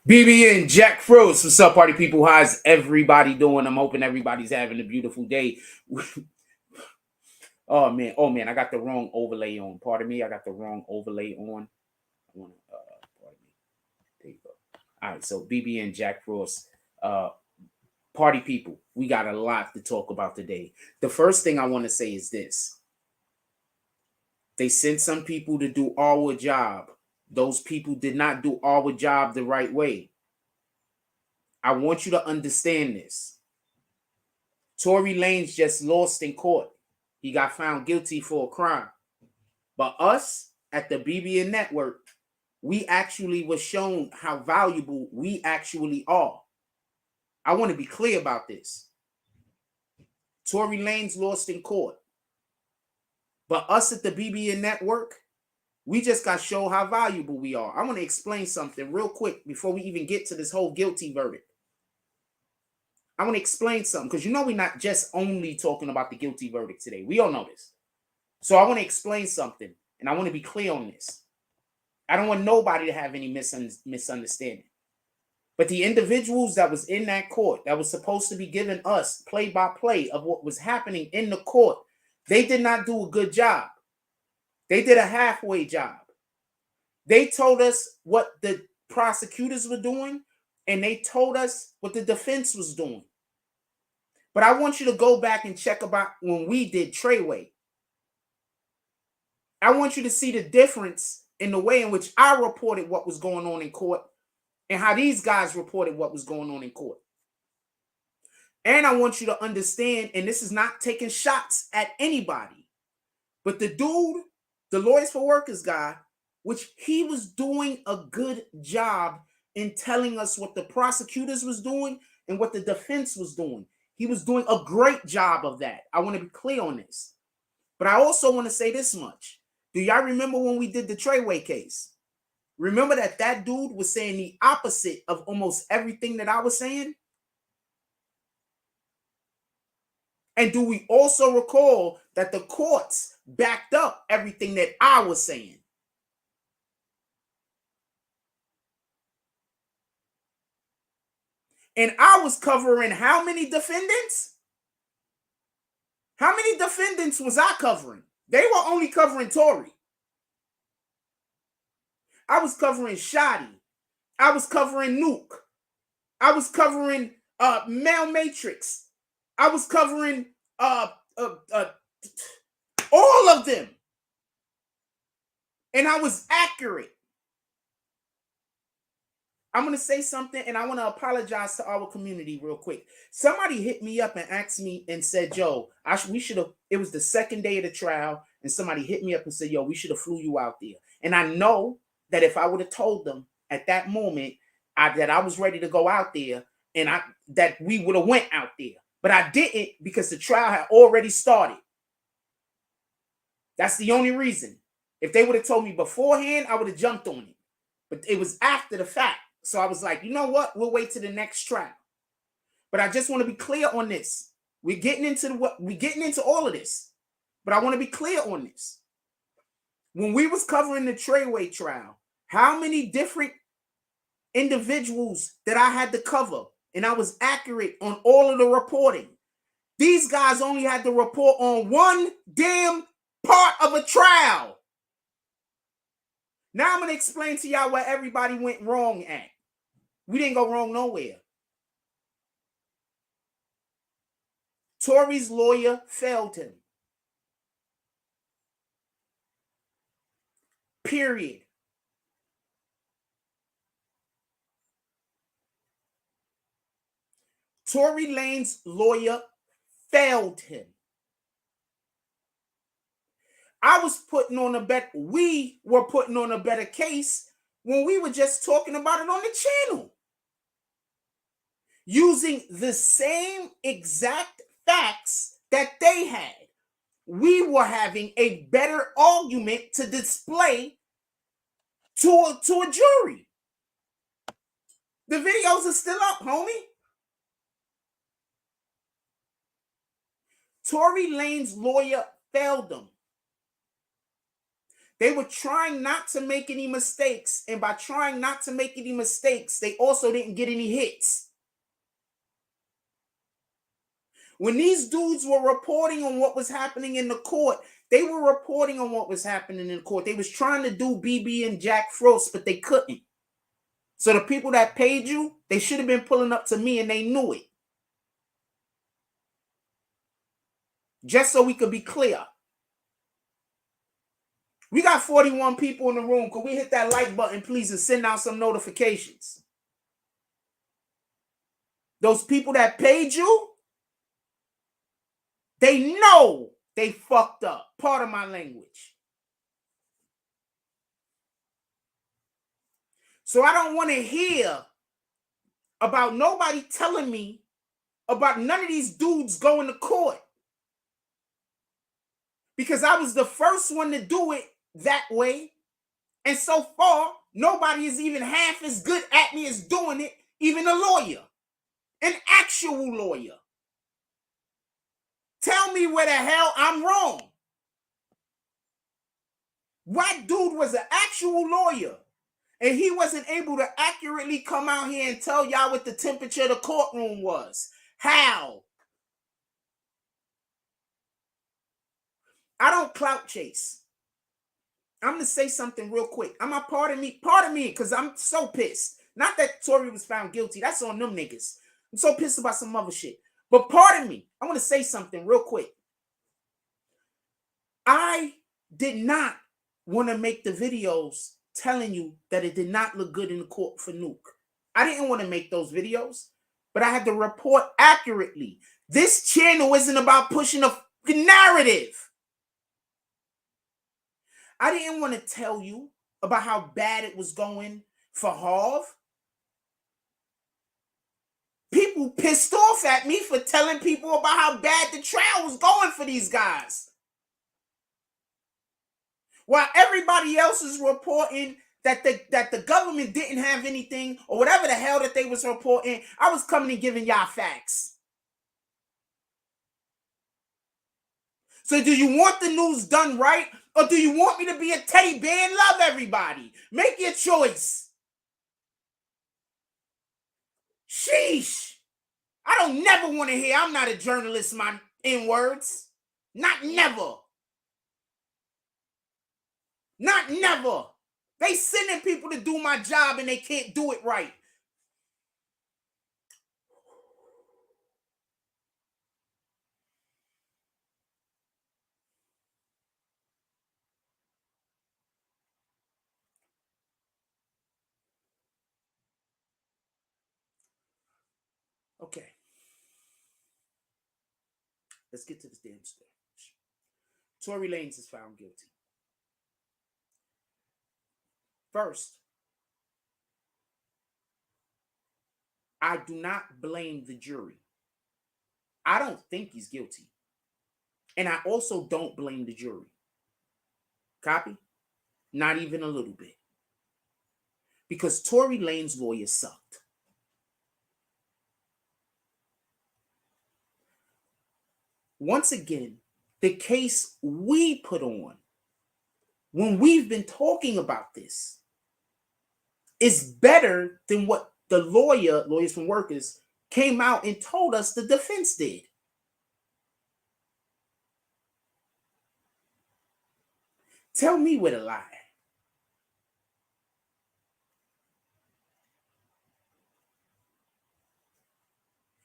BBN Jack Frost. What's up, party people? How's everybody doing? I'm hoping everybody's having a beautiful day. Oh man, I got the wrong overlay on. Pardon me, I got the wrong overlay on. I want to pardon me. There you go. All right, so BBN Jack Frost. Party people, we got a lot to talk about today. The first thing I want to say is this. They sent some people to do our job. Those people did not do our job the right way. I want you to understand this. Tory Lanez just lost in court. He got found guilty for a crime. But us at the BBN Network, we actually was shown how valuable we actually are. I want to be clear about this. Tory Lanez lost in court. But us at the BBN Network, we just got shown how valuable we are. I want to explain something real quick before we even get to this whole guilty verdict. I want to explain something because we're not just only talking about the guilty verdict today. We all know this. So I want to explain something, and I want to be clear on this. I don't want nobody to have any misunderstanding. But the individuals that was in that court that was supposed to be giving us play-by-play of what was happening in the court, they did not do a good job. They did a halfway job. They told us what the prosecutors were doing, and they told us what the defense was doing. But I want you to go back and check about when we did Treyway. I want you to see the difference in the way in which I reported what was going on in court and how these guys reported what was going on in court. And I want you to understand, and this is not taking shots at anybody, but the dude, the Lawyers for Workers guy, which he was doing a good job in telling us what the prosecutors was doing and what the defense was doing. He was doing a great job of that. I want to be clear on this. But I also want to say this much. Do y'all remember when we did the Treyway case? Remember that dude was saying the opposite of almost everything that I was saying? And do we also recall that the courts backed up everything that I was saying? And I was covering how many defendants? How many defendants was I covering? They were only covering Tory. I was covering Shoddy. I was covering Nuke. I was covering Male Matrix. I was covering all of them. And I was accurate. I'm going to say something, and I want to apologize to our community real quick. Somebody hit me up and asked me and said, Joe, we should have, it was the second day of the trial, and somebody hit me up and said, yo, we should have flew you out there. And I know that if I would have told them at that moment that I was ready to go out there, and that we would have went out there. But I didn't because the trial had already started. That's the only reason. If they would have told me beforehand, I would have jumped on it. But it was after the fact. So I was like, you know what? We'll wait to the next trial. But I just want to be clear on this. We're getting into all of this. But I want to be clear on this. When we was covering the Treyway trial, how many different individuals that I had to cover, and I was accurate on all of the reporting. These guys only had to report on one damn part of a trial. Now I'm going to explain to y'all where everybody went wrong at. We didn't go wrong nowhere. Tory's lawyer failed him. Period. Tory Lanez's lawyer failed him. We were putting on a better case when we were just talking about it on the channel. Using the same exact facts that they had. We were having a better argument to display to a jury. The videos are still up, homie. Tory Lanez's lawyer failed him. They were trying not to make any mistakes. And by trying not to make any mistakes, they also didn't get any hits. When these dudes were reporting on what was happening in the court, they were reporting on what was happening in the court. They was trying to do BB and Jack Frost, but they couldn't. So the people that paid you, they should have been pulling up to me, and they knew it. Just so we could be clear. We got 41 people in the room. Could we hit that like button, please, and send out some notifications? Those people that paid you, they know they fucked up. Part of my language. So I don't want to hear about nobody telling me about none of these dudes going to court. Because I was the first one to do it that way. And so far, nobody is even half as good at me as doing it, even a lawyer. An actual lawyer. Tell me where the hell I'm wrong. White dude was an actual lawyer, and he wasn't able to accurately come out here and tell y'all what the temperature of the courtroom was. How? I don't clout chase. I'm going to say something real quick. Pardon me, because I'm so pissed. Not that Tory was found guilty. That's on them niggas. I'm so pissed about some other shit. But pardon me. I want to say something real quick. I did not want to make the videos telling you that it did not look good in the court for Nuke. I didn't want to make those videos, but I had to report accurately. This channel isn't about pushing a narrative. I didn't want to tell you about how bad it was going for Harv. People pissed off at me for telling people about how bad the trial was going for these guys. While everybody else is reporting that the government didn't have anything or whatever the hell that they was reporting, I was coming and giving y'all facts. So do you want the news done right, or do you want me to be a teddy bear and love everybody? Make your choice. Sheesh. I don't never want to hear I'm not a journalist, my N-words. Not never. Not never. They sending people to do my job and they can't do it right. Okay. Let's get to this damn story. Tory Lanez is found guilty. First, I do not blame the jury. I don't think he's guilty. And I also don't blame the jury. Copy? Not even a little bit. Because Tory Lanez's lawyer sucked. Once again, the case we put on when we've been talking about this is better than what the Lawyers from Workers, came out and told us the defense did. Tell me where to lie.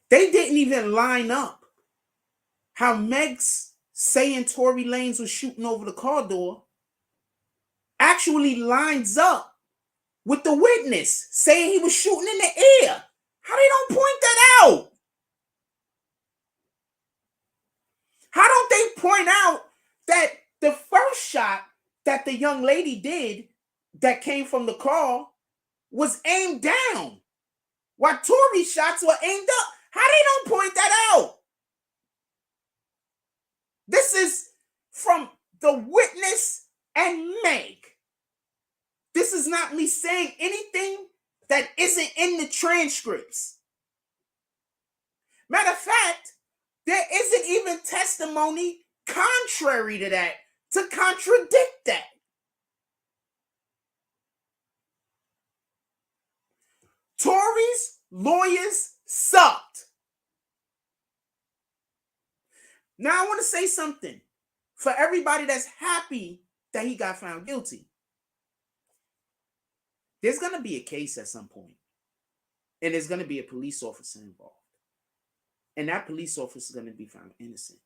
They didn't even line up how Meg's saying Tory Lanez was shooting over the car door actually lines up with the witness saying he was shooting in the air. How they don't point that out? How don't they point out that the first shot that the young lady did that came from the car was aimed down, while Tory's shots were aimed up? How they don't point that out? This is from the witness and Meg. This is not me saying anything that isn't in the transcripts. Matter of fact, there isn't even testimony contrary to that to contradict that. Tory's lawyers sucked. Now I want to say something for everybody that's happy that he got found guilty. There's going to be a case at some point, and there's going to be a police officer involved. And that police officer is going to be found innocent.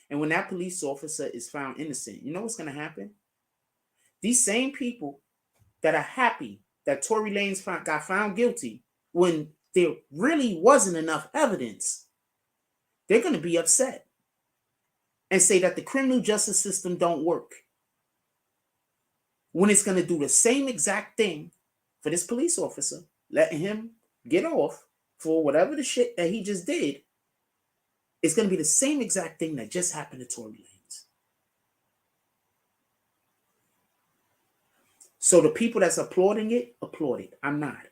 And when that police officer is found innocent, you know what's going to happen? These same people that are happy that Tory Lanez got found guilty when there really wasn't enough evidence, they're going to be upset and say that the criminal justice system don't work. When it's going to do the same exact thing for this police officer, letting him get off for whatever the shit that he just did, it's going to be the same exact thing that just happened to Tory Lanez. So the people that's applauding it, applaud it. I'm not.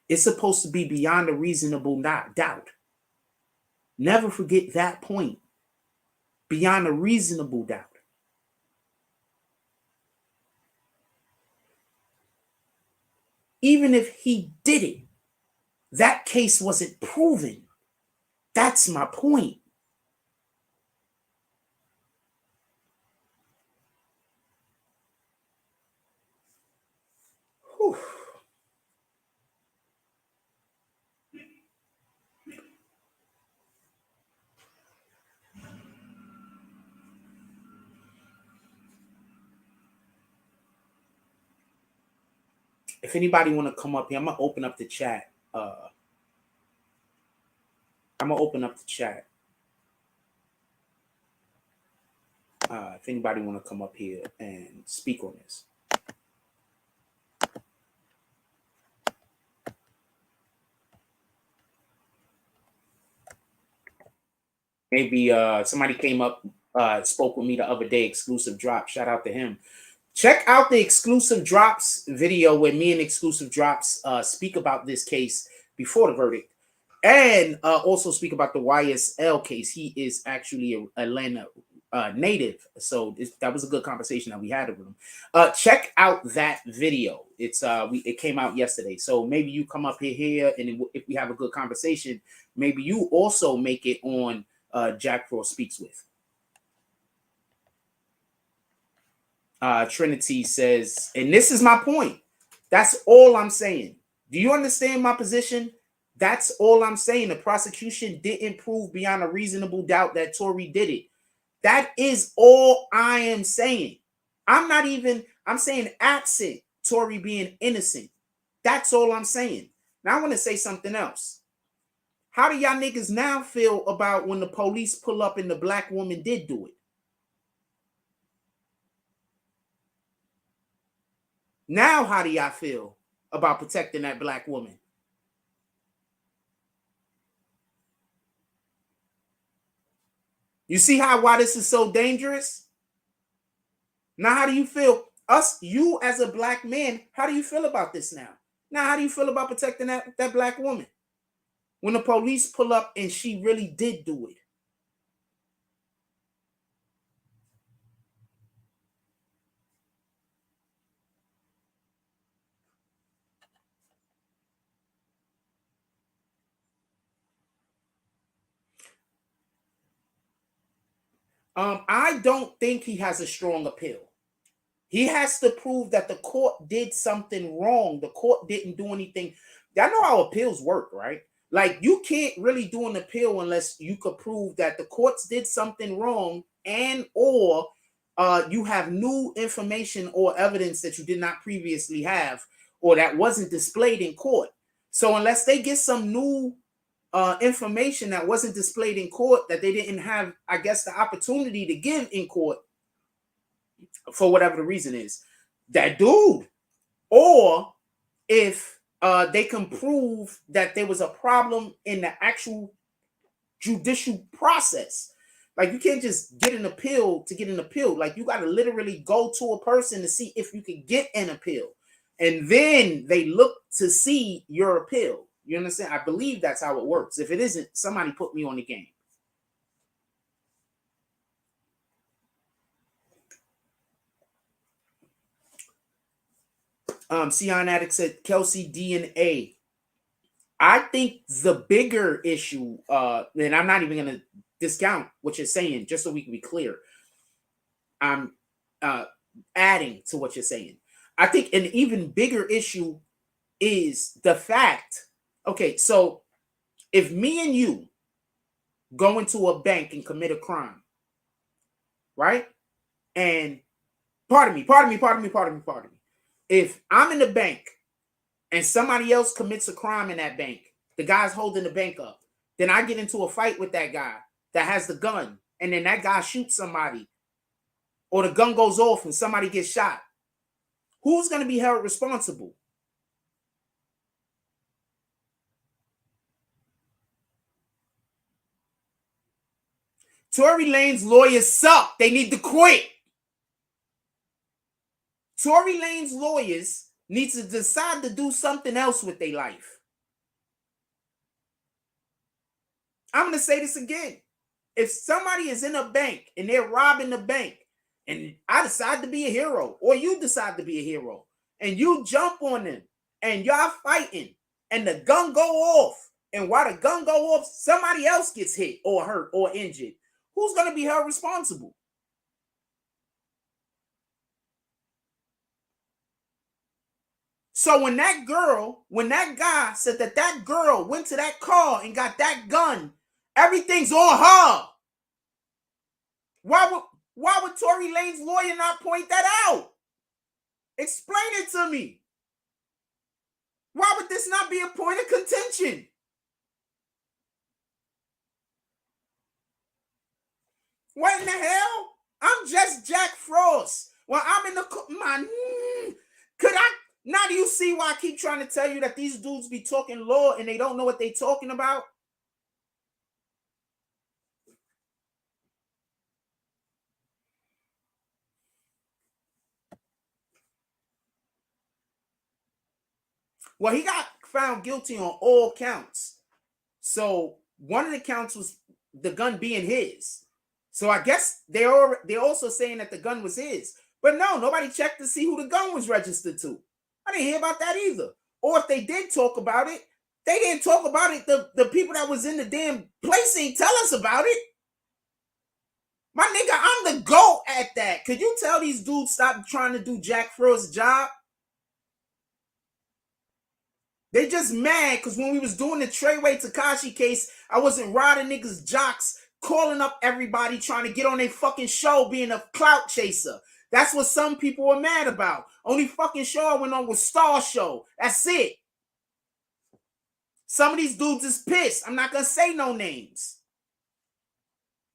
It's supposed to be beyond a reasonable doubt. Never forget that point. Beyond a reasonable doubt. Even if he did it, that case wasn't proven. That's my point. Whew. If anybody want to come up here, I'm going to open up the chat. If anybody want to come up here and speak on this. Maybe somebody came up, spoke with me the other day, Exclusive Drop. Shout out to him. Check out the Exclusive Drops video where me and Exclusive Drops speak about this case before the verdict. And also speak about the YSL case. He is actually an Atlanta native. So that was a good conversation that we had with him. Check out that video. It came out yesterday. So maybe you come up here and if we have a good conversation, maybe you also make it on Jack Frost Speaks With. Trinity says, and this is my point. That's all I'm saying. Do you understand my position? That's all I'm saying. The prosecution didn't prove beyond a reasonable doubt that Tory did it. That is all I am saying. I'm saying absent Tory being innocent. That's all I'm saying. Now I want to say something else. How do y'all niggas now feel about when the police pull up and the black woman did do it? Now how do y'all feel about protecting that black woman? You see why this is so dangerous? Now, how do you feel? You as a black man, how do you feel about this now? Now, how do you feel about protecting that black woman? When the police pull up and she really did do it. I don't think he has a strong appeal. He has to prove that the court did something wrong. The court didn't do anything. Y'all know how appeals work, right? Like, you can't really do an appeal unless you could prove that the courts did something wrong and or you have new information or evidence that you did not previously have or that wasn't displayed in court. So unless they get some new information that wasn't displayed in court that they didn't have, I guess, the opportunity to give in court for whatever the reason is, that dude, or if they can prove that there was a problem in the actual judicial process. Like, you can't just get an appeal to get an appeal. Like, you got to literally go to a person to see if you can get an appeal. And then they look to see your appeal. You understand? I believe that's how it works. If it isn't, somebody put me on the game. Sion Addict said Kelsey DNA. I think the bigger issue, and I'm not even going to discount what you're saying, just so we can be clear. I'm adding to what you're saying. I think an even bigger issue is the fact, okay, so if me and you go into a bank and commit a crime, right? And pardon me. If I'm in the bank and somebody else commits a crime in that bank, the guy's holding the bank up, then I get into a fight with that guy that has the gun, and then that guy shoots somebody, or the gun goes off and somebody gets shot. Who's going to be held responsible? Tory Lanez lawyers suck. They need to quit. Tory Lanez lawyers need to decide to do something else with their life. I'm going to say this again. If somebody is in a bank and they're robbing the bank, and I decide to be a hero, or you decide to be a hero, and you jump on them, and y'all fighting, and the gun go off, and while the gun go off, somebody else gets hit or hurt or injured, who's going to be held responsible? So when that guy said that girl went to that car and got that gun, everything's on her. Why would Tory Lanez's lawyer not point that out? Explain it to me. Why would this not be a point of contention? What in the hell? I'm just Jack Frost. Well, I'm in the could I? Now do you see why I keep trying to tell you that these dudes be talking law and they don't know what they talking about? Well, he got found guilty on all counts. So one of the counts was the gun being his. So I guess they're also saying that the gun was his. But no, nobody checked to see who the gun was registered to. I didn't hear about that either. Or if they did talk about it, they didn't talk about it. The people that was in the damn place ain't tell us about it. My nigga, I'm the GOAT at that. Could you tell these dudes stop trying to do Jack Frost's job? They just mad because when we was doing the Treyway Tekashi case, I wasn't riding niggas' jocks, calling up everybody trying to get on their fucking show being a clout chaser. That's what some people were mad about. Only fucking show I went on was Star Show. That's it. Some of these dudes is pissed. I'm not going to say no names.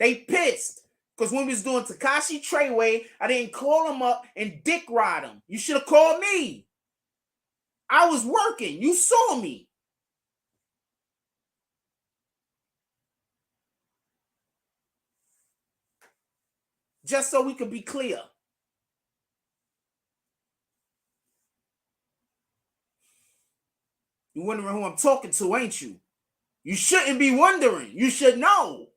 They pissed. Because when we was doing Tekashi Treyway, I didn't call them up and dick ride them. You should have called me. I was working. You saw me. Just so we could be clear. You're wondering who I'm talking to, ain't you? You shouldn't be wondering. You should know.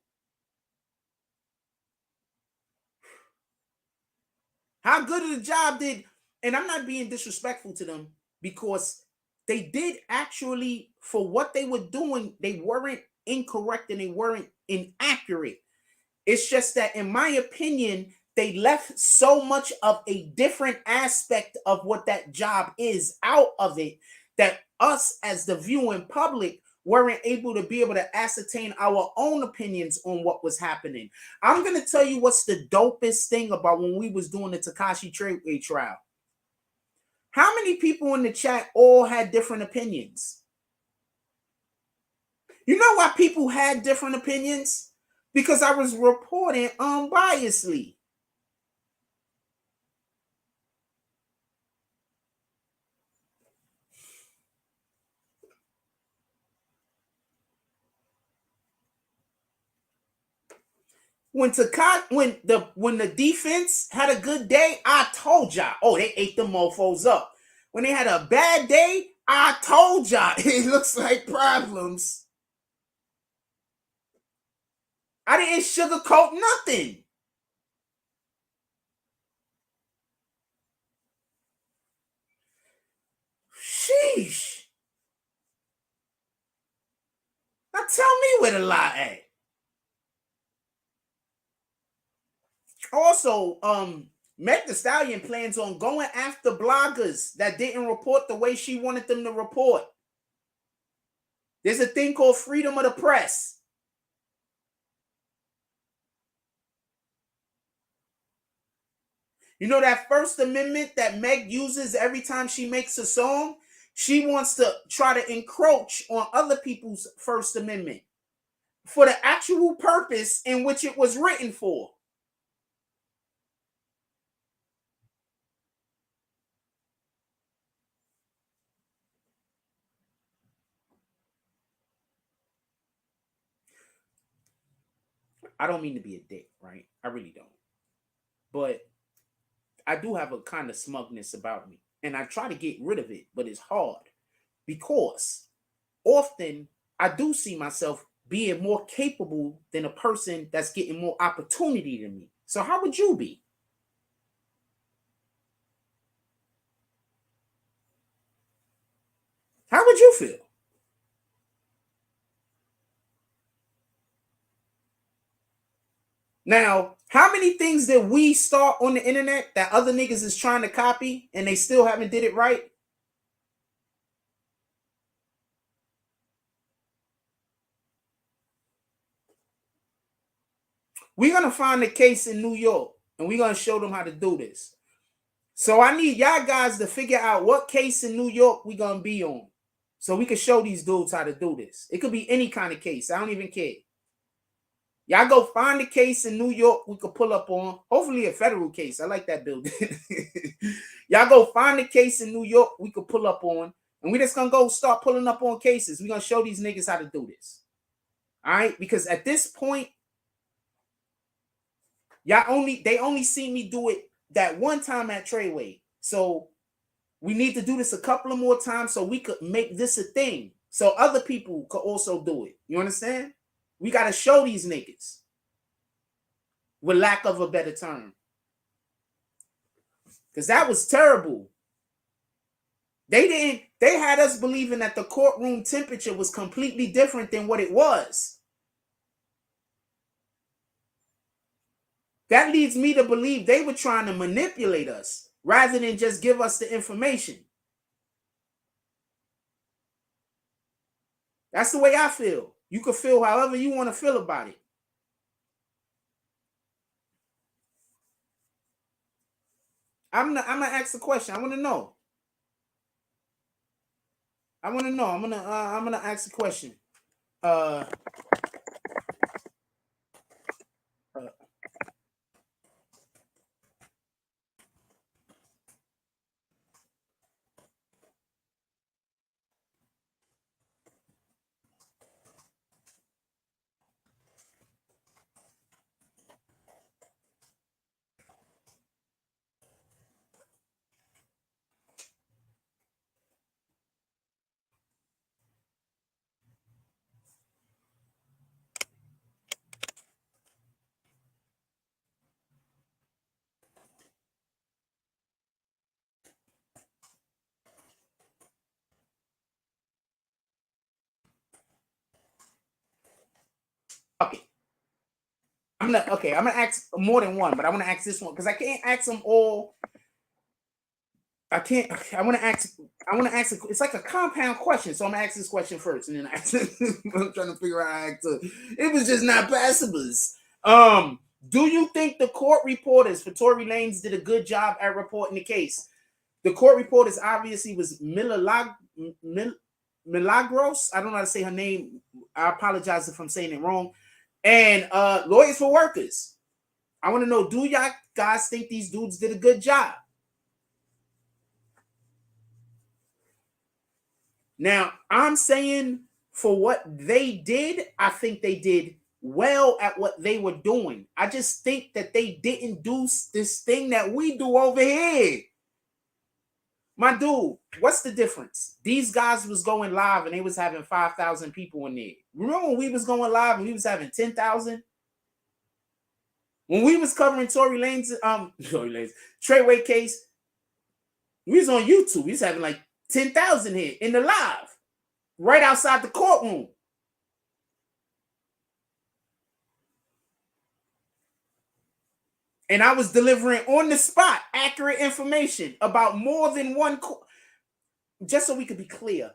How good of a job did, and I'm not being disrespectful to them, because they did actually, for what they were doing, they weren't incorrect and they weren't inaccurate. It's just that, in my opinion, they left so much of a different aspect of what that job is out of it that us as the viewing public weren't able to ascertain our own opinions on what was happening. I'm going to tell you what's the dopest thing about when we was doing the Tekashi Treyway trial. How many people in the chat all had different opinions? You know why people had different opinions? Because I was reporting unbiasedly. When the defense had a good day, I told y'all, oh, they ate the mofos up. When they had a bad day, I told y'all, it looks like problems. I didn't sugarcoat nothing. where the lie at. Also, Meg Thee Stallion plans on going after bloggers that didn't report the way she wanted them to report. There's a thing called freedom of the press. You know that First Amendment that Meg uses every time she makes a song? She wants to try to encroach on other people's First Amendment for the actual purpose in which it was written for. I don't mean to be a dick, right? I really don't. But I do have a kind of smugness about me. And I try to get rid of it, but it's hard. Because often I do see myself being more capable than a person that's getting more opportunity than me. So how would you be? How would you feel? Now, how many things did we start on the internet that other niggas is trying to copy and they still haven't did it right? We're going to find a case in New York and we're going to show them how to do this. So I need y'all guys to figure out what case in New York we're going to be on so we can show these dudes how to do this. It could be any kind of case. I don't even care. Y'all go find a case in New York we could pull up on. Hopefully a federal case. I like that building. Y'all go find a case in New York we could pull up on. And we just going to go start pulling up on cases. We're going to show these niggas how to do this. All right? Because at this point, they only see me do it that one time at Treyway. So we need to do this a couple of more times so we could make this a thing. So other people could also do it. You understand? We got to show these niggas. With lack of a better term. Because that was terrible. They had us believing that the courtroom temperature was completely different than what it was. That leads me to believe they were trying to manipulate us rather than just give us the information. That's the way I feel. You can feel however you want to feel about it. I'm gonna ask the question. I want to know. I'm gonna ask the question. Okay. I'm gonna ask more than one, but I want to ask this one because I can't ask them all. I can't. I want to ask. It's like a compound question, so I'm gonna ask this question first, and then I'm trying to figure out how to ask it. It was just not passables. Do you think the court reporters for Tory Lanez did a good job at reporting the case? The court reporters obviously was Milagros. I don't know how to say her name. I apologize if I'm saying it wrong. And Lawyers for Workers. I want to know, do y'all guys think these dudes did a good job? Now, I'm saying for what they did, I think they did well at what they were doing. I just think that they didn't do this thing that we do over here. My dude, what's the difference? These guys was going live and they was having 5,000 people in there. Remember when we was going live and we was having 10,000? When we was covering Tory Lanez, Treyway case, we was on YouTube. We was having like 10,000 here in the live, right outside the courtroom. And I was delivering on the spot accurate information about more than one just so we could be clear.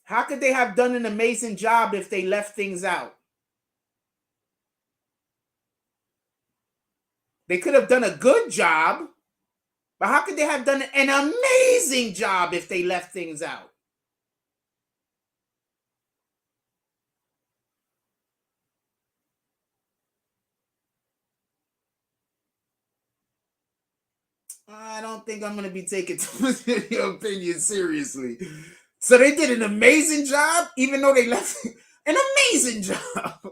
How could they have done an amazing job if they left things out? They could have done a good job, but how could they have done an amazing job if they left things out? I don't think I'm going to be taking your opinion seriously. So they did an amazing job, even though they left an amazing job.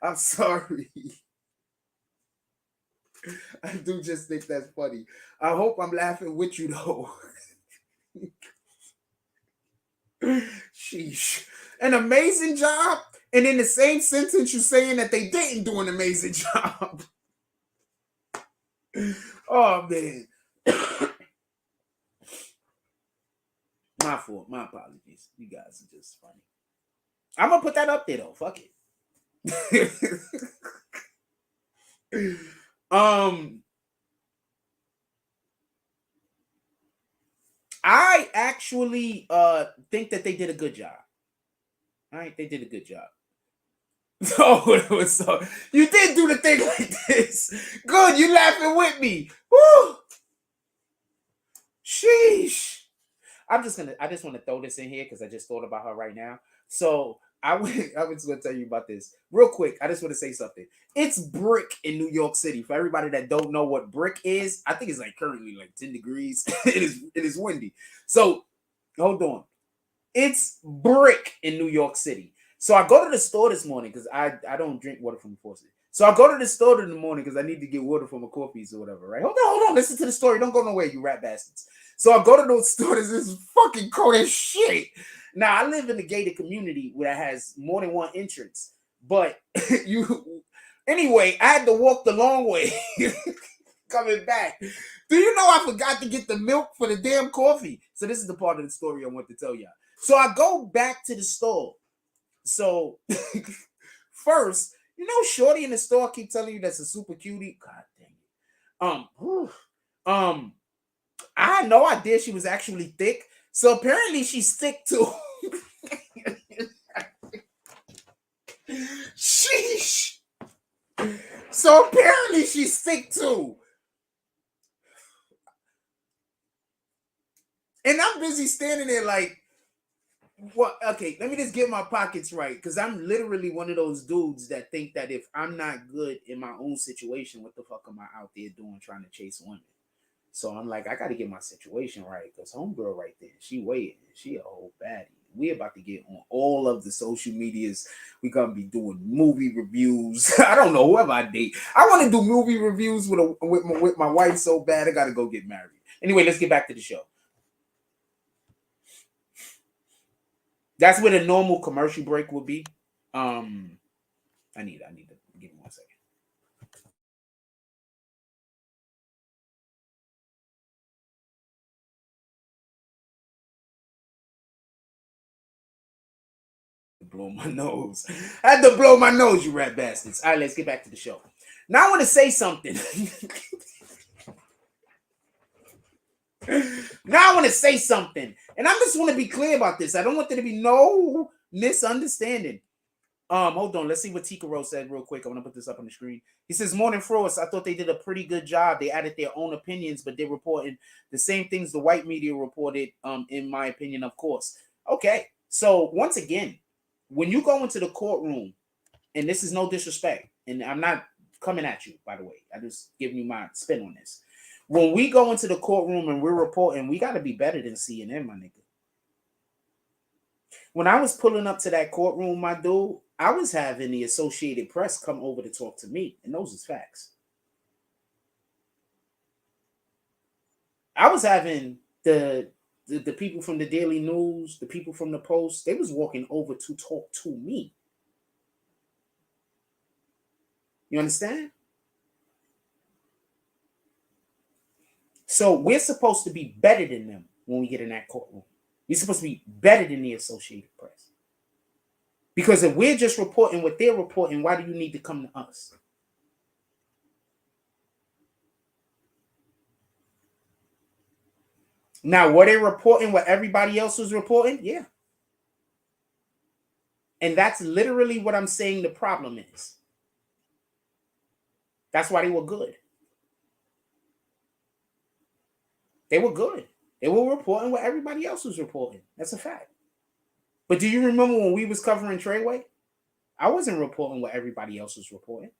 I'm sorry. I do just think that's funny. I hope I'm laughing with you, though. Sheesh. An amazing job, and in the same sentence, you're saying that they didn't do an amazing job. Oh, man. My fault. My apologies. You guys are just funny. I'm going to put that up there, though. Fuck it. I actually think that they did a good job. All right, they did a good job. Oh, so you did do the thing like this. Good, you laughing with me. Woo! Sheesh. I just want to throw this in here because I just thought about her right now. So I was going to tell you about this real quick. I just want to say something. It's brick in New York City. For everybody that don't know what brick is, I think it's like currently like 10 degrees. It is windy. So hold on. It's brick in New York City. So I go to the store this morning because I don't drink water from the faucet. So I go to the store in the morning because I need to get water for my coffees or whatever, right? Hold on. Listen to the story. Don't go nowhere, you rat bastards. So I go to those stores. This fucking cold as shit. Now, I live in a gated community where it has more than one entrance. But anyway, I had to walk the long way coming back. Do you know I forgot to get the milk for the damn coffee? So this is the part of the story I want to tell y'all. So I go back to the store. So first, you know, Shorty in the store keep telling you that's a super cutie. God dang it. I had no idea she was actually thick. So apparently she's thick too. Sheesh. So apparently she's thick too. And I'm busy standing there like, what? Okay, let me just get my pockets right. Because I'm literally one of those dudes that think that if I'm not good in my own situation, what the fuck am I out there doing trying to chase women? So I'm like, I got to get my situation right. Because homegirl right there, she waiting. She a whole baddie. We about to get on all of the social medias. We gonna be doing movie reviews. I don't know, whoever I date. I want to do movie reviews with my wife so bad. I gotta go get married. Anyway, let's get back to the show. That's where the normal commercial break will be. I need to give me 1 second. Blow my nose. I had to blow my nose, you rat bastards. All right, let's get back to the show. Now I want to say something. And I just want to be clear about this. I don't want there to be no misunderstanding. Hold on. Let's see what Tika Rose said real quick. I want to put this up on the screen. He says, Morning Frost, I thought they did a pretty good job. They added their own opinions, but they're reporting the same things the white media reported, in my opinion, of course. Okay. So once again, when you go into the courtroom, and this is no disrespect, and I'm not coming at you, by the way. I just giving you my spin on this. When we go into the courtroom and we're reporting, we got to be better than CNN, my nigga. When I was pulling up to that courtroom, my dude, I was having the Associated Press come over to talk to me, and those is facts. I was having the people from the Daily News, the people from the Post, they was walking over to talk to me. You understand? So we're supposed to be better than them when we get in that courtroom. We're supposed to be better than the Associated Press. Because if we're just reporting what they're reporting, why do you need to come to us? Now, were they reporting what everybody else was reporting? Yeah. And that's literally what I'm saying the problem is. That's why they were good. They were good. They were reporting what everybody else was reporting. That's a fact. But do you remember when we was covering Treyway? I wasn't reporting what everybody else was reporting.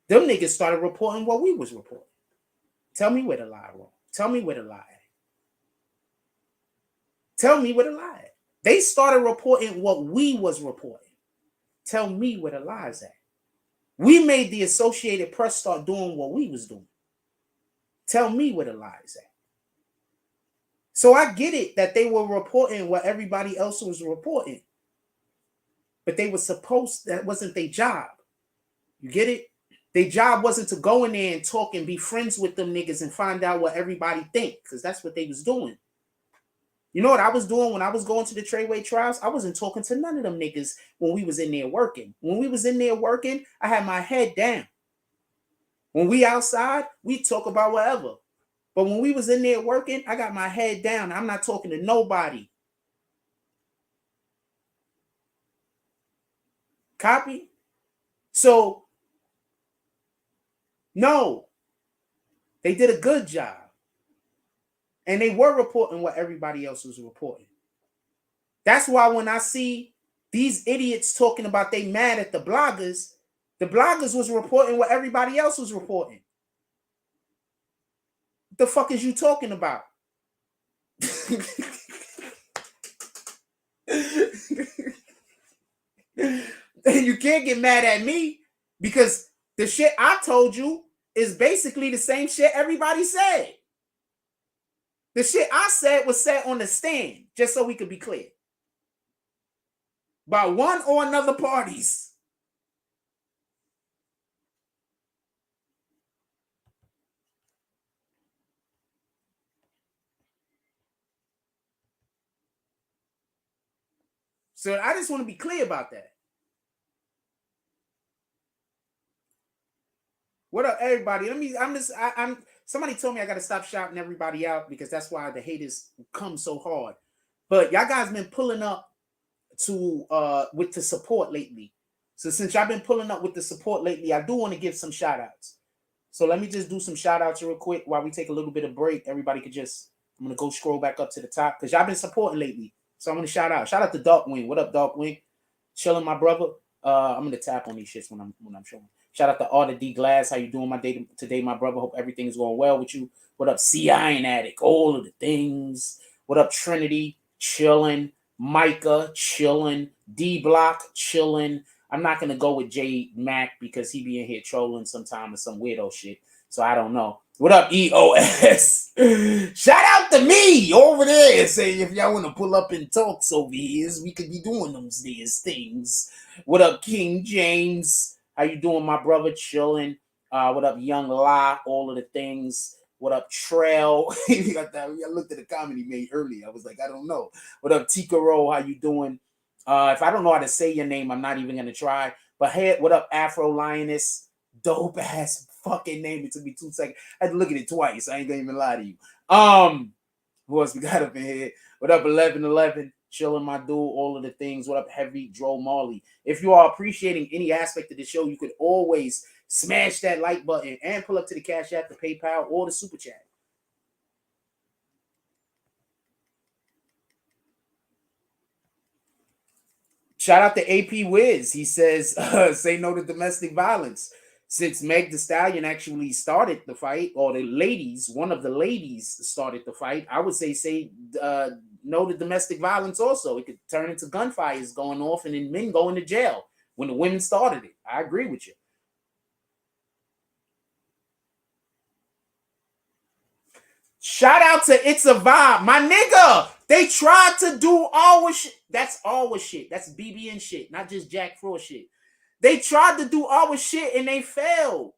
Them niggas started reporting what we was reporting. Tell me where the lie wrong. Tell me where the lie at. Tell me where the lie at. They started reporting what we was reporting. Tell me where the lie's at. We made the Associated Press start doing what we was doing. Tell me where the lie's at. So I get it that they were reporting what everybody else was reporting. But they were supposed, that wasn't their job. You get it? Their job wasn't to go in there and talk and be friends with them niggas and find out what everybody think, because that's what they was doing. You know what I was doing when I was going to the Treyway trials? I wasn't talking to none of them niggas when we was in there working. When we was in there working, I had my head down. When we outside, we talk about whatever. But when we was in there working, I got my head down. I'm not talking to nobody. Copy? So, no, they did a good job. And they were reporting what everybody else was reporting. That's why when I see these idiots talking about they mad at the bloggers was reporting what everybody else was reporting. What the fuck is you talking about? You can't get mad at me because the shit I told you is basically the same shit everybody said. The shit I said was said on the stand, just so we could be clear. By one or another parties. So I just want to be clear about that. What up, everybody? Somebody told me I gotta stop shouting everybody out because that's why the haters come so hard. But y'all guys been pulling up to with the support lately. So since y'all been pulling up with the support lately, I do want to give some shout outs. So let me just do some shout outs real quick while we take a little bit of break. Everybody could just, I'm gonna go scroll back up to the top because y'all been supporting lately. So I'm gonna shout out. Shout out to Darkwing. What up, Darkwing? Chilling, my brother. I'm gonna tap on these shits when I'm showing. Shout out to Arthur D Glass. How you doing my day today, my brother? Hope everything is going well with you. What up, Sea Iron Addict? All of the things. What up, Trinity? Chilling. Micah, chilling. D Block, chilling. I'm not gonna go with J Mac because he be in here trolling sometime or some weirdo shit. So I don't know. What up, EOS? Shout out to me over there. Say if y'all want to pull up and talk over here, we could be doing those things. What up, King James? How you doing, my brother? Chilling. What up, Young La? All of the things. What up, Trail? I looked at the comment he made earlier. I was like, I don't know. What up, Tikaro? How you doing? If I don't know how to say your name, I'm not even gonna try. But hey, what up, Afro Lioness? Dope ass fucking name. It took me 2 seconds. I had to look at it twice. I ain't gonna even lie to you. Who else we got up in here? What up, 1111? Chilling, my dude. All of the things. What up, Heavy Dro Marley? If you are appreciating any aspect of the show, you could always smash that like button and pull up to the Cash App, the PayPal, or the Super Chat. Shout out to AP Wiz. He says, say no to domestic violence. Since Meg Thee Stallion actually started the fight, or one of the ladies started the fight, I would say no to domestic violence also. It could turn into gunfires going off and then men going to jail when the women started it. I agree with you. Shout out to It's a Vibe. My nigga, they tried to do our shit. That's our shit. That's BBN shit, not just Jack Frost shit. They tried to do our shit and they failed.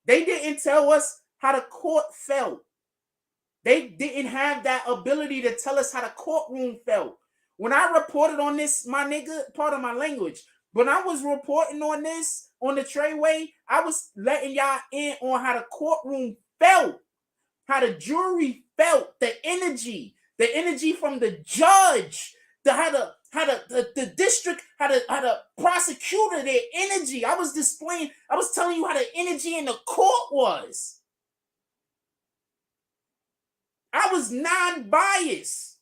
They didn't tell us how the court felt. They didn't have that ability to tell us how the courtroom felt. When I reported on this, my nigga, part of my language, when I was reporting on this on the Treyway, I was letting y'all in on how the courtroom felt, how the jury felt, the energy from the judge, how the district, how the prosecutor, their energy. I was telling you how the energy in the court was. I was non-biased.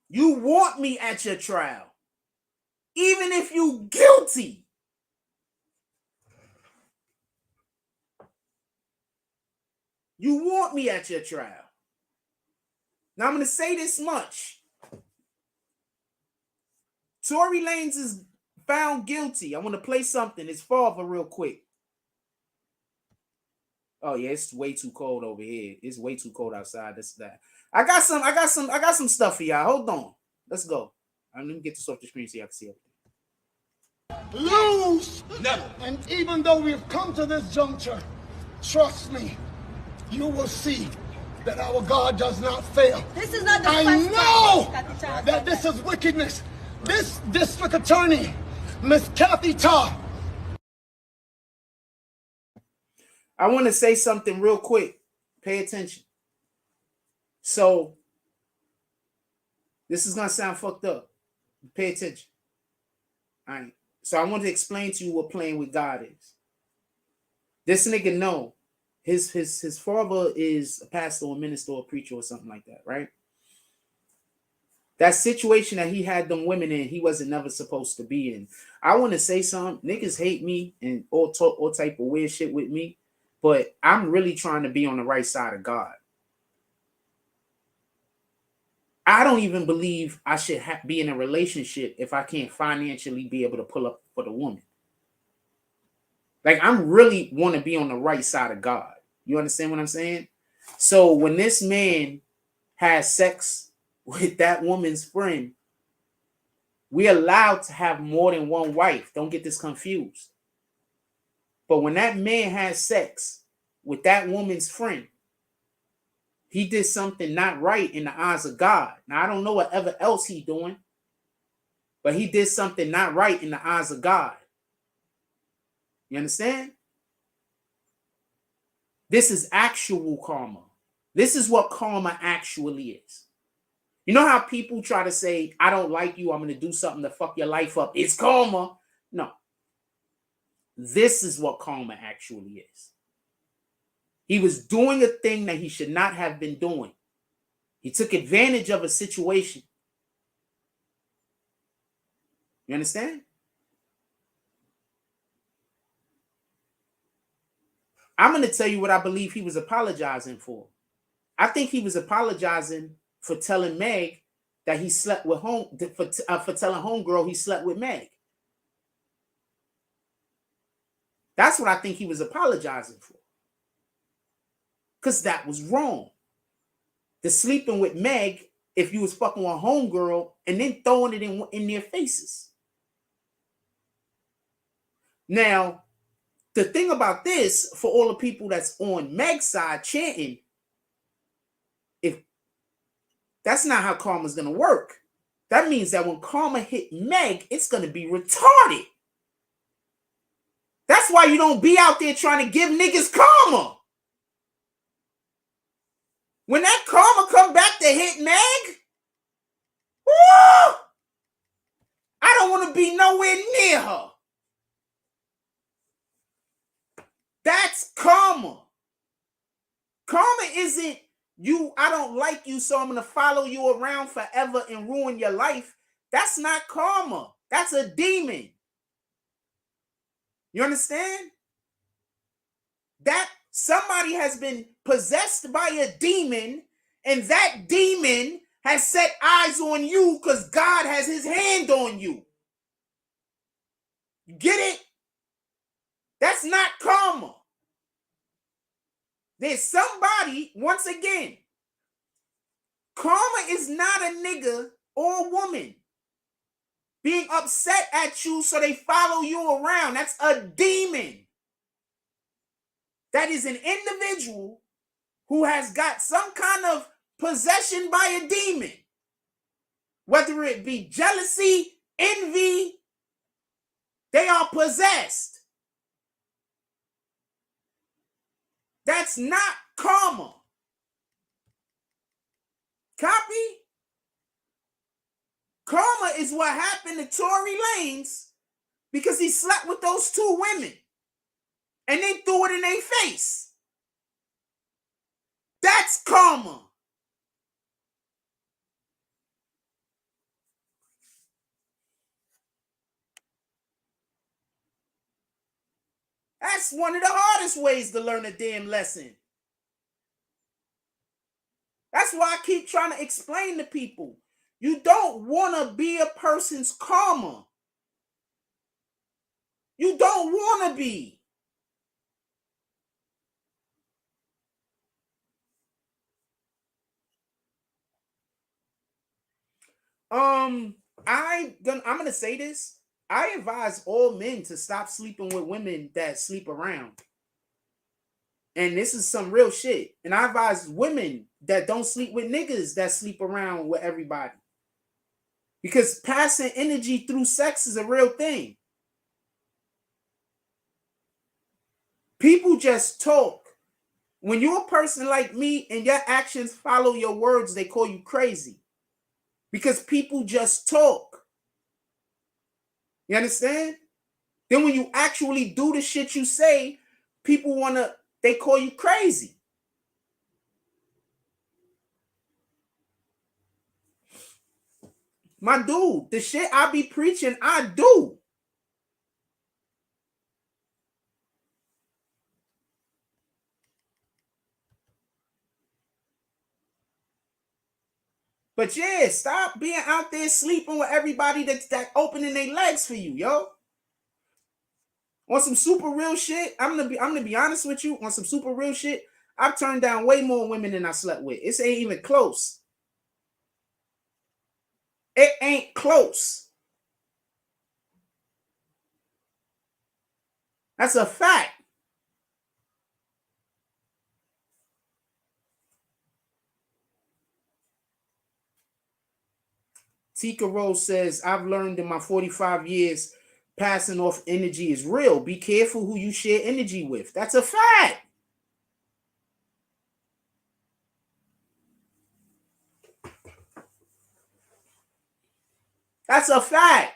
You want me at your trial, even if you guilty. You want me at your trial. Now I'm going to say this much. Tory Lanez is found guilty. I want to play something. It's father real quick. Oh yeah, it's way too cold over here. It's way too cold outside. This that. I got some stuff for y'all. Hold on. Let's go. Let me get this off the screen so y'all can see everything. Lose. Never. And even though we've come to this juncture, trust me, you will see that our God does not fail. This is not the I know that this is wickedness. This district attorney, Miss Kathy Tarr. I want to say something real quick. Pay attention. So, this is going to sound fucked up. Pay attention. All right. So, I want to explain to you what playing with God is. This nigga know his father is a pastor or minister or preacher or something like that, right? That situation that he had them women in, he wasn't never supposed to be in. I want to say something. Niggas hate me and all type of weird shit with me, but I'm really trying to be on the right side of God. I don't even believe I should be in a relationship if I can't financially be able to pull up for the woman. Like, I'm really want to be on the right side of God. You understand what I'm saying? So when this man has sex with that woman's friend, we're allowed to have more than one wife. Don't get this confused. But when that man has sex with that woman's friend, he did something not right in the eyes of God. Now, I don't know whatever else he's doing, but he did something not right in the eyes of God. You understand? This is actual karma. This is what karma actually is. You know how people try to say, I don't like you, I'm going to do something to fuck your life up. It's karma. No. This is what karma actually is. He was doing a thing that he should not have been doing. He took advantage of a situation. You understand? I'm going to tell you what I believe he was apologizing for. I think he was apologizing for telling Meg that he slept with for telling homegirl he slept with Meg. That's what I think he was apologizing for. Because that was wrong. The sleeping with Meg, if you was fucking with homegirl and then throwing it in their faces. Now, the thing about this, for all the people that's on Meg's side chanting, if that's not how karma's going to work. That means that when karma hit Meg, it's going to be retarded. That's why you don't be out there trying to give niggas karma. When that karma come back to hit Meg, woo, I don't want to be nowhere near her. That's karma. Karma isn't I don't like you, so I'm going to follow you around forever and ruin your life. That's not karma. That's a demon. You understand? That somebody has been possessed by a demon, and that demon has set eyes on you because God has his hand on you. You get it? That's not karma. There's somebody, once again, karma is not a nigga or a woman being upset at you so they follow you around. That's a demon. That is an individual who has got some kind of possession by a demon. Whether it be jealousy, envy, they are possessed. That's not karma. Copy? Karma is what happened to Tory Lanez because he slept with those two women and they threw it in their face. That's karma. That's one of the hardest ways to learn a damn lesson. That's why I keep trying to explain to people. You don't want to be a person's karma. You don't want to be. I'm gonna say this. I advise all men to stop sleeping with women that sleep around. And this is some real shit. And I advise women that don't sleep with niggas that sleep around with everybody. Because passing energy through sex is a real thing. People just talk. When you're a person like me and your actions follow your words, they call you crazy. Because people just talk. You understand? Then when you actually do the shit you say, people they call you crazy. My dude, the shit I be preaching, I do. But yeah, stop being out there sleeping with everybody that's opening their legs for you, yo. On some super real shit, I'm gonna be honest with you. On some super real shit, I've turned down way more women than I slept with. It ain't even close. It ain't close. That's a fact. Tika Rose says, I've learned in my 45 years, passing off energy is real. Be careful who you share energy with. That's a fact. That's a fact.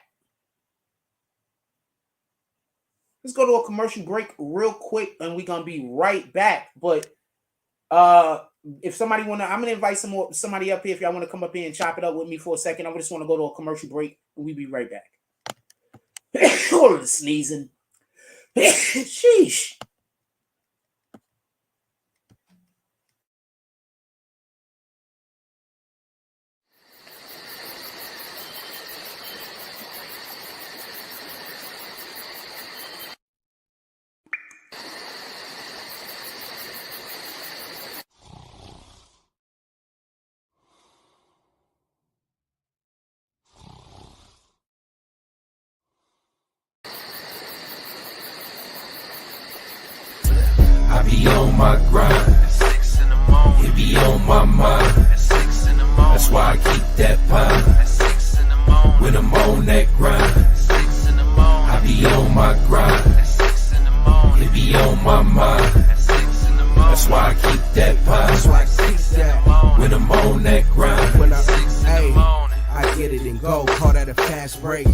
Let's go to a commercial break real quick and we're going to be right back. But if somebody want to, I'm going to invite somebody up here if y'all want to come up here and chop it up with me for a second. I just want to go to a commercial break and we'll be right back. All of the sneezing. Sheesh. I be on my grind. At 6 in the morning. It be on my mind. At 6 in the morning. That's why I keep that pine. At 6 in the morning. When I'm on that grind. At 6 in the morning. I be on my grind. At 6 in the morning. It be on my mind. At 6 in the morning. That's why I keep that pine. That's why I keep that. When I'm on that grind. When I 6 in the morning. I get it and go. Call that a fast break.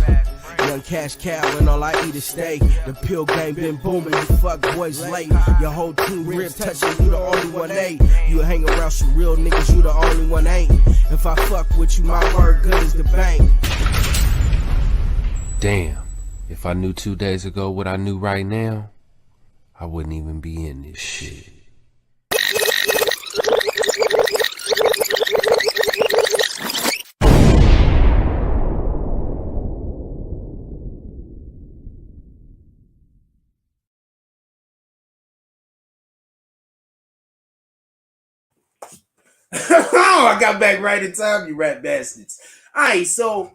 Young cash cow and all I eat is steak. The pill game been booming, you fuck boys late. Your whole team ribs touching, you the only one ain't. You hang around some real niggas, you the only one ain't. If I fuck with you, my word good as the bank. Damn, if I knew 2 days ago what I knew right now, I wouldn't even be in this shit. Oh, I got back right in time, you rat bastards. All right, so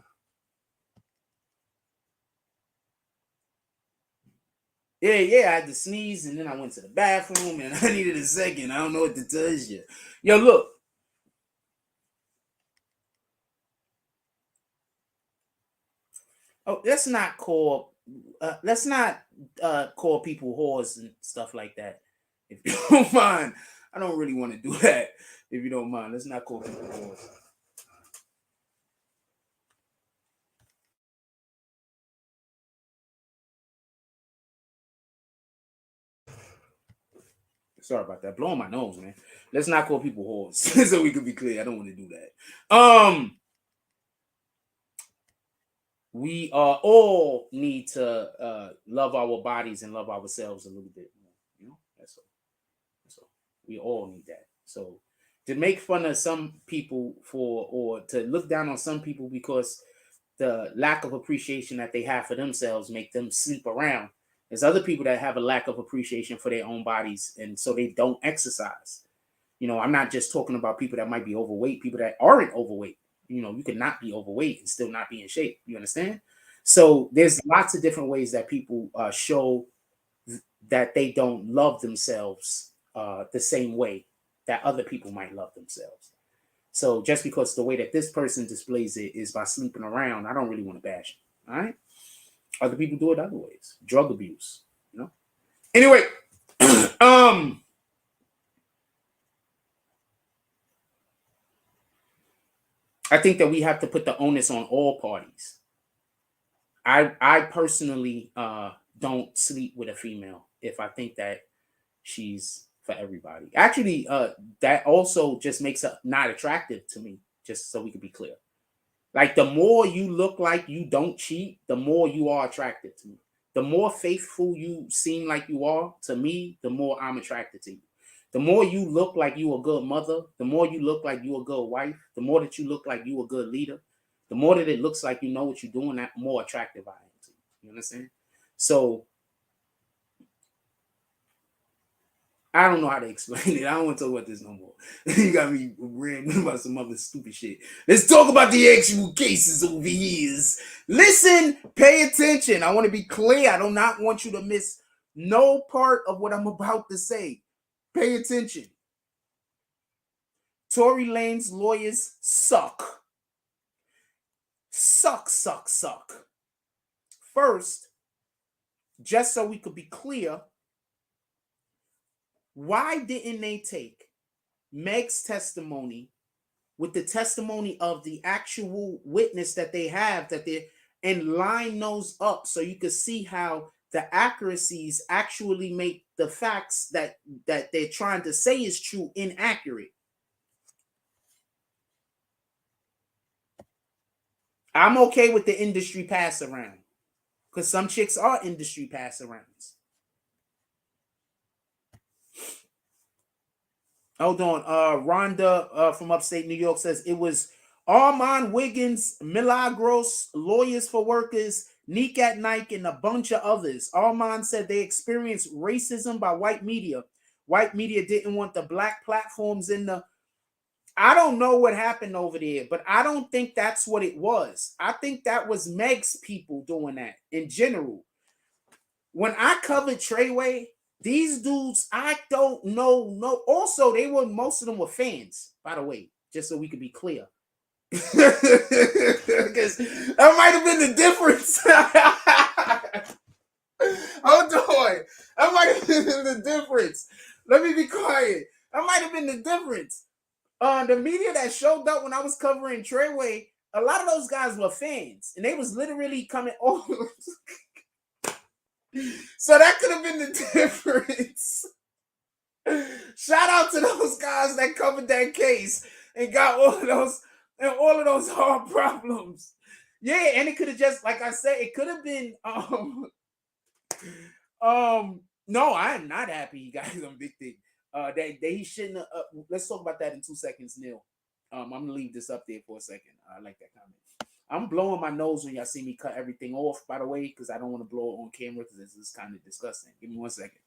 yeah, I had to sneeze and then I went to the bathroom and I needed a second. I don't know what to tell you. Yo, look, Oh, let's not call people whores and stuff like that. If you don't mind, I don't really want to do that. If you don't mind, let's not call people whores. Sorry about that. Blowing my nose, man. Let's not call people whores. So we could be clear. I don't want to do that. We all need to love our bodies and love ourselves a little bit more. You know, that's all. We all need that. So to make fun of some people or to look down on some people because the lack of appreciation that they have for themselves make them sleep around. There's other people that have a lack of appreciation for their own bodies, and so they don't exercise. You know, I'm not just talking about people that might be overweight, people that aren't overweight. You know, you could not be overweight and still not be in shape. You understand? So there's lots of different ways that people show that they don't love themselves the same way that other people might love themselves. So just because the way that this person displays it is by sleeping around, I don't really want to bash it. All right. Other people do it other ways. Drug abuse, you know. Anyway, I think that we have to put the onus on all parties. I personally don't sleep with a female if I think that she's for everybody. Actually, that also just makes it not attractive to me, just so we can be clear. Like the more you look like you don't cheat, the more you are attractive to me. The more faithful you seem like you are to me, the more I'm attracted to you. The more you look like you a good mother, the more you look like you a good wife, the more that you look like you a good leader, the more that it looks like you know what you're doing, that more attractive I am to you. You understand? So I don't know how to explain it. I don't want to talk about this no more. You got me rambling about some other stupid shit. Let's talk about the actual cases over here. Listen, pay attention. I want to be clear. I do not want you to miss no part of what I'm about to say. Pay attention. Tory Lanez lawyers suck. Suck. First, just so we could be clear, why didn't they take Meg's testimony with the testimony of the actual witness that they have, that they and line those up so you can see how the accuracies actually make the facts that they're trying to say is true inaccurate? I'm okay with the industry pass around because some chicks are industry pass arounds. Hold on. Rhonda from upstate New York says it was Armand Wiggins, Milagros, Lawyers for Workers, Neek at Nike, and a bunch of others. Armand said they experienced racism by white media. White media didn't want the black platforms in the... I don't know what happened over there, but I don't think that's what it was. I think that was Meg's people doing that in general. When I covered Treyway, these dudes, I don't know. No, also, most of them were fans, by the way, just so we could be clear. Because that might have been the difference. Hold on. That might have been the difference. Let me be quiet. That might have been the difference. The media that showed up when I was covering Treyway, a lot of those guys were fans, and they was literally coming over. So that could have been the difference. Shout out to those guys that covered that case and got all of those hard problems. Yeah, and it could have just, like I said, it could have been no, I am not happy he got his own big thing. He shouldn't have, let's talk about that in 2 seconds, Neil. I'm gonna leave this up there for a second. I like that comment. I'm blowing my nose when y'all see me cut everything off, by the way, because I don't want to blow it on camera because this is kind of disgusting. Give me 1 second.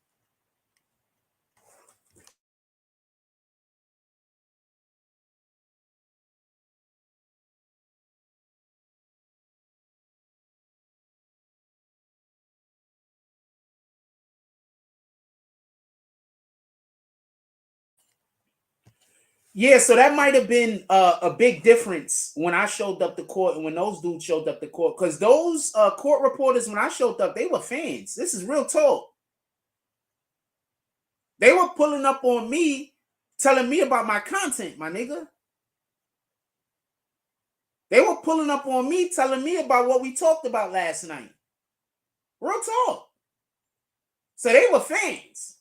Yeah, so that might have been a big difference when I showed up to court and when those dudes showed up to court. Because those court reporters, when I showed up, they were fans. This is real talk. They were pulling up on me, telling me about my content, my nigga. They were pulling up on me, telling me about what we talked about last night. Real talk. So they were fans.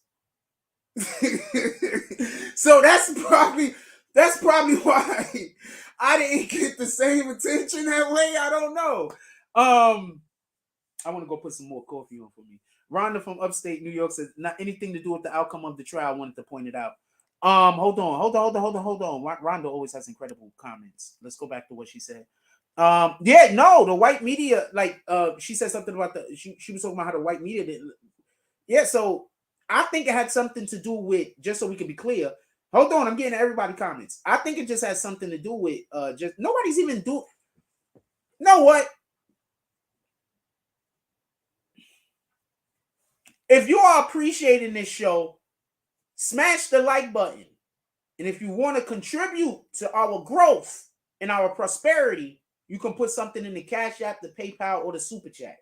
So that's probably why I didn't get the same attention that way. I don't know. I want to go put some more coffee on for me. Rhonda from upstate New York says not anything to do with the outcome of the trial. I wanted to point it out. Hold on. Rhonda always has incredible comments. Let's go back to what she said. Yeah, no, the white media, like she said something about she was talking about how the white media did. Yeah, so I think it had something to do with, just so we can be clear. Hold on, I'm getting everybody comments. I think it just has something to do with just nobody's even do. You know what? If you are appreciating this show, smash the like button. And if you want to contribute to our growth and our prosperity, you can put something in the Cash App, the PayPal, or the Super Chat.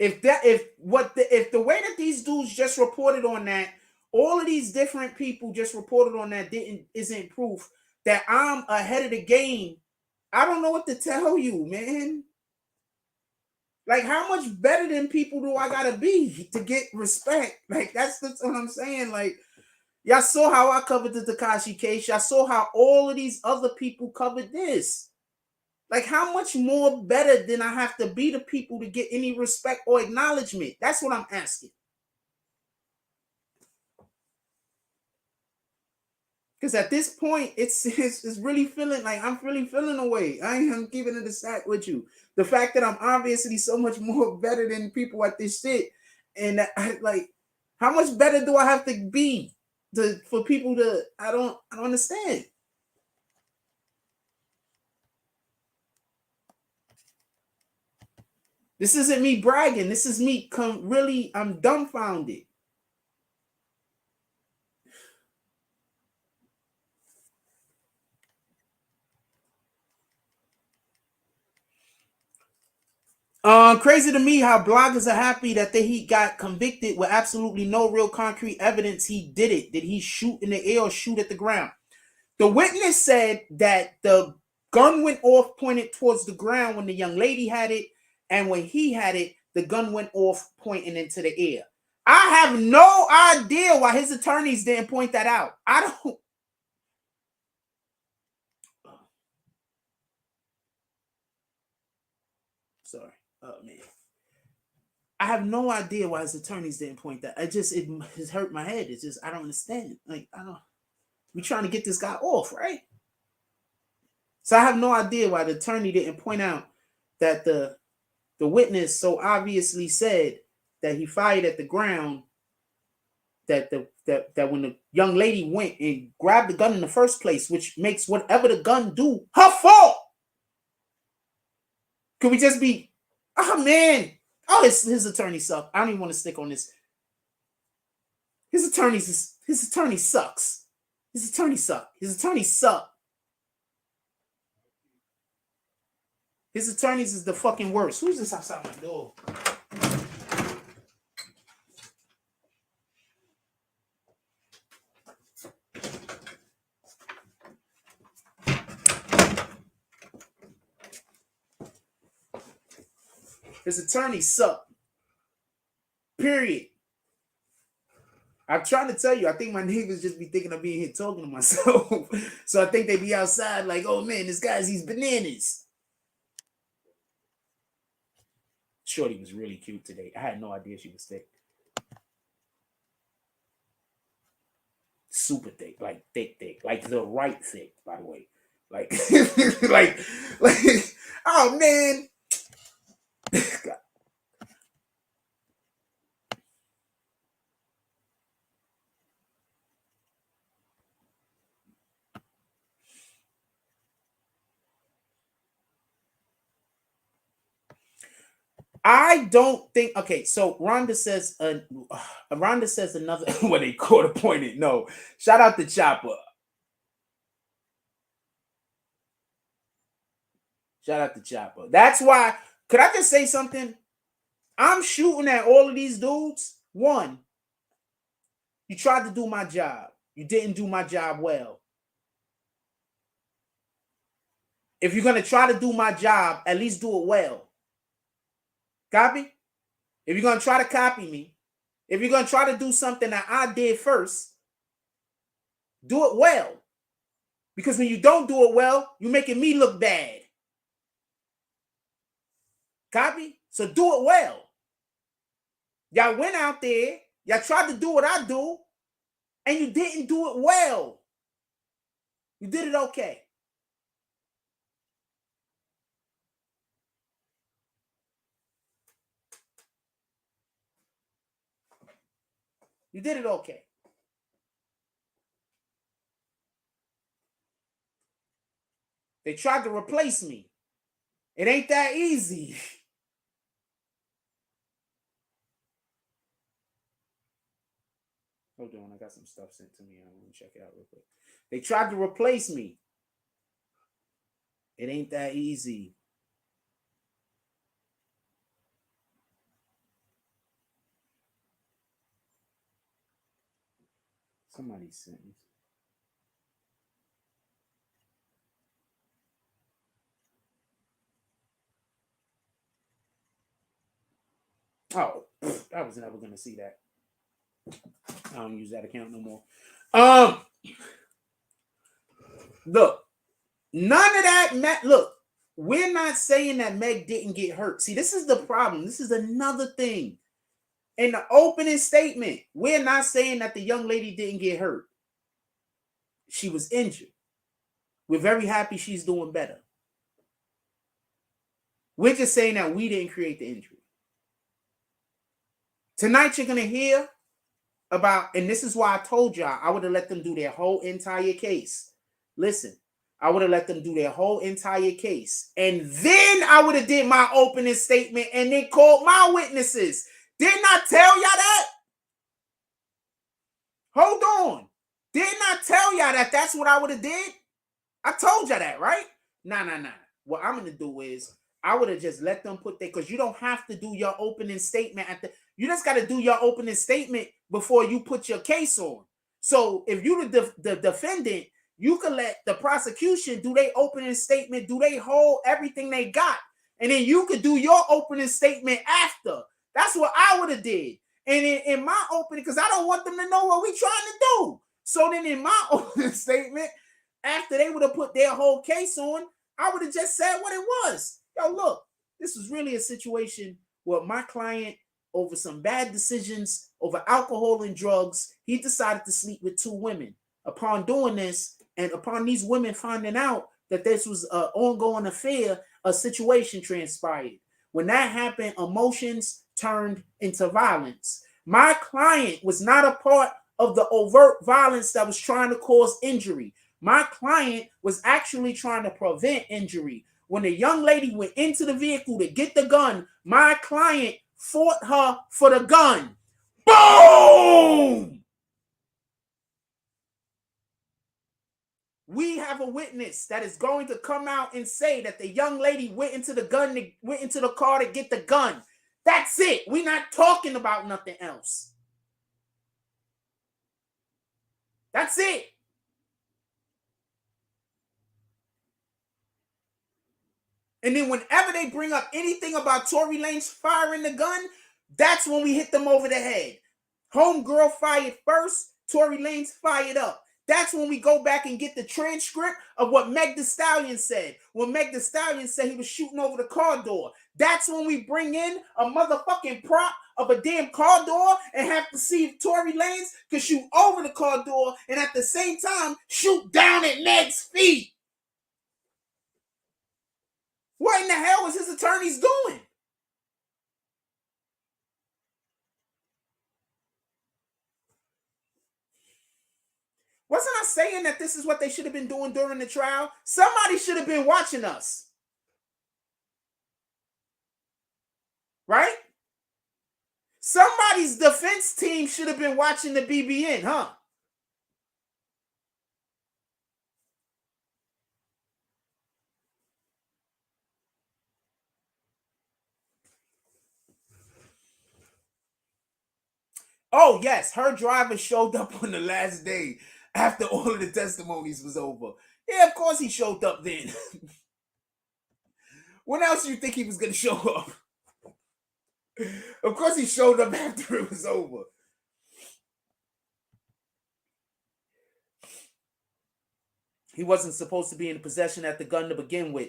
If the way that these dudes just reported on that, all of these different people just reported on that isn't proof that I'm ahead of the game. I don't know what to tell you, man. Like, how much better than people do I gotta be to get respect? Like, that's what I'm saying. Like, y'all saw how I covered the Tekashi case. Y'all saw how all of these other people covered this. Like, how much more better than I have to be to people to get any respect or acknowledgement? That's what I'm asking. Because at this point, it's really feeling like I'm really feeling away. I'm keeping it a stack with you. The fact that I'm obviously so much more better than people at this shit, and like, how much better do I have to be for people to? I don't understand. This isn't me bragging. This is me really. I'm dumbfounded. Crazy to me how bloggers are happy that he got convicted with absolutely no real concrete evidence he did it. Did he shoot in the air or shoot at the ground? The witness said that the gun went off pointed towards the ground when the young lady had it, and when he had it, the gun went off pointing into the air. I have no idea why his attorneys didn't point that out. I don't. Sorry. Oh, man. I have no idea why his attorneys didn't point that. It hurt my head. It's just, I don't understand. Like, we're trying to get this guy off, right? So I have no idea why the attorney didn't point out that the witness so obviously said that he fired at the ground, that when the young lady went and grabbed the gun in the first place, which makes whatever the gun do her fault. Could we just be, oh man, oh his attorney suck. I don't even want to stick on this. His attorney sucks. His attorney suck. His attorneys suck. His attorneys is the fucking worst. Who's this outside my door? His attorneys suck. Period. I'm trying to tell you, I think my neighbors just be thinking of being here talking to myself. So I think they be outside like, oh man, he's bananas. Shorty was really cute today. I had no idea she was thick. Super thick, like thick, like the right thick, by the way. Like, like, oh man. I don't think. Okay, so Rhonda says another when they court appointed. No, shout out to Chopper. Shout out to Chopper. That's why. Could I just say something? I'm shooting at all of these dudes. One, you tried to do my job. You didn't do my job well. If you're gonna try to do my job, at least do it well. Copy? If you're gonna try to copy me, if you're gonna try to do something that I did first, do it well. Because when you don't do it well, you're making me look bad. Copy? So do it well. Y'all went out there, y'all tried to do what I do, and you didn't do it well. You did it okay. You did it okay. They tried to replace me. It ain't that easy. Hold on, I got some stuff sent to me. I want to check it out real quick. They tried to replace me. It ain't that easy. Somebody sent me. Oh, I was never gonna see that. I don't use that account no more. Look, none of that. Look, we're not saying that Meg didn't get hurt. See, this is the problem. This is another thing. In the opening statement, we're not saying that the young lady didn't get hurt. She was injured. We're very happy she's doing better. We're just saying that we didn't create the injury. Tonight, you're going to hear about, and this is why I told y'all, I would have let them do their whole entire case. Listen, I would have let them do their whole entire case. And then I would have did my opening statement and then called my witnesses. Didn't I tell y'all that? Hold on. Didn't I tell y'all that that's what I would have did? I told y'all that, right? Nah. What I'm going to do is I would have just let them put that, because you don't have to do your opening statement at the, you just got to do your opening statement before you put your case on. So if you the defendant, you can let the prosecution do their opening statement, do they hold everything they got, and then you could do your opening statement after. That's what I would have did. And in my opening, because I don't want them to know what we trying to do. So then in my opening statement, after they would have put their whole case on, I would have just said what it was. Yo, look, this was really a situation where my client, over some bad decisions, over alcohol and drugs, he decided to sleep with 2 women. Upon doing this, and upon these women finding out that this was an ongoing affair, a situation transpired. When that happened, emotions turned into violence. My client was not a part of the overt violence that was trying to cause injury. My client was actually trying to prevent injury. When the young lady went into the vehicle to get the gun, my client fought her for the gun. Boom! We have a witness that is going to come out and say that the young lady went into the car to get the gun. That's it. We're not talking about nothing else. That's it. And then whenever they bring up anything about Tory Lanez firing the gun, that's when we hit them over the head. Homegirl fired first, Tory Lanez fired up. That's when we go back and get the transcript of what Meg Thee Stallion said. When Meg Thee Stallion said he was shooting over the car door. That's when we bring in a motherfucking prop of a damn car door and have to see if Tory Lanez can shoot over the car door and at the same time shoot down at Meg's feet. What in the hell is his attorneys doing? Wasn't I saying that this is what they should have been doing during the trial? Somebody should have been watching us. right? Somebody's defense team should have been watching the BBN, huh? Oh, yes, her driver showed up on the last day after all of the testimonies was over. Yeah, of course he showed up then. When else do you think he was going to show up? Of course he showed up after it was over. He wasn't supposed to be in possession of the gun to begin with.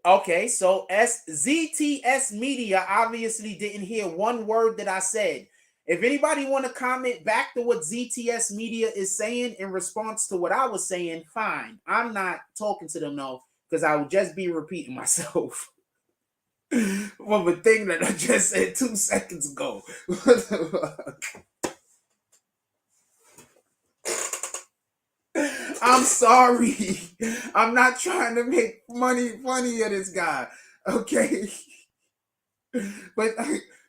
Okay, so ZTS Media obviously didn't hear one word that I said. If anybody want to comment back to what ZTS Media is saying in response to what I was saying, fine. I'm not talking to them, no, because I would just be repeating myself from a thing that I just said 2 seconds ago. I'm sorry. I'm not trying to make funny of this guy, okay? But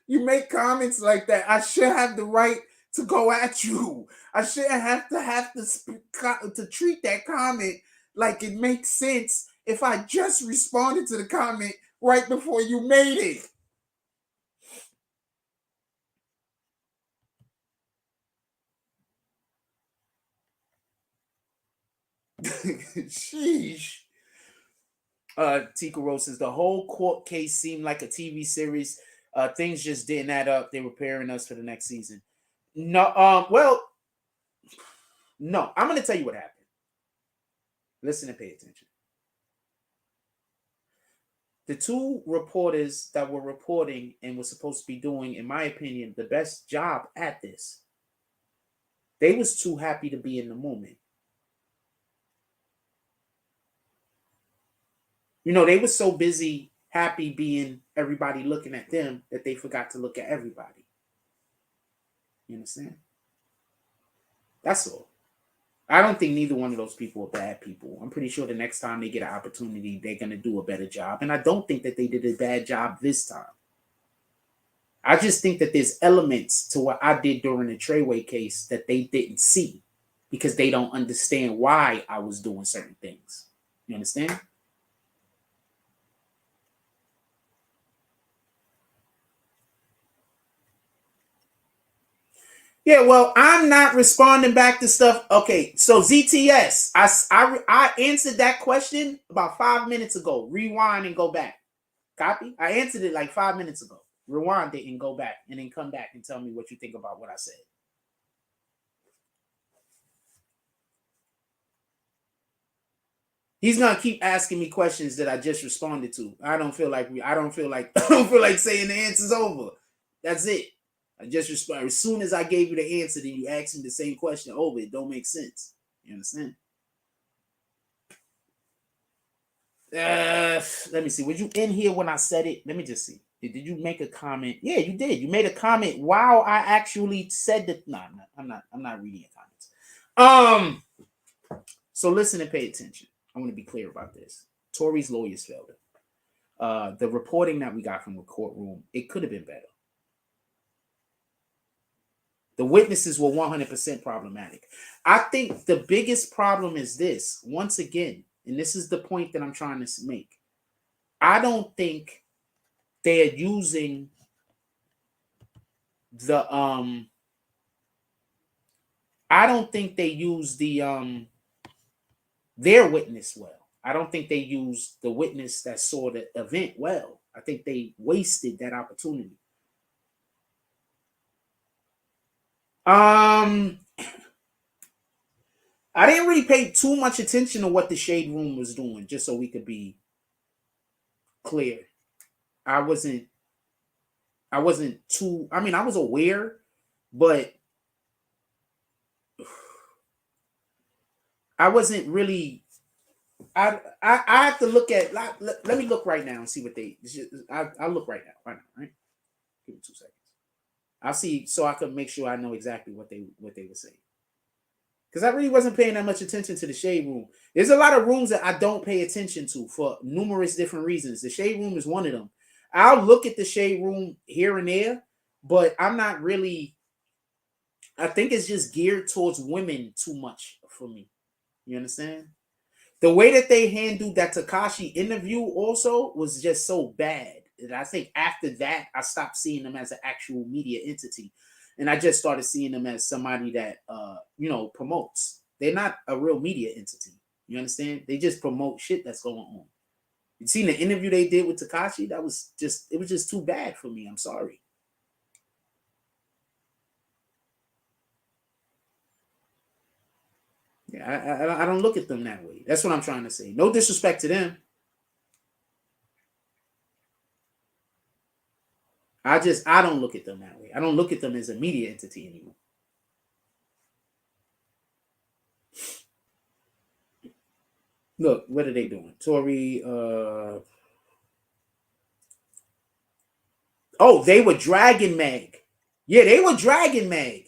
you make comments like that. I should have the right to go at you. I shouldn't have to treat that comment like it makes sense if I just responded to the comment right before you made it. Sheesh. Tika Rose says the whole court case seemed like a TV series. Things just didn't add up. They were preparing us for the next season. No, well, no. I'm gonna tell you what happened. Listen and pay attention. The 2 reporters that were reporting and were supposed to be doing, in my opinion, the best job at this, they was too happy to be in the moment. You know, they were so busy, happy being everybody looking at them that they forgot to look at everybody. You understand? That's all. I don't think neither one of those people are bad people. I'm pretty sure the next time they get an opportunity, they're going to do a better job. And I don't think that they did a bad job this time. I just think that there's elements to what I did during the Treyway case that they didn't see because they don't understand why I was doing certain things. You understand? Yeah, well, I'm not responding back to stuff. Okay, so ZTS, I answered that question about 5 minutes ago. Rewind and go back. Copy? I answered it like 5 minutes ago. Rewind it and go back and then come back and tell me what you think about what I said. He's gonna keep asking me questions that I just responded to. I don't feel like saying the answer's over. That's it. I just respond. As soon as I gave you the answer, then you asked me the same question over. It don't make sense. You understand? Let me see. Were you in here when I said it? Let me just see. Did you make a comment? Yeah, you did. You made a comment while I actually said that. No, I'm not reading your comments. So listen and pay attention. I want to be clear about this. Tory's lawyers failed it. The reporting that we got from the courtroom, it could have been better. The witnesses were 100% problematic. I think the biggest problem is this, once again, and this is the point that I'm trying to make. I don't think they're using the I don't think they use the their witness well. I don't think they used the witness that saw the event well. I think they wasted that opportunity. I didn't really pay too much attention to what the Shade Room was doing, just so we could be clear. I wasn't too, I mean, I was aware, but I wasn't really, I have to look at, let me look right now and see what I'll look right now, right? Give me 2 seconds. I'll see, so I could make sure I know exactly what they were saying. Because I really wasn't paying that much attention to the Shade Room. There's a lot of rooms that I don't pay attention to for numerous different reasons. The Shade Room is one of them. I'll look at the Shade Room here and there, but I'm not really. I think it's just geared towards women too much for me. You understand? The way that they handled that Tekashi interview also was just so bad. And I think after that, I stopped seeing them as an actual media entity. And I just started seeing them as somebody that, promotes. They're not a real media entity. You understand? They just promote shit that's going on. You seen the interview they did with Tekashi? It was just too bad for me. I'm sorry. Yeah, I don't look at them that way. That's what I'm trying to say. No disrespect to them. I don't look at them that way. I don't look at them as a media entity anymore. Look, what are they doing? Tory, oh, they were dragging Meg. Yeah, they were dragging Meg.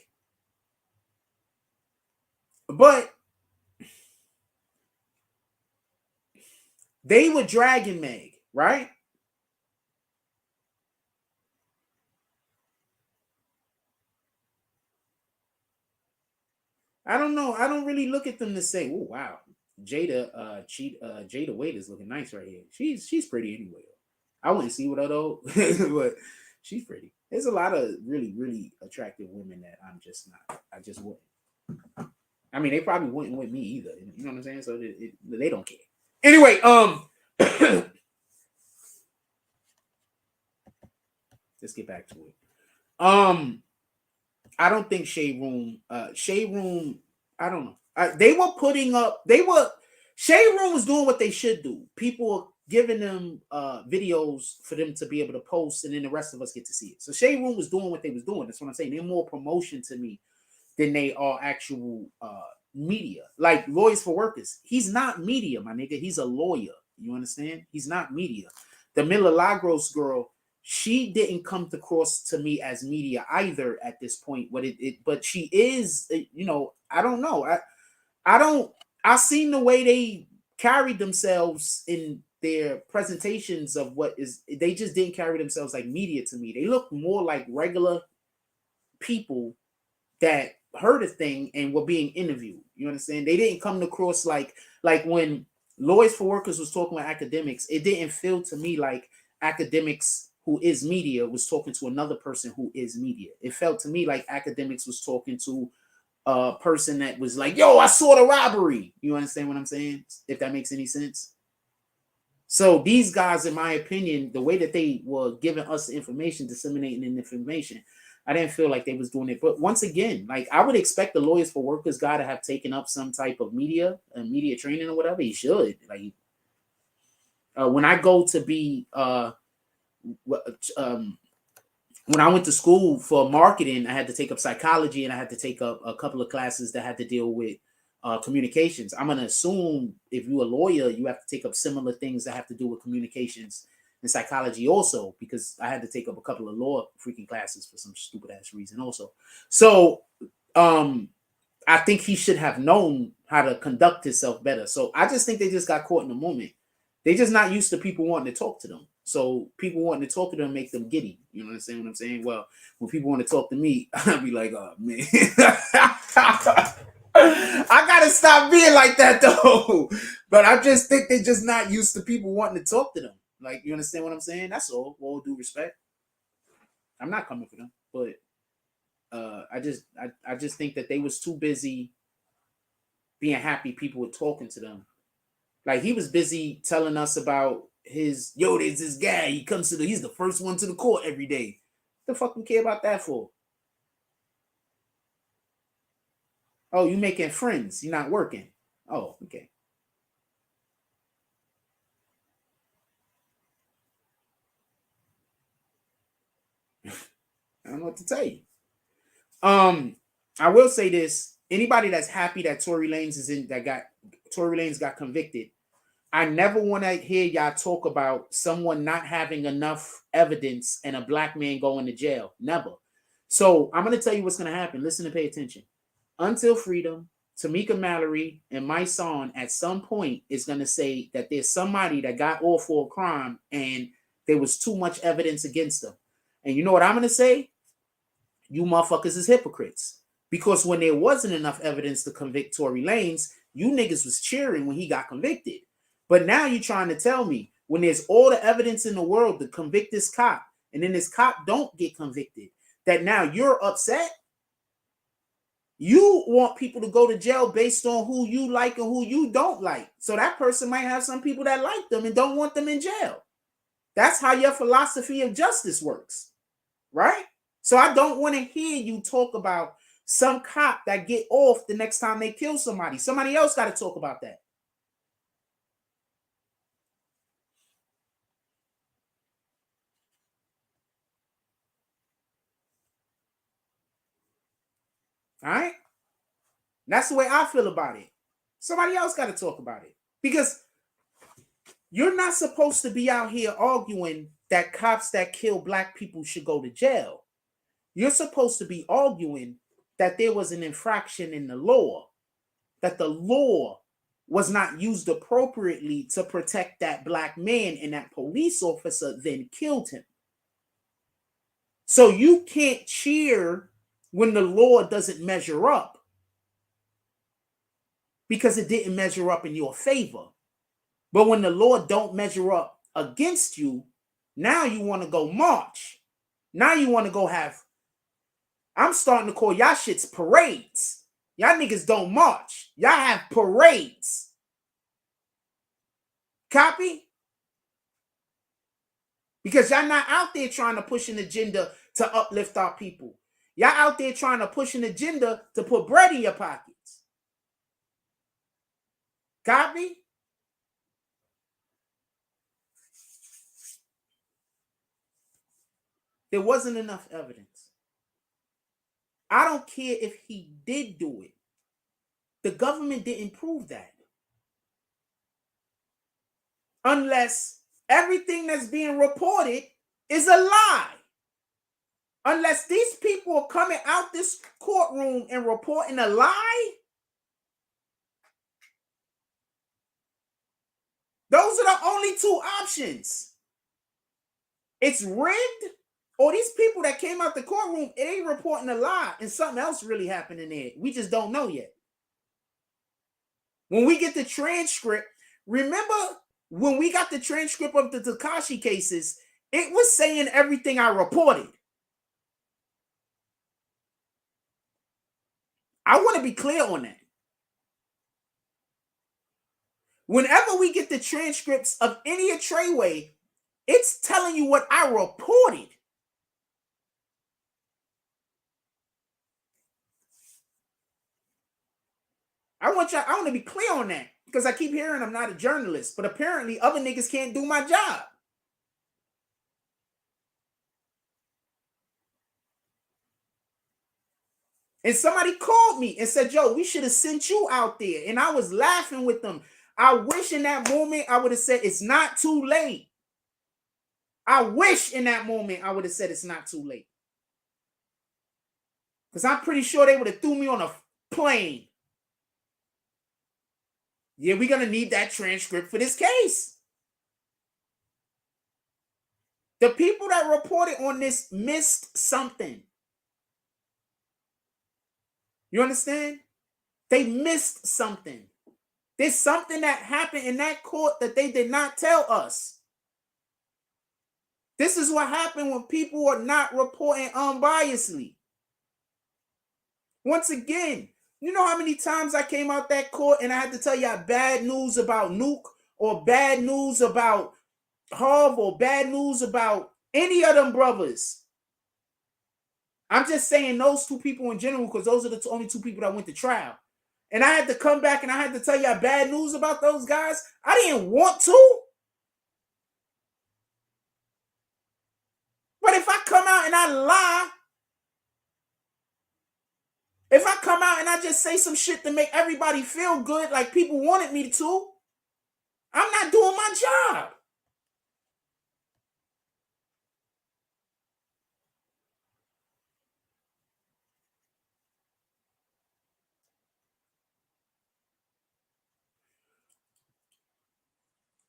But they were dragging Meg, right? I don't know. I don't really look at them to say, "Oh, wow, Jada Wade is looking nice right here." She's pretty anyway. I wouldn't see with her though, but she's pretty. There's a lot of really, really attractive women that I'm just not. I just wouldn't. I mean, they probably wouldn't with me either. You know what I'm saying? So they don't care. Anyway, let's get back to it. I don't think Shade Room, I don't know. Shade Room was doing what they should do. People were giving them videos for them to be able to post, and then the rest of us get to see it. So Shade Room was doing what they was doing. That's what I'm saying. They're more promotion to me than they are actual media. Like Lawyers for Workers. He's not media, my nigga. He's a lawyer. You understand? He's not media. The Milagros girl, she didn't come across to me as media either at this point. But she is, I don't know. I seen the way they carried themselves in their presentations of they just didn't carry themselves like media to me. They looked more like regular people that heard a thing and were being interviewed. You understand? They didn't come across like when Lawyers for Workers was talking with academics, it didn't feel to me like academics who is media was talking to another person who is media. It felt to me like academics was talking to a person that was like, yo, I saw the robbery. You understand what I'm saying? If that makes any sense. So these guys, in my opinion, the way that they were giving us information, disseminating information, I didn't feel like they was doing it. But once again, like I would expect the Lawyers for Workers guy to have taken up some type of media training or whatever. He should. Like when I go to be when I went to school for marketing, I had to take up psychology and I had to take up a couple of classes that had to deal with communications. I'm going to assume if you're a lawyer, you have to take up similar things that have to do with communications and psychology also, because I had to take up a couple of law freaking classes for some stupid ass reason also. So I think he should have known how to conduct himself better. So I just think they just got caught in the moment. They just not used to people wanting to talk to them. So people wanting to talk to them make them giddy. You know what I'm saying? Well, when people want to talk to me, I'll be like, oh man. I gotta stop being like that though. But I just think they're just not used to people wanting to talk to them. Like, you understand what I'm saying? That's all. With all due respect. I'm not coming for them, but I just think that they was too busy being happy people were talking to them. Like he was busy telling us about there's this guy. He comes he's the first one to the court every day. What the fuck we care about that for? Oh, you making friends. You're not working. Oh, okay. I don't know what to tell you. I will say this. Anybody that's happy that Tory Lanez got convicted, I never want to hear y'all talk about someone not having enough evidence and a black man going to jail. Never. So I'm going to tell you what's going to happen. Listen and pay attention. Until Freedom, Tamika Mallory, and my son at some point is going to say that there's somebody that got off for a crime and There was too much evidence against them. And you know what I'm going to say? You motherfuckers is hypocrites. Because when there wasn't enough evidence to convict Tory Lanez, you niggas was cheering when he got convicted. But now you're trying to tell me when there's all the evidence in the world to convict this cop, and then this cop don't get convicted, that now you're upset? You want people to go to jail based on who you like and who you don't like. So that person might have some people that like them and don't want them in jail. That's how your philosophy of justice works, right? So I don't want to hear you talk about some cop that get off the next time they kill somebody. Somebody else got to talk about that. All right? That's the way I feel about it. Somebody else got to talk about it. Because you're not supposed to be out here arguing that cops that kill black people should go to jail. You're supposed to be arguing that there was an infraction in the law, that the law was not used appropriately to protect that black man, and that police officer then killed him. So you can't cheer when the law doesn't measure up because it didn't measure up in your favor. But when the law don't measure up against you, now you want to go march. Now you want to go have, I'm starting to call y'all shits parades. Y'all niggas don't march. Y'all have parades. Copy? Because y'all not out there trying to push an agenda to uplift our people. Y'all out there trying to push an agenda to put bread in your pockets. Copy? There wasn't enough evidence. I don't care if he did do it. The government didn't prove that. Unless everything that's being reported is a lie. Unless these people are coming out this courtroom and reporting a lie, those are the only two options. It's rigged, or these people that came out the courtroom, it ain't reporting a lie, and something else really happened in there. We just don't know yet. When we get the transcript, remember when we got the transcript of the Tekashi cases, it was saying everything I reported. I want to be clear on that. Whenever we get the transcripts of any of Treyway, it's telling you what I reported. I want to be clear on that, because I keep hearing I'm not a journalist, but apparently other niggas can't do my job. And somebody called me and said, yo, we should have sent you out there. And I was laughing with them. I wish in that moment I would have said, it's not too late. I wish in that moment I would have said, it's not too late. Because I'm pretty sure they would have threw me on a plane. Yeah, we're going to need that transcript for this case. The people that reported on this missed something. You understand? They missed something. There's something that happened in that court that they did not tell us. This is what happened when people are not reporting unbiasedly. Once again, you know how many times I came out that court and I had to tell y'all bad news about Nuke, or bad news about Harv, or bad news about any of them brothers? I'm just saying those two people in general, because those are the only two people that went to trial. And I had to come back and I had to tell y'all bad news about those guys. I didn't want to. But if I come out and I lie, if I come out and I just say some shit to make everybody feel good like people wanted me to, I'm not doing my job.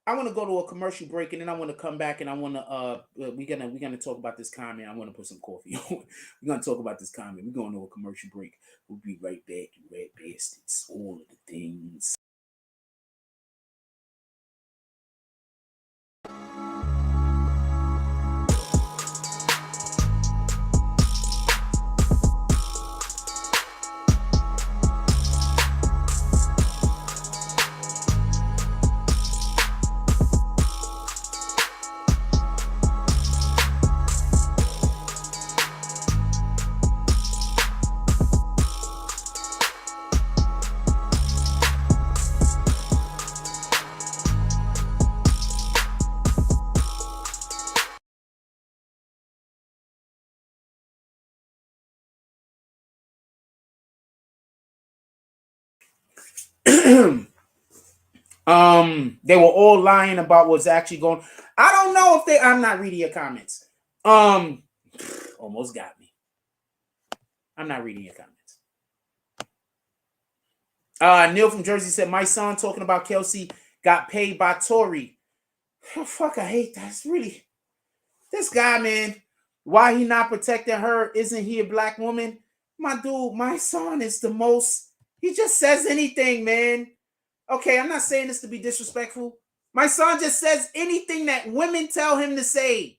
I want to go to a commercial break, and then I want to come back, and I want to we're gonna talk about this comment. I want to put some coffee on. We're gonna talk about this comment. We're going to a commercial break. We'll be right back. You red bastards, all of the things. They were all lying about what's actually going. I don't know if they. I'm not reading your comments. Almost got me. I'm not reading your comments. Neil from Jersey said, my son talking about Kelsey got paid by Tory. Oh, fuck, I hate that. It's really this guy, man. Why he not protecting her? Isn't he a black woman? My dude, my son is the most. He just says anything, man. Okay, I'm not saying this to be disrespectful. My son just says anything that women tell him to say.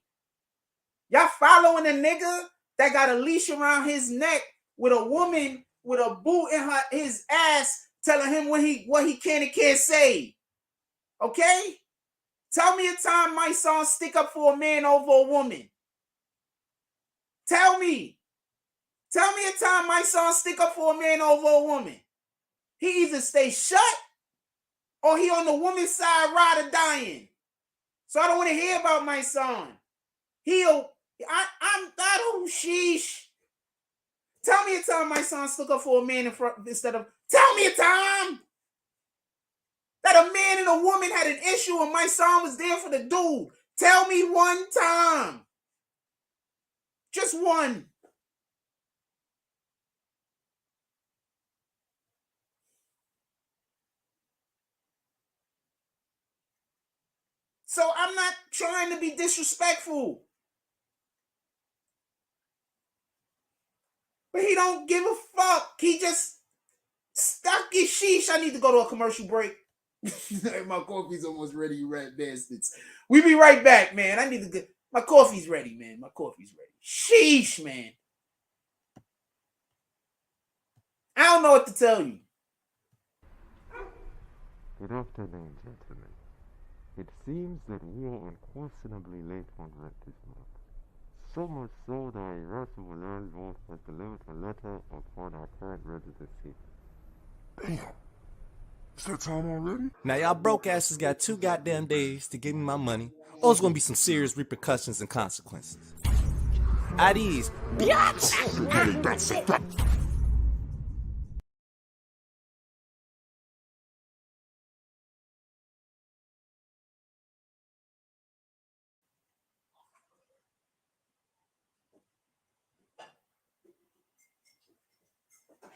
Y'all following a nigga that got a leash around his neck with a woman with a boot in his ass telling him what he can and can't say. Okay? Tell me a time my son stick up for a man over a woman. Tell me. Tell me a time my son stick up for a man over a woman. He either stay shut or he on the woman's side ride or dying. So I don't want to hear about my son. Sheesh. Tell me a time my son stuck up for a man in front instead of, tell me a time that a man and a woman had an issue and my son was there for the dude. Tell me one time. Just one. So I'm not trying to be disrespectful. But he don't give a fuck. He just stuck his sheesh. I need to go to a commercial break. My coffee's almost ready, you red bastards. We be right back, man. I need to get my coffee's ready, man. My coffee's ready. Sheesh, man. I don't know what to tell you. Good afternoon, gentlemen. It seems that we are unquestionably late on rent this month. So much so that our irascible landlord has delivered a letter upon our current residency. Damn. It's that time already? Now y'all broke asses got 2 goddamn days to give me my money, or it's gonna be some serious repercussions and consequences. At ease, Beatz!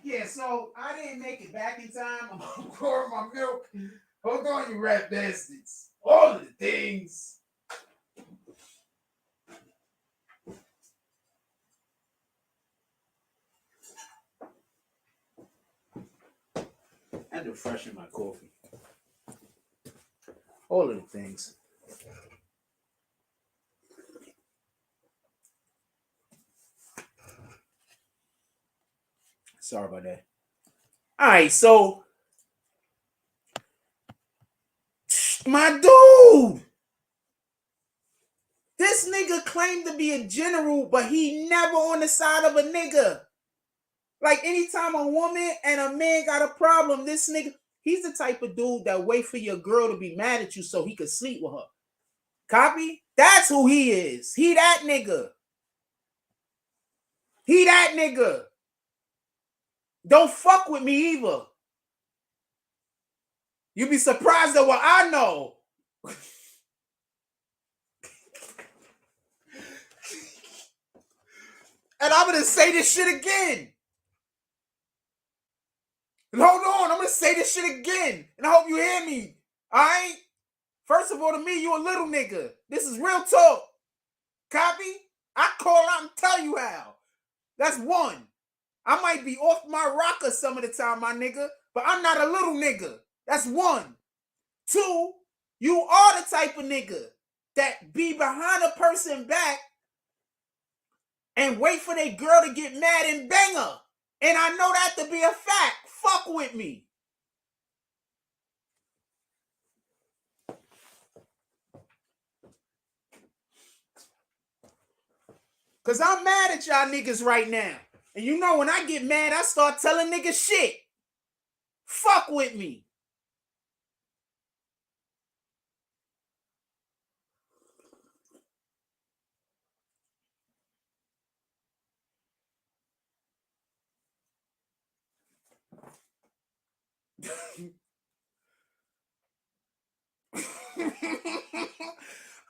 Yeah, so I didn't make it back in time. I'm gonna pour my milk. Hold on, you rat bastards. All of the things. I had to freshen my coffee. All of the things. Sorry about that. All right, so my dude, this nigga claimed to be a general, but he never on the side of a nigga. Like anytime a woman and a man got a problem, this nigga, he's the type of dude that wait for your girl to be mad at you so he could sleep with her. Copy? That's who he is. He that nigga. He that nigga. Don't fuck with me either. You'd be surprised at what I know. And I'm going to say this shit again. And hold on, I'm going to say this shit again. And I hope you hear me. All right? First of all, to me, you a little nigga. This is real talk. Copy? I call out and tell you how. That's one. I might be off my rocker some of the time, my nigga, but I'm not a little nigga. That's one. Two, you are the type of nigga that be behind a person back and wait for their girl to get mad and bang her. And I know that to be a fact. Fuck with me. Because I'm mad at y'all niggas right now. And you know when I get mad, I start telling niggas shit. Fuck with me.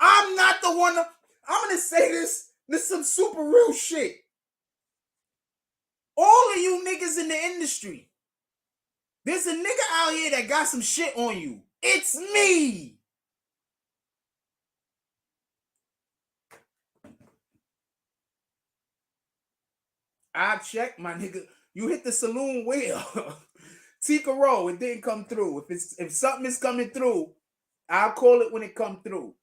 I'm not the one to, I'm going to say this. This is some super real shit. All of you niggas in the industry, there's a nigga out here that got some shit on you. It's me. I checked, my nigga. You hit the saloon wheel. Tika roll, it didn't come through. If something is coming through, I'll call it when it come through.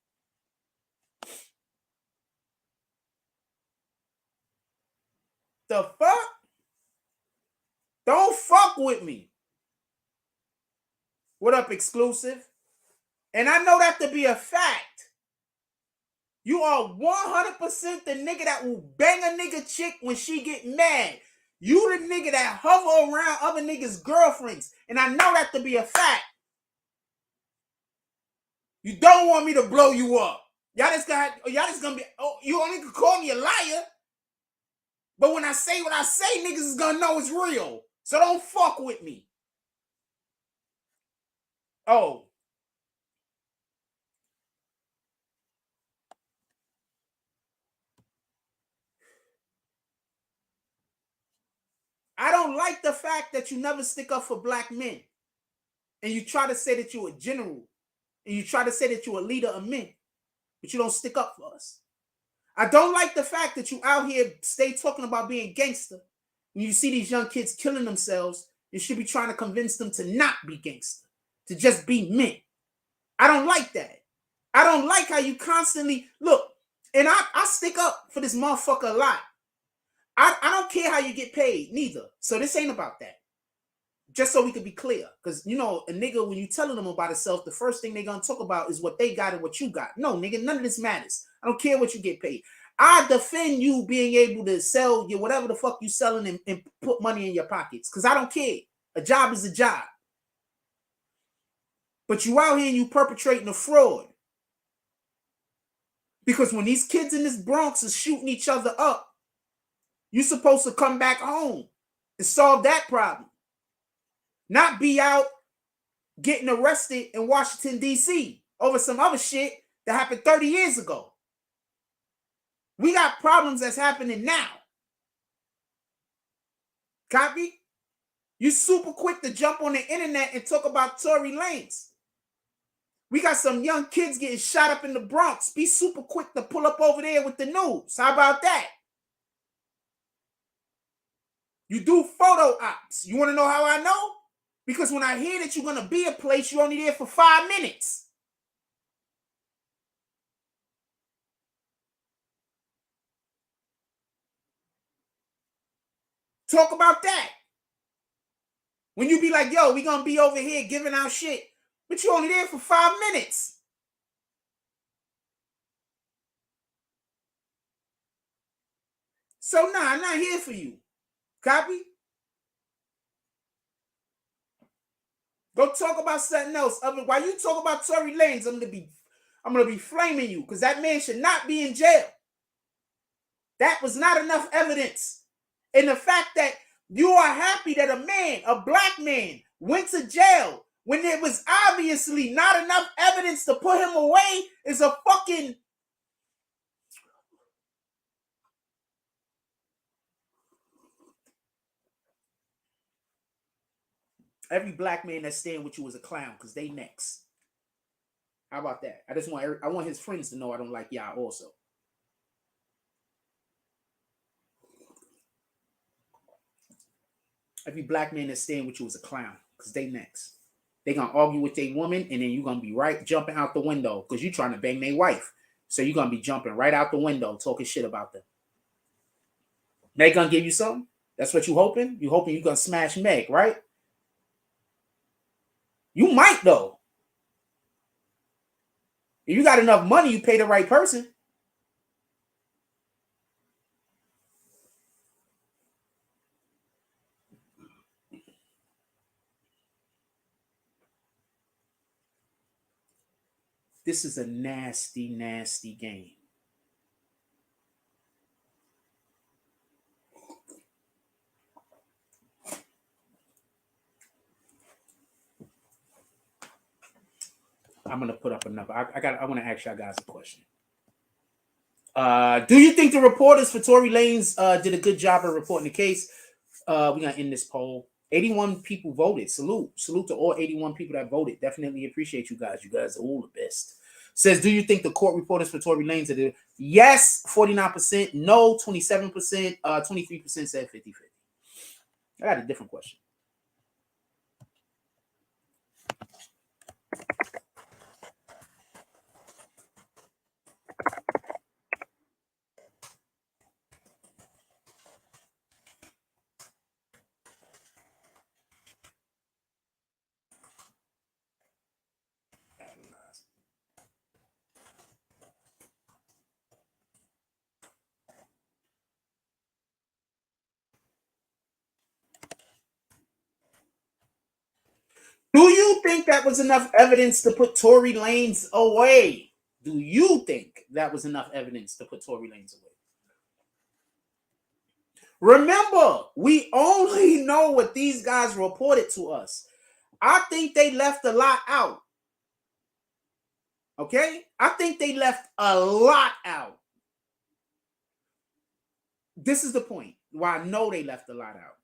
The fuck? Don't fuck with me. What up, exclusive? And I know that to be a fact. You are 100% the nigga that will bang a nigga chick when she get mad. You the nigga that hover around other niggas' girlfriends. And I know that to be a fact. You don't want me to blow you up. Y'all just gonna be, oh, you only can call me a liar. But when I say what I say, niggas is gonna know it's real. So don't fuck with me. Oh. I don't like the fact that you never stick up for black men. And you try to say that you're a general. And you try to say that you're a leader of men. But you don't stick up for us. I don't like the fact that you out here stay talking about being gangster. When you see these young kids killing themselves, you should be trying to convince them to not be gangster. To just be men. I don't like that. I don't like how you constantly, look, and I stick up for this motherfucker a lot. I don't care how you get paid, neither. So this ain't about that. Just so we could be clear. Because, you know, a nigga, when you telling them about itself, the first thing they're going to talk about is what they got and what you got. No, nigga, none of this matters. I don't care what you get paid. I defend you being able to sell your whatever the fuck you selling and put money in your pockets. Because I don't care. A job is a job. But you out here and you perpetrating a fraud. Because when these kids in this Bronx is shooting each other up, you're supposed to come back home and solve that problem. Not be out getting arrested in Washington, D.C. over some other shit that happened 30 years ago. We got problems that's happening now. Copy? You super quick to jump on the internet and talk about Tory Lanez. We got some young kids getting shot up in the Bronx. Be super quick to pull up over there with the news. How about that? You do photo ops. You want to know how I know? Because when I hear that you're going to be a place, you're only there for 5 minutes. Talk about that. When you be like, yo, we going to be over here giving out shit. But you're only there for 5 minutes. So, nah, I'm not here for you. Copy? Go talk about something else. While you talk about Tory Lanez, I'm gonna be flaming you because that man should not be in jail. That was not enough evidence. And the fact that you are happy that a man, a black man, went to jail when there was obviously not enough evidence to put him away is a fucking... Every black man that's staying with you is a clown because they next. How about that? I want his friends to know I don't like y'all also. Every black man that's staying with you is a clown, because they next. They gonna argue with their woman, and then you gonna be right jumping out the window because you trying to bang their wife. So you're gonna be jumping right out the window talking shit about them. Meg gonna give you something? That's what you hoping? You hoping you gonna smash Meg, right? You might though. If you got enough money, you pay the right person. This is a nasty, nasty game. I'm gonna put up another. I want to ask y'all guys a question. Do you think the reporters for Tory Lanez did a good job of reporting the case? We're gonna end this poll. 81 people voted. Salute to all 81 people that voted. Definitely appreciate you guys. You guys are all the best. Says, do you think the court reporters for Tory Lanez did it? Yes, 49%. No, 27%. 23% said 50-50. I got a different question. Do you think that was enough evidence to put Tory Lanez away? Do you think that was enough evidence to put Tory Lanez away? Remember, we only know what these guys reported to us. I think they left a lot out. Okay? I think they left a lot out. This is the point why I know they left a lot out.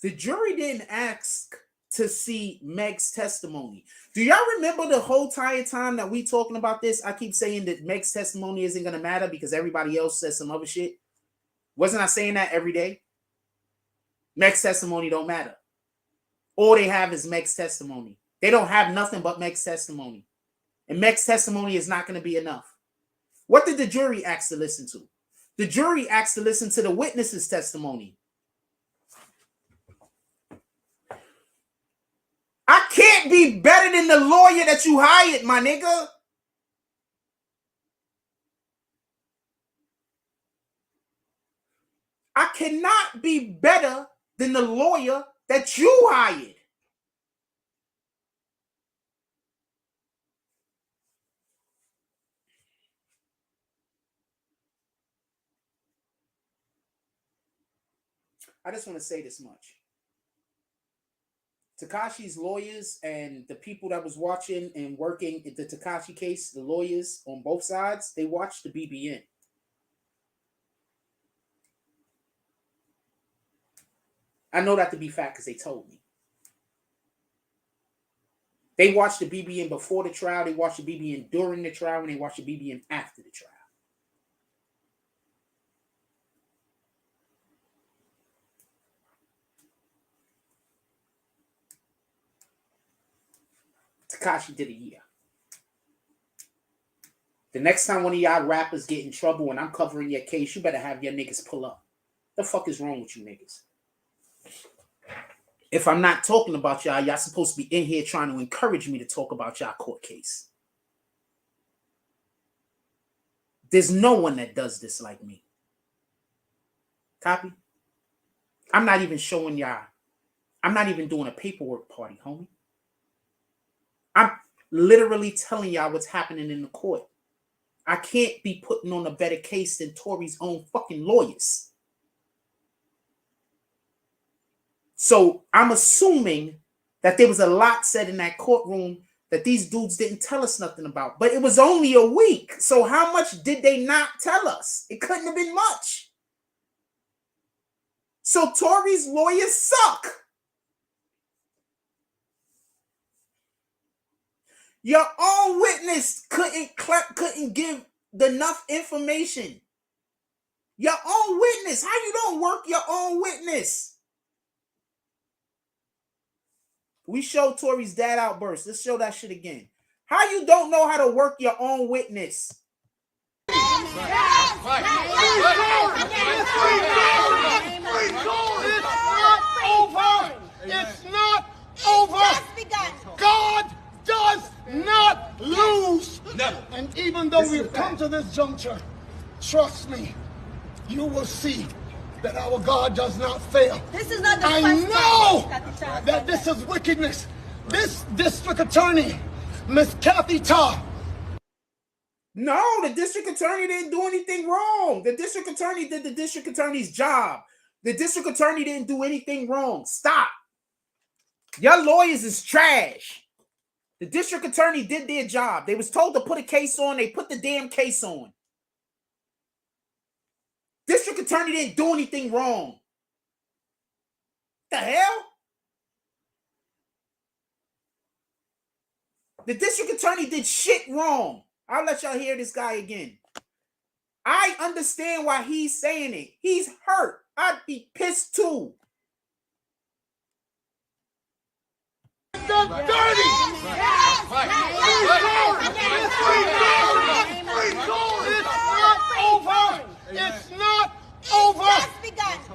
The jury didn't ask to see Meg's testimony. Do y'all remember the whole entire time that we talking about this? I keep saying that Meg's testimony isn't going to matter because everybody else says some other shit. Wasn't I saying that every day? Meg's testimony don't matter. All they have is Meg's testimony. They don't have nothing but Meg's testimony. And Meg's testimony is not going to be enough. What did the jury ask to listen to? The jury asked to listen to the witness's testimony. I can't be better than the lawyer that you hired, my nigga. I cannot be better than the lawyer that you hired. I just want to say this much. Tekashi's lawyers and the people that was watching and working the Tekashi case, the lawyers on both sides, they watched the BBN. I know that to be fact because they told me. They watched the BBN before the trial, they watched the BBN during the trial, and they watched the BBN after the trial. Tekashi did a year. The next time one of y'all rappers get in trouble and I'm covering your case, you better have your niggas pull up. The fuck is wrong with you niggas? If I'm not talking about y'all, y'all supposed to be in here trying to encourage me to talk about y'all court case. There's no one that does this like me. Copy? I'm not even showing y'all. I'm not even doing a paperwork party, homie. I'm literally telling y'all what's happening in the court. I can't be putting on a better case than Tory's own fucking lawyers. So I'm assuming that there was a lot said in that courtroom that these dudes didn't tell us nothing about. But it was only a week. So how much did they not tell us? It couldn't have been much. So Tory's lawyers suck. Your own witness couldn't give enough information. Your own witness. How you don't work your own witness? We showed Tory's dad outburst. Let's show that shit again. How you don't know how to work your own witness? It's not over. God does not lose. Never. And even though we've come to this juncture, trust me, you will see that our God does not fail. This is not the I first know time that this is wickedness. This district attorney, Miss Kathy Tarr. No, the district attorney didn't do anything wrong. The district attorney did the district attorney's job. The district attorney didn't do anything wrong. Stop. Your lawyers is trash. The district attorney did their job. They was told to put a case on. They put the damn case on. District attorney didn't do anything wrong. The hell? The district attorney did shit wrong. I'll let y'all hear this guy again. I understand why he's saying it. He's hurt. I'd be pissed too. It's dirty. It's not over.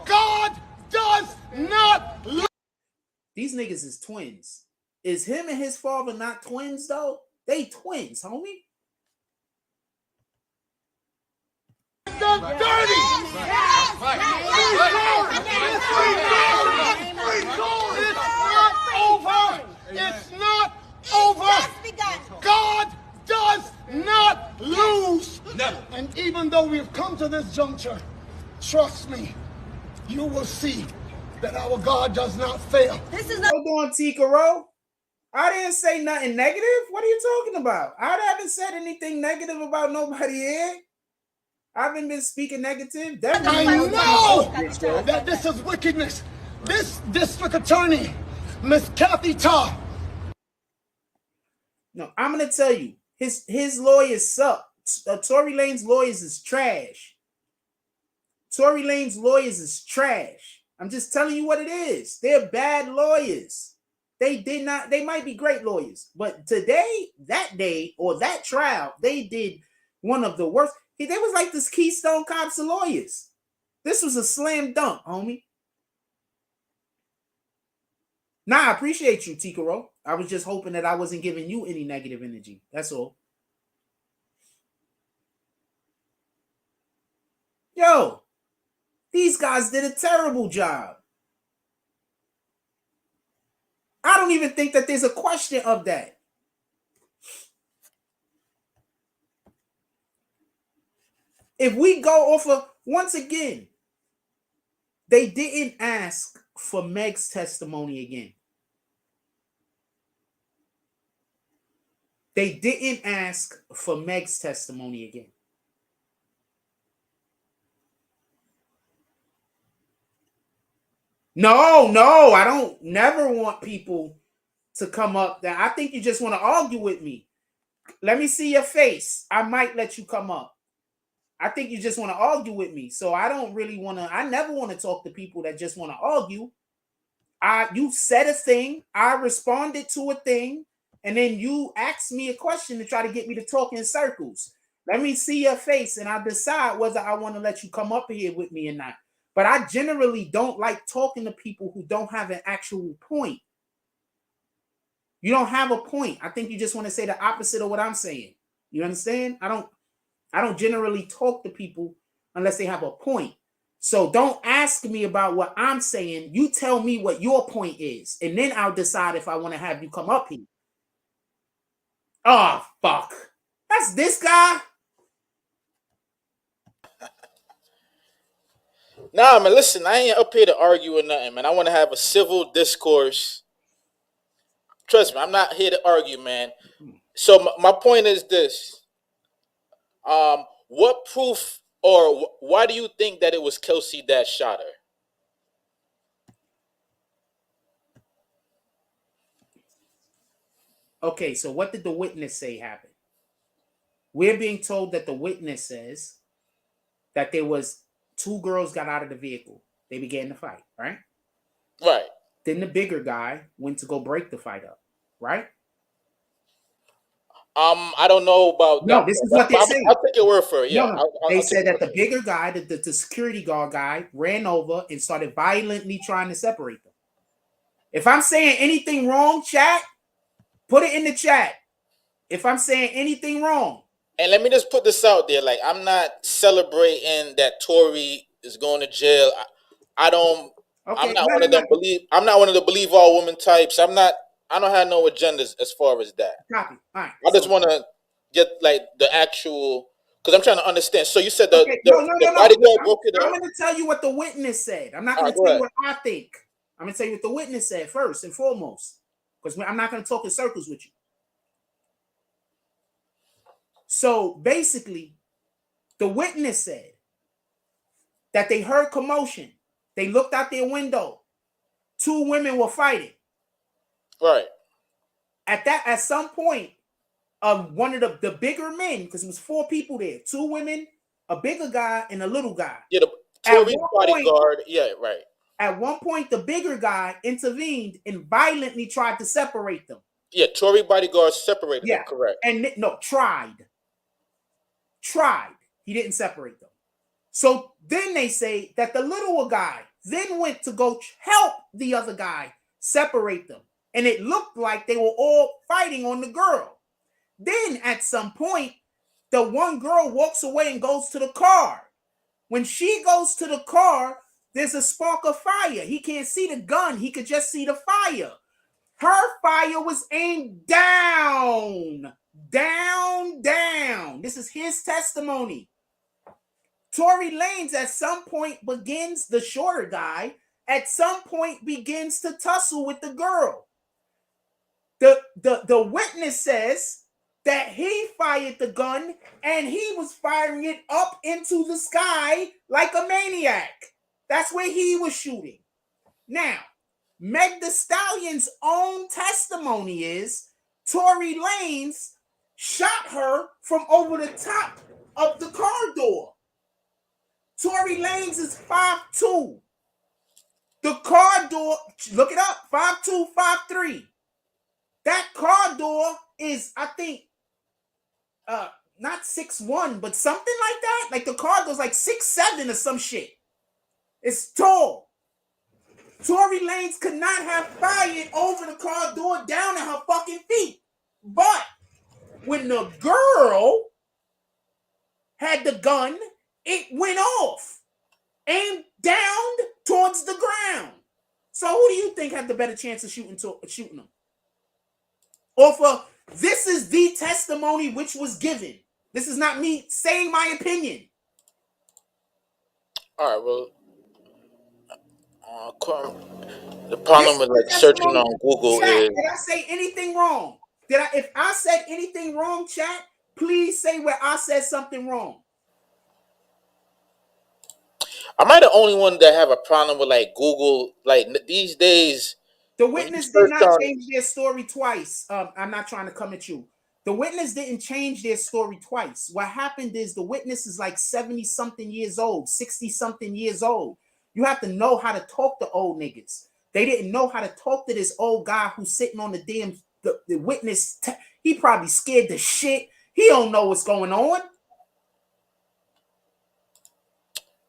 God does not lose. These niggas is twins. Is him and his father not twins though? They twins, homie. Dirty. It's not over. God does not lose. Never. And even though we've come to this juncture, trust me, you will see that our God does not fail. This is not. Hold on, Tikaro. I didn't say nothing negative. What are you talking about? I haven't said anything negative about nobody here. I haven't been speaking negative. Definitely I know that this is wickedness. This district attorney, Miss Kathy Tarr. No, I'm gonna tell you, his lawyers suck. Tory Lanez lawyers is trash. Tory Lanez lawyers is trash. I'm just telling you what it is. They're bad lawyers. They might be great lawyers, but today, that day, or that trial, they did one of the worst. They was like this Keystone Cops of lawyers. This was a slam dunk, homie. Nah, I appreciate you, Tikaro. I was just hoping that I wasn't giving you any negative energy. That's all. Yo, these guys did a terrible job. I don't even think that there's a question of that. If we go off of, once again, they didn't ask for Meg's testimony again. They didn't ask for Meg's testimony again. No, I don't never want people to come up there. I think you just want to argue with me. Let me see your face. I might let you come up. I think you just want to argue with me. So I don't really want to, I never want to talk to people that just want to argue. You said a thing, I responded to a thing, and then you asked me a question to try to get me to talk in circles. Let me see your face and I'll decide whether I want to let you come up here with me or not. But I generally don't like talking to people who don't have an actual point. You don't have a point. I think you just want to say the opposite of what I'm saying. You understand? I don't generally talk to people unless they have a point. So don't ask me about what I'm saying. You tell me what your point is, and then I'll decide if I want to have you come up here. Oh, fuck. That's this guy? Nah, man, listen, I ain't up here to argue or nothing, man. I want to have a civil discourse. Trust me, I'm not here to argue, man. So my point is this. What proof or why do you think that it was Kelsey that shot her? Okay, so what did the witness say happened? We're being told that the witness says that there was 2 girls got out of the vehicle. They began to fight, right? Right. Then the bigger guy went to go break the fight up, right? I don't know about No, that. this is what they're saying. I'll take your word for it. Yeah. No, they I'll said that the bigger guy, the security guard guy, ran over and started violently trying to separate them. If I'm saying anything wrong, chat, put it in the chat. If I'm saying anything wrong. And let me just put this out there. Like, I'm not celebrating that Tory is going to jail. I don't. Okay, I'm not one of them believe. I'm not one of the believe all women types. I'm not. I don't have no agendas as far as that. Copy. All right. I just want to get like the actual, because I'm trying to understand. So you said the bodyguard broke it up. I'm going to tell you what the witness said. I'm not going to tell you what I think. I'm going to tell you what the witness said first and foremost, because I'm not going to talk in circles with you. So basically, the witness said that they heard commotion. They looked out their window. 2 women were fighting. Right. At some point, one of the bigger men, because it was 4 people there, 2 women, a bigger guy, and a little guy. Yeah, the Tory bodyguard. Yeah, right. At one point, the bigger guy intervened and violently tried to separate them. Yeah, Tory bodyguard separated them, correct. And no, tried. He didn't separate them. So then they say that the little guy then went to go help the other guy separate them. And it looked like they were all fighting on the girl. Then at some point, the one girl walks away and goes to the car. When she goes to the car, there's a spark of fire. He can't see the gun. He could just see the fire. Her fire was aimed down. Down. This is his testimony. Tory Lanez at some point begins, the shorter guy, at some point begins to tussle with the girl. The witness says that he fired the gun and he was firing it up into the sky like a maniac. That's where he was shooting. Now, Meg Thee Stallion's own testimony is Tory Lanez shot her from over the top of the car door. Tory Lanez is 5'2". The car door, look it up, 5'2", 5'3". That car door is, I think, not 6'1", but something like that. Like the car door's like 6'7" or some shit. It's tall. Tory Lanez could not have fired over the car door down at her fucking feet. But when the girl had the gun, it went off, aimed down towards the ground. So who do you think had the better chance of shooting them? Or for this is the testimony which was given. This is not me saying my opinion. All right, well, the problem with like searching on Google is. Did I say anything wrong? If I said anything wrong, chat, please say where I said something wrong. Am I the only one that have a problem with like Google? Like these days, the witness did not change their story twice. I'm not trying to come at you. The witness didn't change their story twice. What happened is the witness is like 70-something years old, 60-something years old. You have to know how to talk to old niggas. They didn't know how to talk to this old guy who's sitting on the damn the witness. He probably scared the shit. He don't know what's going on.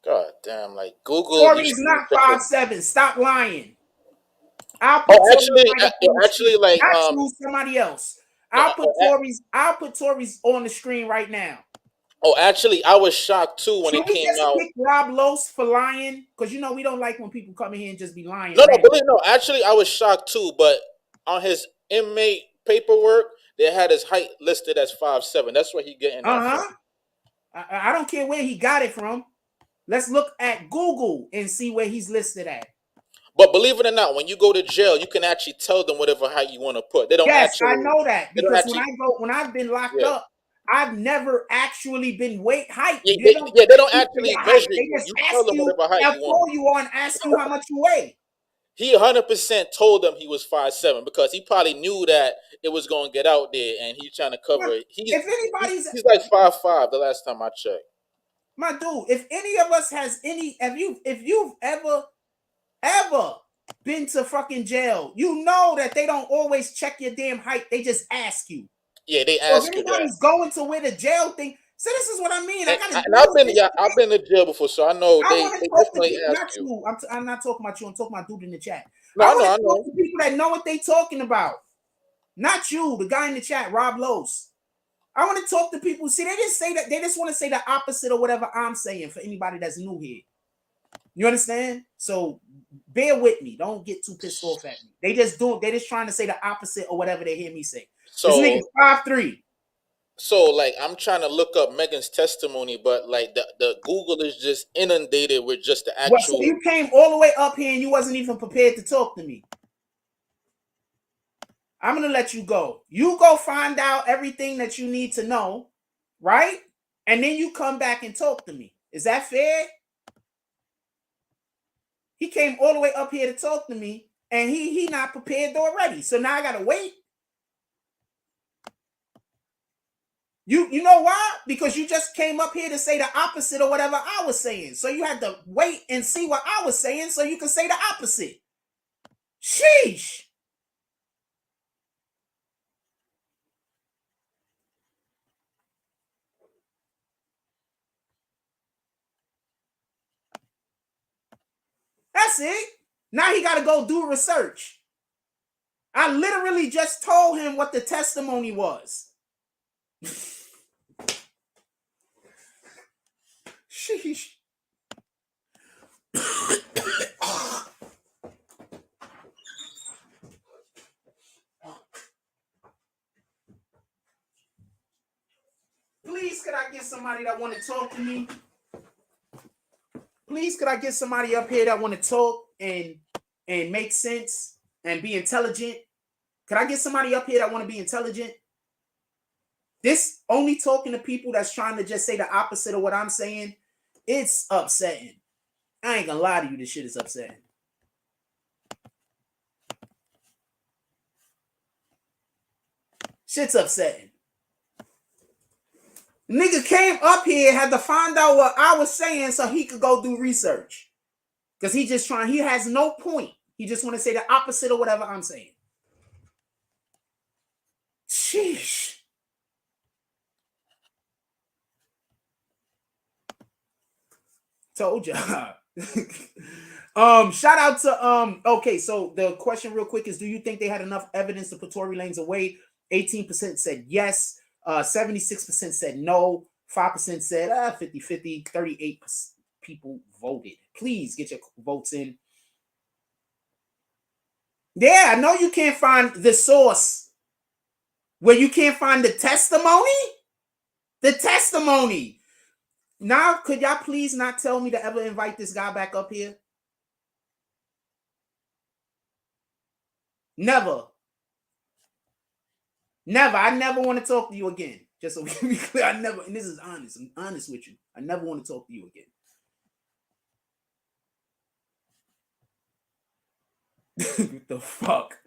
God damn, like Google. Tory's not 5'7". Stop lying. I'll put actually, like somebody else. I'll put Tory's on the screen right now. Oh, actually, I was shocked too when it came out. Pick Rob Los for lying, because you know we don't like when people come in here and just be lying. No. Actually, I was shocked too, but on his inmate paperwork, they had his height listed as 5'7". That's what he getting. I don't care where he got it from. Let's look at Google and see where he's listed at. But believe it or not, when you go to jail, you can actually tell them whatever height you want to put. They don't. Yes, I know that because when I've been locked up, I've never actually been height. They don't actually measure you. They just ask you how tall you are and ask you how much you weigh. he 100% told them he was 5'7" because he probably knew that it was going to get out there, and he's trying to cover it. He's like 5'5" the last time I checked. My dude, if any of us has any, if you've ever been to fucking jail, you know that they don't always check your damn height. They just ask you. Yeah, they So ask if you anybody's that. going to where the jail thing. So this is what I mean. I've been to jail before, so I know I they want to talk to definitely people, ask not you. you. I'm not talking about you. I'm talking about dude in the chat. No, I want I to know. talk to people that know what they talking about. Not you, the guy in the chat, Rob Lose. I want to talk to people. See, they just say that they just want to say the opposite of whatever I'm saying for anybody that's new here. You understand? So bear with me. Don't get too pissed off at me. They just trying to say the opposite of whatever they hear me say. This nigga's 5'3". So like I'm trying to look up Megan's testimony, but like the Google is just inundated with just the actual. So you came all the way up here and you wasn't even prepared to talk to me. I'm gonna let you go. You go find out everything that you need to know, right? And then you come back and talk to me. Is that fair? He came all the way up here to talk to me, and he not prepared already. So now I gotta wait. You know why? Because you just came up here to say the opposite of whatever I was saying. So you had to wait and see what I was saying so you can say the opposite. Sheesh. That's it. Now he got to go do research. I literally just told him what the testimony was. Sheesh. Please, could I get somebody that want to talk to me? Please, could I get somebody up here that want to talk and make sense and be intelligent? Could I get somebody up here that want to be intelligent? This only talking to people that's trying to just say the opposite of what I'm saying, it's upsetting. I ain't gonna lie to you, this shit is upsetting. Shit's upsetting. Nigga came up here, had to find out what I was saying so he could go do research. Because he has no point. He just want to say the opposite of whatever I'm saying. Sheesh. Told ya. Shout out to okay, so the question real quick is, do you think they had enough evidence to put Tory Lanez away? 18% said yes, 76% said no, 5% said 50-50, 38% people voted. Please get your votes in. Yeah, I know you can't find the source where you can't find the testimony. The testimony. Now, could y'all please not tell me to ever invite this guy back up here? Never. Never. I never want to talk to you again. Just so we can be clear, I never, and this is honest. I'm honest with you. I never want to talk to you again. What the fuck?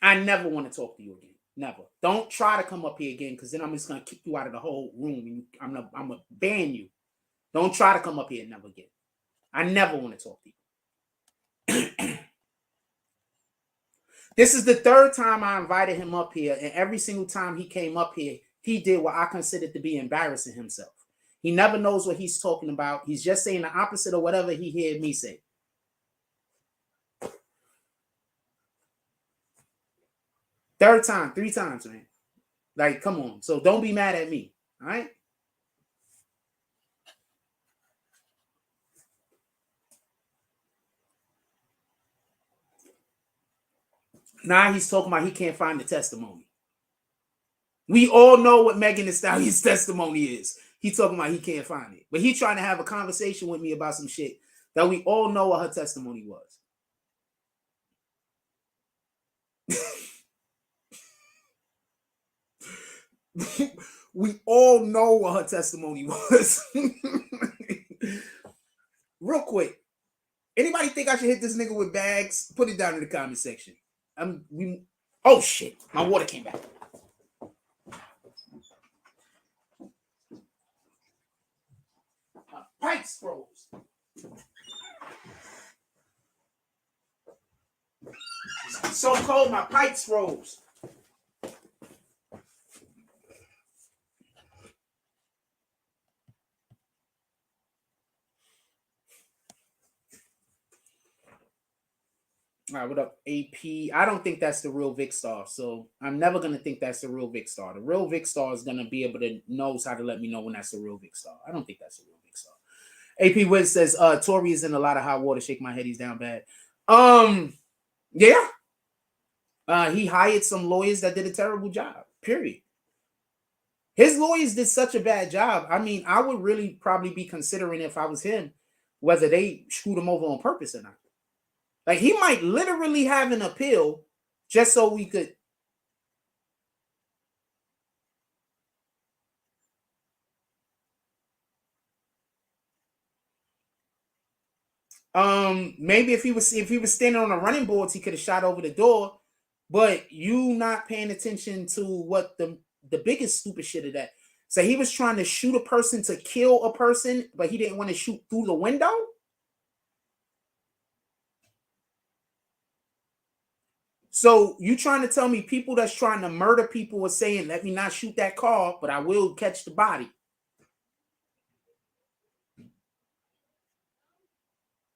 I never want to talk to you again. Never. Don't try to come up here again, because then I'm just gonna kick you out of the whole room and I'm gonna ban you. Don't try to come up here never again. I never want to talk to you. This is the third time I invited him up here, and every single time he came up here, he did what I considered to be embarrassing himself. He never knows what he's talking about. He's just saying the opposite of whatever he heard me say. Third time, 3 times, man. Like, come on. So don't be mad at me, all right? Now he's talking about he can't find the testimony. We all know what Megan Thee Stallion's testimony is. He's talking about he can't find it. But he's trying to have a conversation with me about some shit that we all know what her testimony was. We all know what her testimony was. real quick. Anybody think I should hit this nigga with bags? Put it down in the comment section. Oh shit, my water came back. My pipes froze. It's so cold, my pipes froze. All right, what up, AP? I don't think that's the real Vic Star, so I'm never gonna think that's the real Vic Star. The real Vic Star is gonna be able to knows how to let me know when that's the real Vic Star. I don't think that's the real Vic Star. AP Wiz says, Tory is in a lot of hot water. Shake my head, he's down bad. Yeah. He hired some lawyers that did a terrible job. Period. His lawyers did such a bad job. I mean, I would really probably be considering if I was him, whether they screwed him over on purpose or not. Like, he might literally have an appeal just so we could. Maybe if he was standing on the running boards, he could have shot over the door. But you not paying attention to what the biggest stupid shit of that. So he was trying to shoot a person to kill a person, but he didn't want to shoot through the window. So you trying to tell me people that's trying to murder people are saying, let me not shoot that car, but I will catch the body.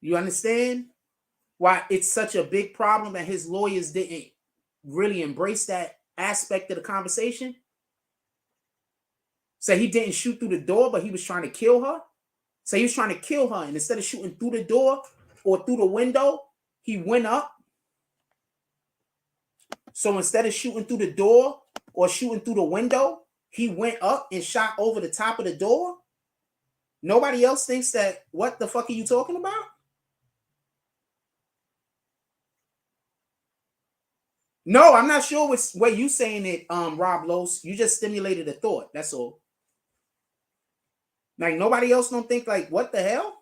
You understand why it's such a big problem that his lawyers didn't really embrace that aspect of the conversation? So he didn't shoot through the door, but he was trying to kill her. So he was trying to kill her, and instead of shooting through the door or through the window, he went up. So instead of shooting through the door or shooting through the window, he went up and shot over the top of the door. Nobody else thinks that, what the fuck are you talking about? No, I'm not sure what way you saying it, Rob Los. You just stimulated a thought. That's all. Like, nobody else don't think, like, what the hell?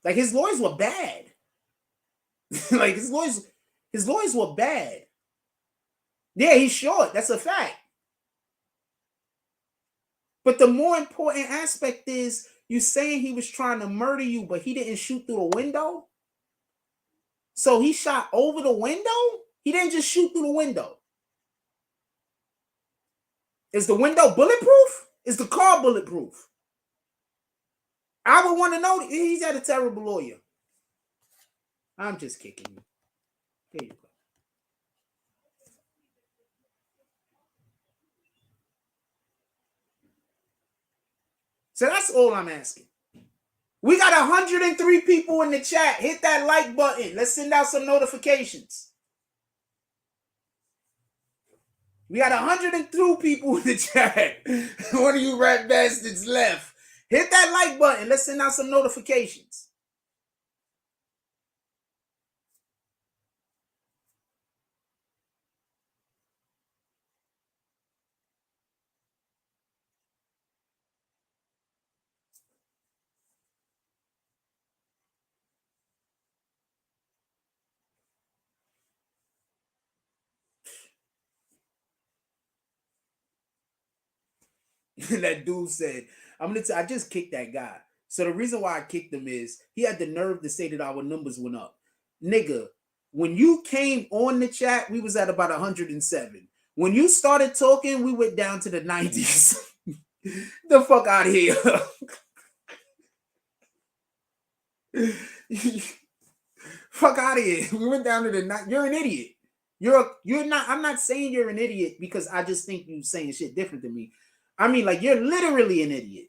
Like, his lawyers were bad. Like, his lawyers were bad. Yeah, he's short. That's a fact. But the more important aspect is you saying he was trying to murder you, but he didn't shoot through the window. So he shot over the window? He didn't just shoot through the window. Is the window bulletproof? Is the car bulletproof? I would want to know. He's had a terrible lawyer. I'm just kicking you. There you go. So that's all I'm asking. We got 103 people in the chat. Hit that like button. Let's send out some notifications. We got 102 people in the chat. One of you rat bastards left. Hit that like button. Let's send out some notifications. That dude said, I just kicked that guy. So the reason why I kicked him is he had the nerve to say that our numbers went up. Nigga, when you came on the chat, we was at about 107. When you started talking, we went down to the 90s. The fuck out of here. Fuck out of here. We went down to the 90s. You're an idiot. You're not, I'm not saying you're an idiot because I just think you saying shit different than me. I mean, like, you're literally an idiot.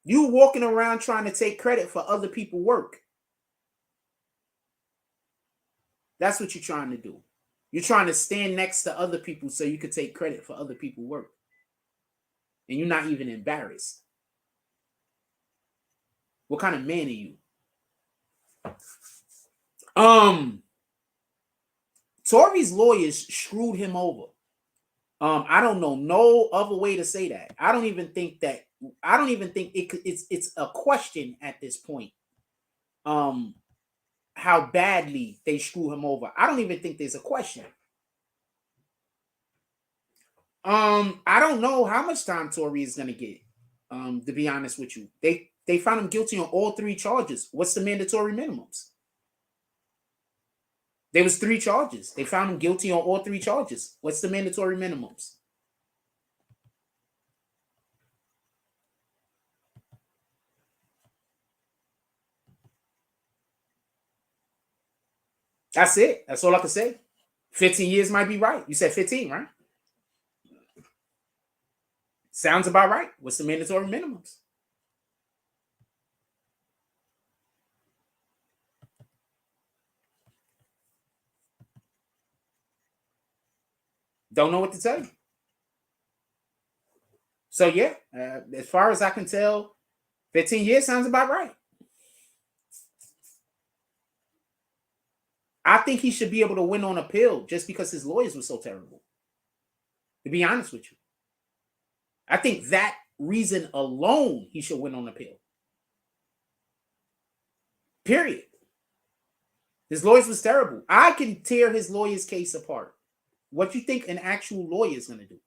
You walking around trying to take credit for other people's work. That's what you're trying to do. You're trying to stand next to other people so you could take credit for other people's work. And you're not even embarrassed. What kind of man are you? Tory's lawyers screwed him over. I don't know no other way to say that. I don't even think it's a question at this point. How badly they screw him over. I don't even think there's a question. I don't know how much time Tory is gonna get. To be honest with you, they found him guilty on all 3 charges. What's the mandatory minimums? There was 3 charges. They found him guilty on all 3 charges. What's the mandatory minimums? That's it. That's all I can say. 15 years might be right. You said 15, right? Sounds about right. What's the mandatory minimums? Don't know what to tell you. So yeah, as far as I can tell, 15 years sounds about right. I think he should be able to win on appeal just because his lawyers were so terrible. To be honest with you. I think that reason alone he should win on appeal. Period. His lawyers was terrible. I can tear his lawyer's case apart. What do you think an actual lawyer is going to do?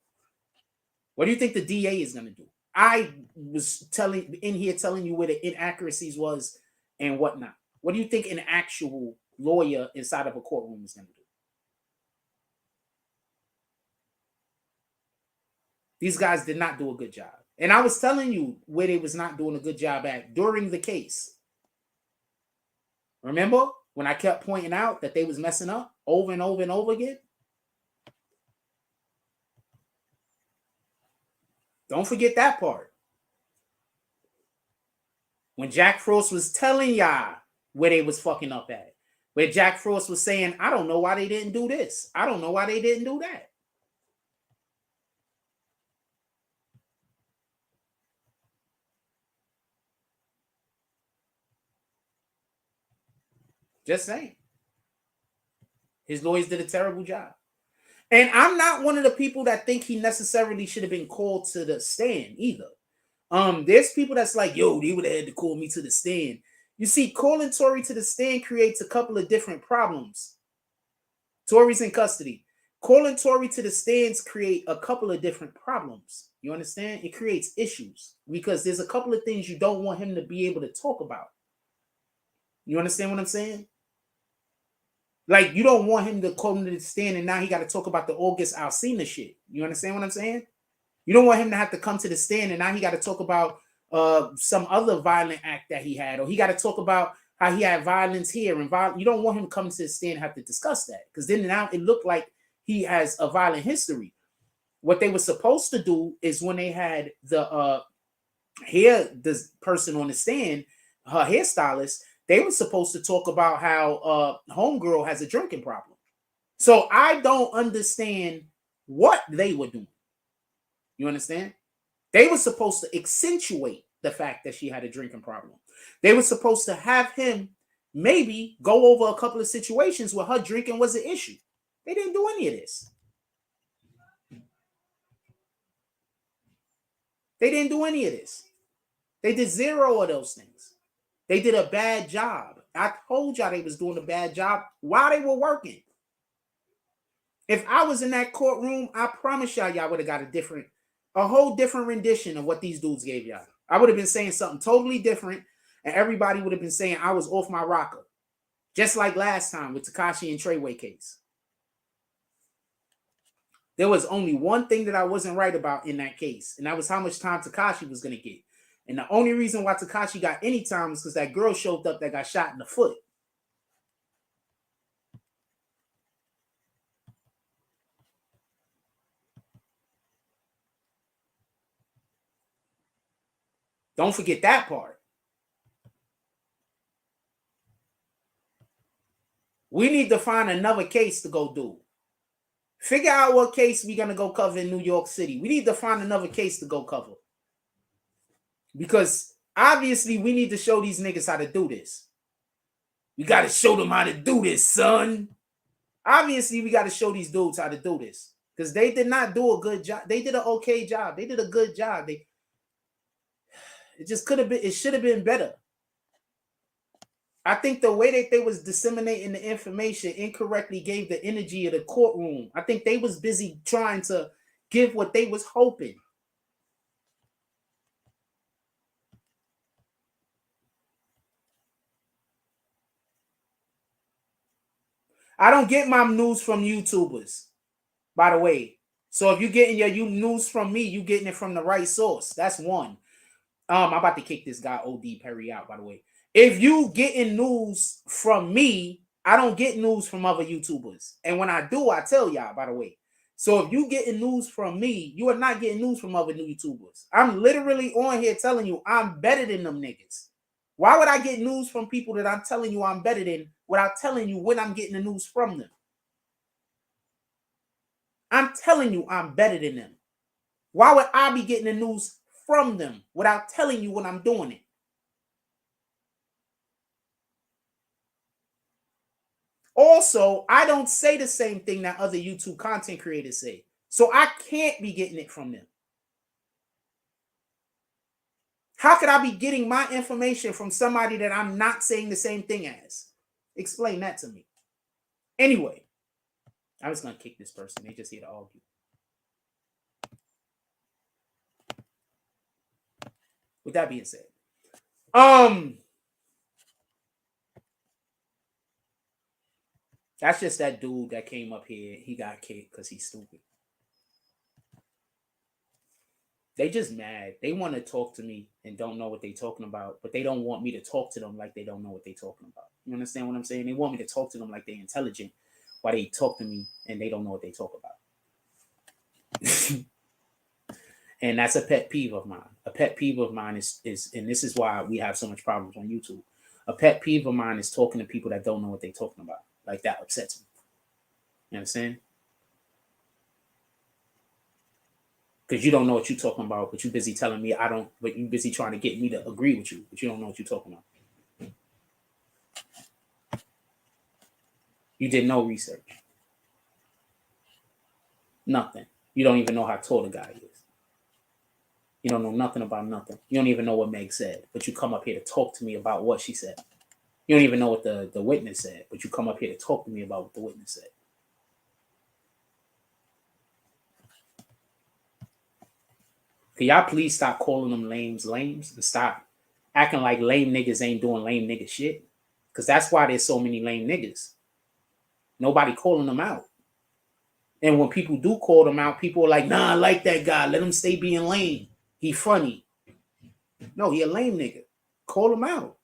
What do you think the DA is going to do? I was telling you where the inaccuracies was and whatnot. What do you think an actual lawyer inside of a courtroom is going to do? These guys did not do a good job. And I was telling you where they was not doing a good job at during the case. Remember when I kept pointing out that they was messing up over and over and over again? Don't forget that part. When Jack Frost was telling y'all where they was fucking up at. Where Jack Frost was saying, I don't know why they didn't do this. I don't know why they didn't do that. Just saying. His lawyers did a terrible job. And I'm not one of the people that think he necessarily should have been called to the stand either. There's people that's like, yo, they would have had to call me to the stand. You see, calling Tory to the stand creates a couple of different problems. Tory's in custody. Calling Tory to the stands create a couple of different problems. You understand? It creates issues because there's a couple of things you don't want him to be able to talk about. You understand what I'm saying? Like, you don't want him to call him to the stand and now he got to talk about the August Alsina shit. You understand what I'm saying? You don't want him to have to come to the stand and now he got to talk about some other violent act that he had, or he got to talk about how he had violence here. And you don't want him to come to the stand and have to discuss that, because then now it looked like he has a violent history. What they were supposed to do is when they had the person on the stand, her hairstylist, they were supposed to talk about how homegirl has a drinking problem. So I don't understand what they were doing. You understand? They were supposed to accentuate the fact that she had a drinking problem. They were supposed to have him maybe go over a couple of situations where her drinking was an issue. They didn't do any of this. They didn't do any of this. They did zero of those things. They did a bad job. I told y'all they was doing a bad job while they were working. If I was in that courtroom, I promise y'all would have got a whole different rendition of what these dudes gave y'all. I would have been saying something totally different, and everybody would have been saying I was off my rocker. Just like last time with Tekashi and Treyway case. There was only one thing that I wasn't right about in that case, and that was how much time Tekashi was going to get. And the only reason why Tekashi got any time was because that girl showed up that got shot in the foot. Don't forget that part. We need to find another case to go do. Figure out what case we're going to go cover in New York City. We need to find another case to go cover. Because obviously we need to show these niggas how to do this. We got to show them how to do this, son. Obviously we got to show these dudes how to do this. because they did not do a good job. They did an okay job. They did a good job. It just could have been. It should have been better. I think the way that they was disseminating the information incorrectly gave the energy of the courtroom. I think they was busy trying to give what they was hoping. I don't get my news from YouTubers, by the way. So if you're getting your news from me, you getting it from the right source. That's one. I'm about to kick this guy OD Perry out, by the way. If you getting news from me, I don't get news from other YouTubers. And when I do, I tell y'all, by the way. So if you getting news from me, you are not getting news from other YouTubers. I'm literally on here telling you I'm better than them niggas. Why would I get news from people that I'm telling you I'm better than without telling you when I'm getting the news from them? I'm telling you I'm better than them. Why would I be getting the news from them without telling you when I'm doing it? Also, I don't say the same thing that other YouTube content creators say. So I can't be getting it from them. How could I be getting my information from somebody that I'm not saying the same thing as? Explain that to me. Anyway, I was going to kick this person. They just here to argue. With that being said, that's just that dude that came up here. He got kicked because he's stupid. They just mad. They want to talk to me and don't know what they're talking about, but they don't want me to talk to them like they don't know what they're talking about. You understand what I'm saying? They want me to talk to them like they're intelligent while they talk to me and they don't know what they talk about. And that's a pet peeve of mine. A pet peeve of mine is, and this is why we have so much problems on YouTube. A pet peeve of mine is talking to people that don't know what they're talking about. Like, that upsets me. You understand? Because you don't know what you're talking about, but you're busy telling me I don't, but you're busy trying to get me to agree with you, but you don't know what you're talking about. You did no research. Nothing. You don't even know how tall the guy is. You don't know nothing about nothing. You don't even know what Meg said, but you come up here to talk to me about what she said. You don't even know what the witness said, but you come up here to talk to me about what the witness said. Can y'all please stop calling them lames and stop acting like lame niggas ain't doing lame nigga shit? Because that's why there's so many lame niggas. Nobody calling them out. And when people do call them out, people are like, nah, I like that guy. Let him stay being lame. He funny. No, he a lame nigga. Call him out.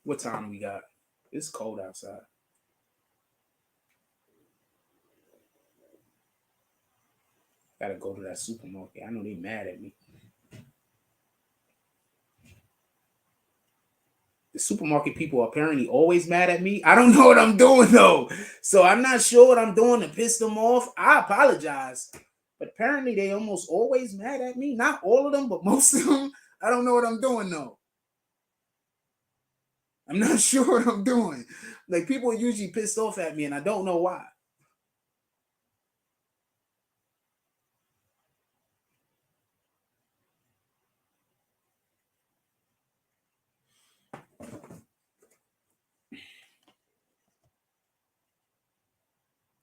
What time we got? It's cold outside. Gotta go to that supermarket. I know they mad at me. The supermarket people are apparently always mad at me. I don't know what I'm doing though. So I'm not sure what I'm doing to piss them off. I apologize. But apparently they almost always mad at me. Not all of them, but most of them. I don't know what I'm doing though. I'm not sure what I'm doing. Like, people are usually pissed off at me and I don't know why.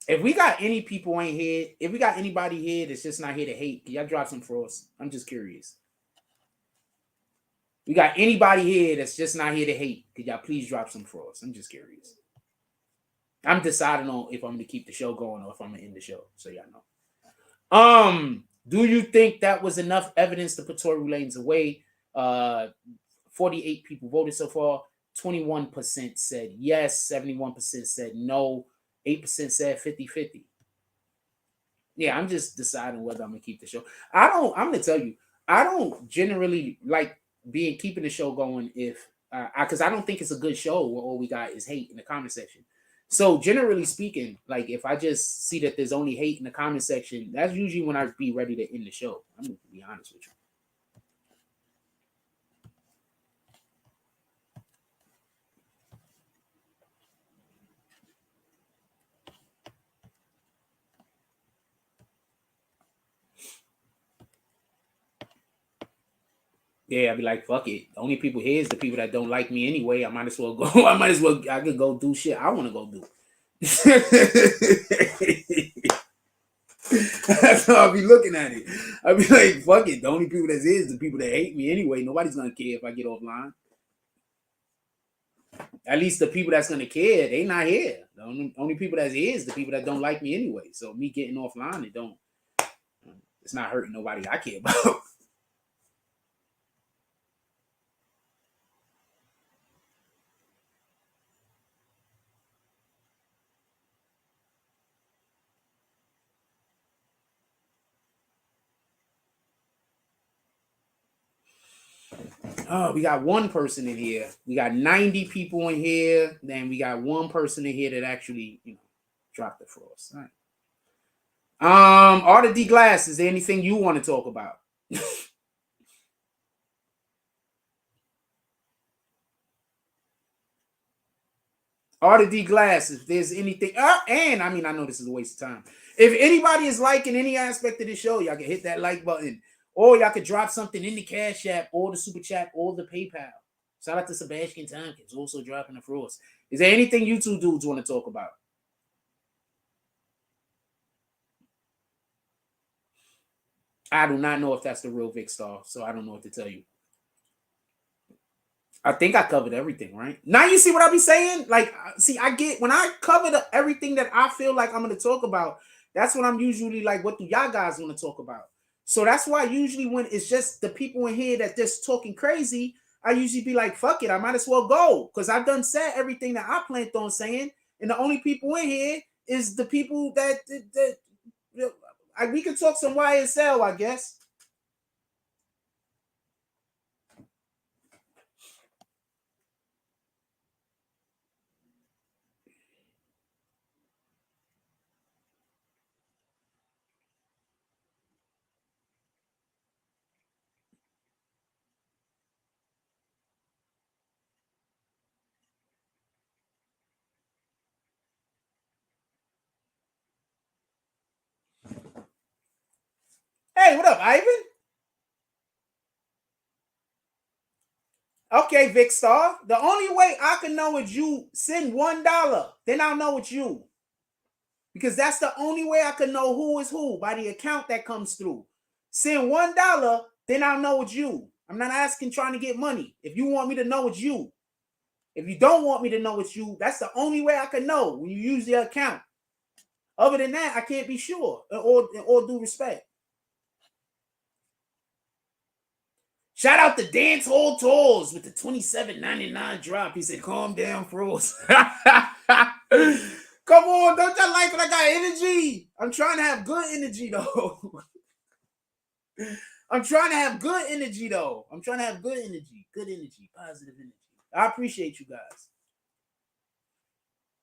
If we got any people ain't here, if we got anybody here that's just not here to hate, can y'all drop some for us? I'm just curious. We got anybody here that's just not here to hate, could y'all please drop some for us? I'm just curious. I'm deciding on if I'm going to keep the show going or if I'm going to end the show, so y'all know. Do you think that was enough evidence to put Tory Lanez away? 48 people voted so far. 21% said yes. 71% said no. 8% said 50-50. Yeah, I'm just deciding whether I'm going to keep the show. I'm going to tell you, I don't generally like keeping the show going if, because I don't think it's a good show where all we got is hate in the comment section. So generally speaking, like, if I just see that there's only hate in the comment section, that's usually when I'd be ready to end the show. I'm going to be honest with you. Yeah, I'd be like, fuck it. The only people here is the people that don't like me anyway. I might as well go. I could go do shit I want to go do. That's how I'll be looking at it. I'll be like, fuck it. The only people that's here is the people that hate me anyway. Nobody's gonna care if I get offline. At least the people that's gonna care, they not here. The only people that's here is the people that don't like me anyway. So me getting offline, it's not hurting nobody I care about. Oh, we got one person in here. We got 90 people in here. Then we got one person in here that actually, dropped the frost. All right. Arthur D. Glass, is there anything you want to talk about? Arthur D. Glass, if there's anything, and I mean, I know this is a waste of time. If anybody is liking any aspect of the show, y'all can hit that like button. Or y'all could drop something in the Cash App or the Super Chat or the PayPal. Shout out to Sebastian Tompkins, also dropping the frost. Is there anything you two dudes want to talk about? I do not know if that's the real Vic Star, so I don't know what to tell you. I think I covered everything, right? Now you see what I be saying? Like, see, when I cover everything that I feel like I'm going to talk about, that's when I'm usually like, what do y'all guys want to talk about? So that's why usually when it's just the people in here that just talking crazy, I usually be like, fuck it, I might as well go. Because I've done said everything that I planned on saying. And the only people in here is the people that we can talk some YSL, I guess. Hey, what up, Ivan? Okay, Vic Star. The only way I can know is you send $1. Then I'll know it's you. Because that's the only way I can know who is who, by the account that comes through. Send $1, then I'll know it's you. I'm not asking trying to get money. If you want me to know it's you. If you don't want me to know it's you, that's the only way I can know when you use the account. Other than that, I can't be sure or due respect. Shout out to Dance Hall Tours with the $27.99 drop. He said, calm down, Frost. Come on, don't y'all like when I got energy? I'm trying to have good energy, though. I'm trying to have good energy, Good energy, positive energy. I appreciate you guys.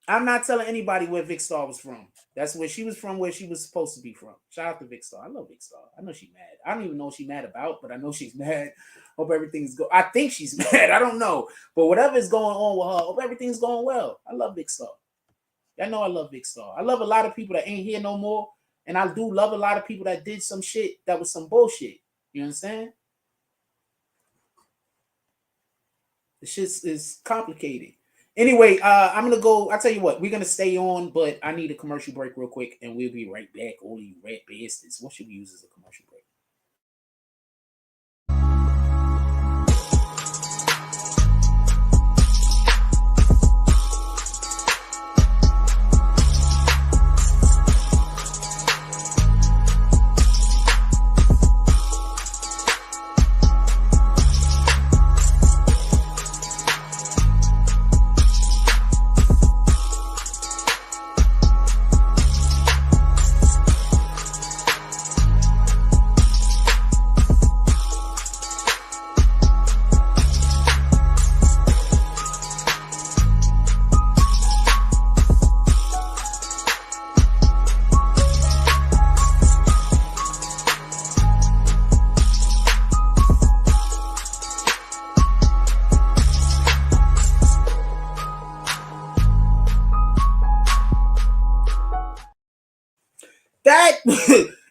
I'm not telling anybody where Vic Star was from. That's where she was from, where she was supposed to be from. Shout out to Vic Star. I love Vic Star. I know she's mad. I don't even know what she's mad about, but I know she's mad. Hope everything's good. I think she's mad. I don't know. But whatever is going on with her, hope everything's going well. I love Vic Star. Y'all know I love Vic Star. I love a lot of people that ain't here no more. And I do love a lot of people that did some shit that was some bullshit. You understand? The shit is complicated. Anyway, I'm going to go. I'll tell you what. We're going to stay on, but I need a commercial break real quick, and we'll be right back. All you red bastards. What should we use as a commercial break?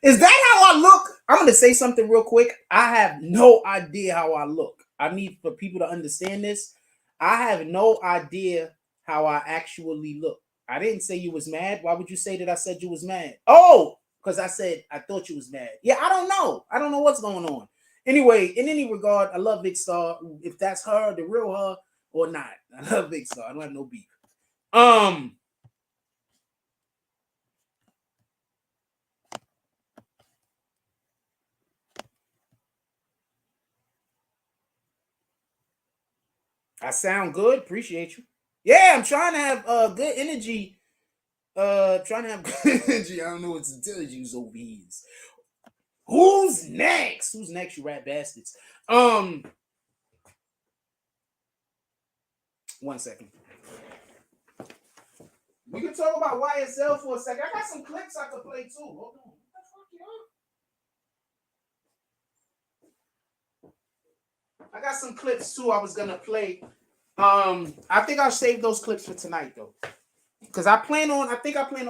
Is that how I look? I'm going to say something real quick. I have no idea how I look. I need for people to understand this. I have no idea how I actually look. I didn't say you was mad. Why would you say that I said you was mad? Oh, because I said I thought you was mad. Yeah, I don't know. I don't know what's going on. Anyway, in any regard, I love Big Star. If that's her, the real her, or not. I love Big Star. I don't have no beef. I sound good. Appreciate you. Yeah, I'm trying to have good energy. Trying to have good energy. I don't know what to tell you over here. Who's next? Who's next, you rat bastards? 1 second. We can talk about YSL for a second. I got some clips I could play too. Hold on. What the fuck, y'all? I got some clips too I was gonna play. I think I'll save those clips for tonight though. Because I plan on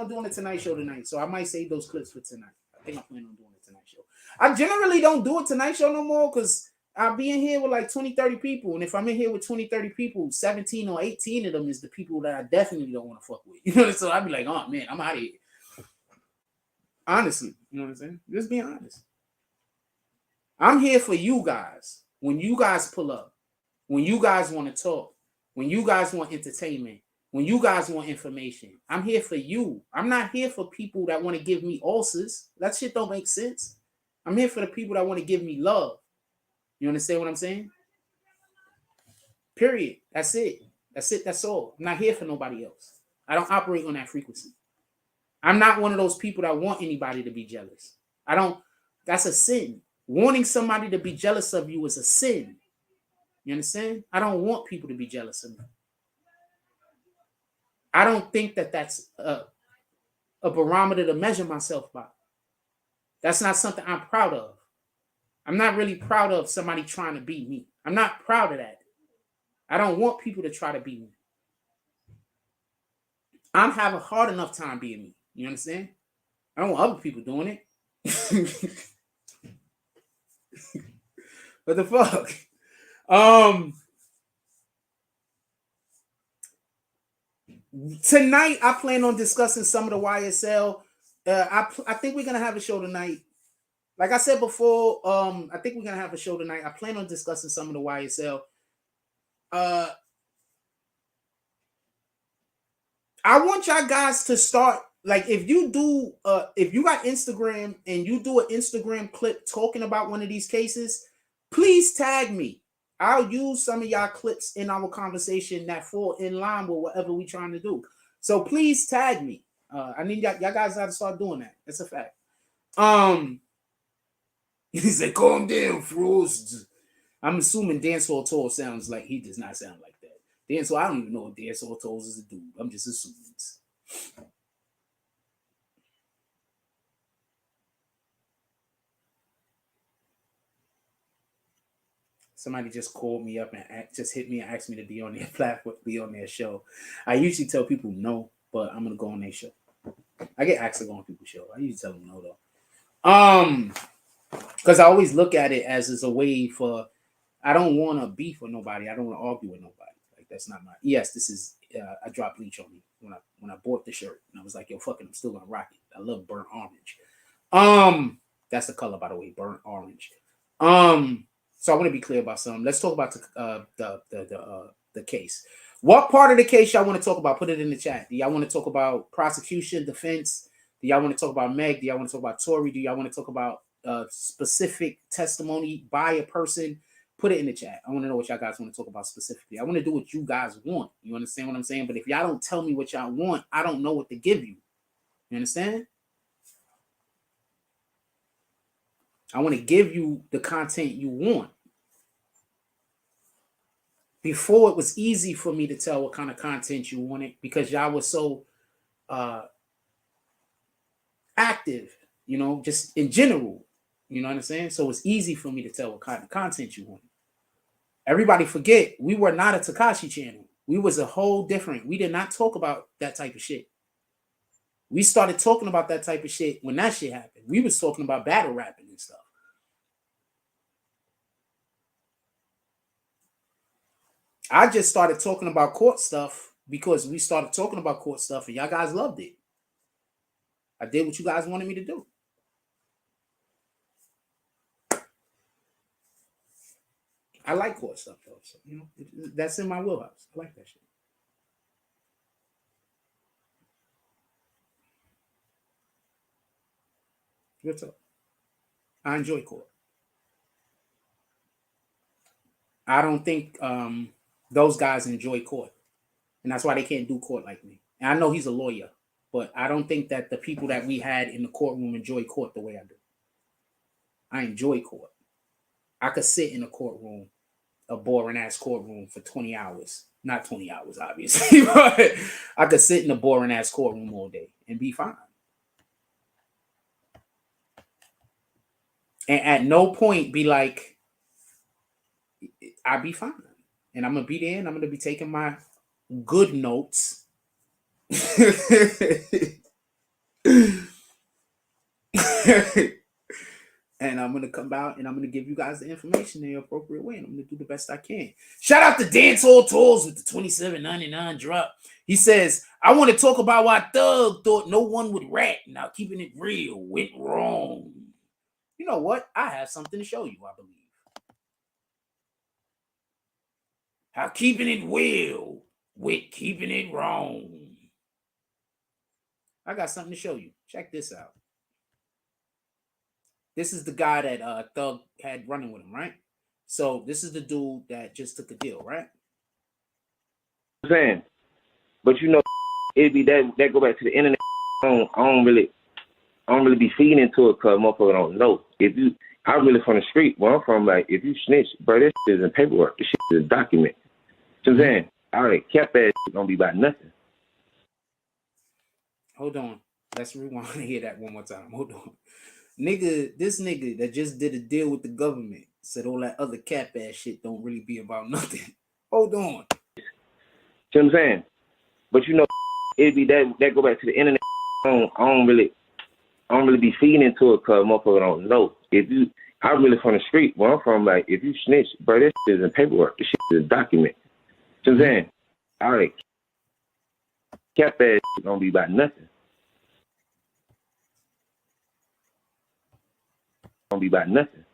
doing the Tonight Show tonight. So I might save those clips for tonight. I think I plan on doing the Tonight Show. I generally don't do a Tonight Show no more because I'll be in here with like 20, 30 people. And if I'm in here with 20, 30 people, 17 or 18 of them is the people that I definitely don't want to fuck with. You know, so I'd be like, oh man, I'm out of here. Honestly, you know what I'm saying? Just being honest. I'm here for you guys. When you guys pull up, when you guys want to talk, when you guys want entertainment, when you guys want information, I'm here for you. I'm not here for people that want to give me ulcers. That shit don't make sense. I'm here for the people that want to give me love. You understand what I'm saying? Period. That's it. That's it. That's all. I'm not here for nobody else. I don't operate on that frequency. I'm not one of those people that want anybody to be jealous. That's a sin. Wanting somebody to be jealous of you is a sin. You understand? I don't want people to be jealous of me. I don't think that that's a barometer to measure myself by. That's not something I'm proud of. I'm not really proud of somebody trying to be me. I'm not proud of that. I don't want people to try to be me. I'm having a hard enough time being me. You understand? I don't want other people doing it. What the fuck? Tonight, I plan on discussing some of the YSL. I think we're gonna have a show tonight. Like I said before, I think we're gonna have a show tonight. I plan on discussing some of the YSL. I want y'all guys to start, like, if you got Instagram and you do an Instagram clip talking about one of these cases, please tag me. I'll use some of y'all clips in our conversation that fall in line with whatever we're trying to do. So please tag me. I need y'all guys got to start doing that. It's a fact. He said, calm down, Frost. I'm assuming Dancehall Toll sounds like he does not sound like that. Dancehall, I don't even know if Dancehall Toll is a dude. I'm just assuming. Somebody just called me up and just hit me and asked me to be on their platform, be on their show. I usually tell people no, but I'm gonna go on their show. I get asked to go on people's show. I usually tell them no though. Because I always look at it as a way for, I don't want to beef with nobody. I don't want to argue with nobody. Like that's not my. Yes, this is. I dropped bleach on me when I bought the shirt, and I was like, yo, fucking, I'm still gonna rock it. I love burnt orange. That's the color, by the way, burnt orange. So I want to be clear about something. Let's talk about the case. What part of the case y'all want to talk about? Put it in the chat. Do y'all want to talk about prosecution, defense? Do y'all want to talk about Meg? Do y'all want to talk about Tory? Do y'all want to talk about specific testimony by a person? Put it in the chat. I want to know what y'all guys want to talk about specifically. I want to do what you guys want. You understand what I'm saying? But if y'all don't tell me what y'all want, I don't know what to give you. You understand? I want to give you the content you want. Before, it was easy for me to tell what kind of content you wanted because y'all were so active, you know, just in general. You know what I'm saying? So it's easy for me to tell what kind of content you wanted. Everybody forget, we were not a Tekashi channel. We was a whole different. We did not talk about that type of shit. We started talking about that type of shit when that shit happened. We was talking about battle rapping and stuff. I just started talking about court stuff because we started talking about court stuff and y'all guys loved it. I did what you guys wanted me to do. I like court stuff though. So, that's in my wheelhouse. I like that shit. Good talk. I enjoy court. I don't think those guys enjoy court. And that's why they can't do court like me. And I know he's a lawyer, but I don't think that the people that we had in the courtroom enjoy court the way I do. I enjoy court. I could sit in a courtroom, a boring ass courtroom for 20 hours. Not 20 hours, obviously, but I could sit in a boring ass courtroom all day and be fine. And at no point be like, I'll be fine. And I'm going to be there and I'm going to be taking my good notes. And I'm going to come out and I'm going to give you guys the information in the appropriate way. And I'm going to do the best I can. Shout out to Dancehall Tools with the $27.99 drop. He says, I want to talk about why Thug thought no one would rat. Now, keeping it real went wrong. You know what? I have something to show you, I believe. How keeping it real with keeping it wrong. I got something to show you. Check this out. This is the guy that Thug had running with him, right? So this is the dude that just took a deal, right? Saying, but it'd be that go back to the internet. I don't really be feeding into it because motherfucker don't know. I'm really from the street where I'm from. Like, if you snitch, bro, this shit is in paperwork. This shit is a document. You know what I'm saying? All right, cap ass shit don't be about nothing. Hold on. Let's rewind and hear that one more time. Hold on. This nigga that just did a deal with the government said all that other cap ass shit don't really be about nothing. Hold on. You know what I'm saying? But it'd be that go back to the internet. I don't really be feeding into it because motherfucker don't know. I'm really from the street where I'm from. Like, if you snitch, bro, this shit is in paperwork. This shit is a document. You know what I'm saying? All right, cap ass shit don't be about nothing. Don't be about nothing.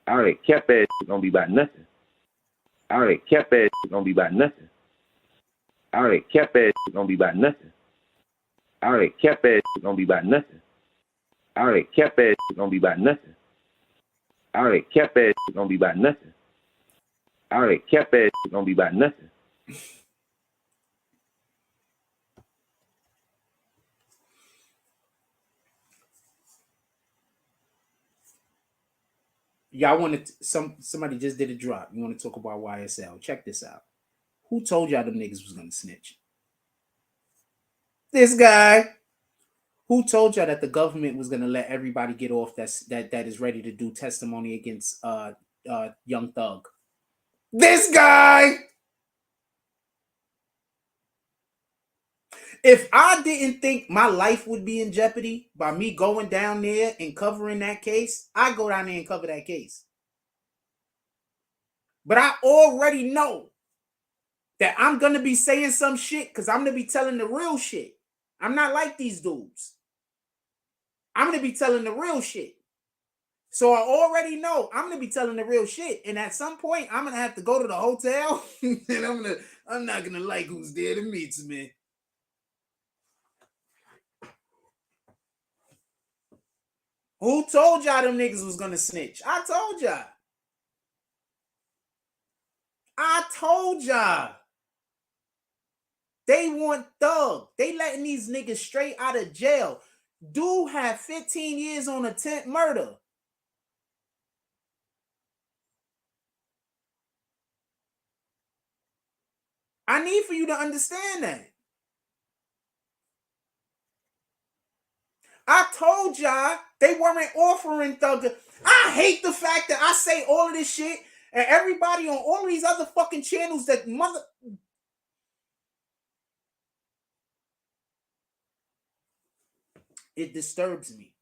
All right, cap ass shit don't be about nothing. All right, cap ass shit don't be about nothing. All right, cap ass shit don't be about nothing. All right, cap ass shit don't be about nothing. All right, cap ass shit don't be about nothing. All right, cap ass shit don't be about nothing. All right, cap ass shit don't be about nothing. Y'all want to somebody just did a drop. You want to talk about YSL? Check this out. Who told y'all them niggas was gonna snitch? This guy. Who told y'all that the government was gonna let everybody get off that is ready to do testimony against Young Thug? This guy. If I didn't think my life would be in jeopardy by me going down there and covering that case, I'd go down there and cover that case. But I already know that I'm going to be saying some shit because I'm going to be telling the real shit. I'm not like these dudes. I'm going to be telling the real shit. So I already know I'm going to be telling the real shit. And at some point, I'm going to have to go to the hotel and I'm not going to like who's there to meet me. Who told y'all them niggas was gonna snitch? I told y'all. I told y'all. They want Thug. They letting these niggas straight out of jail. Dude had 15 years on attempt murder. I need for you to understand that. I told y'all they weren't offering Thug. I hate the fact that I say all of this shit and everybody on all of these other fucking channels that mother... It disturbs me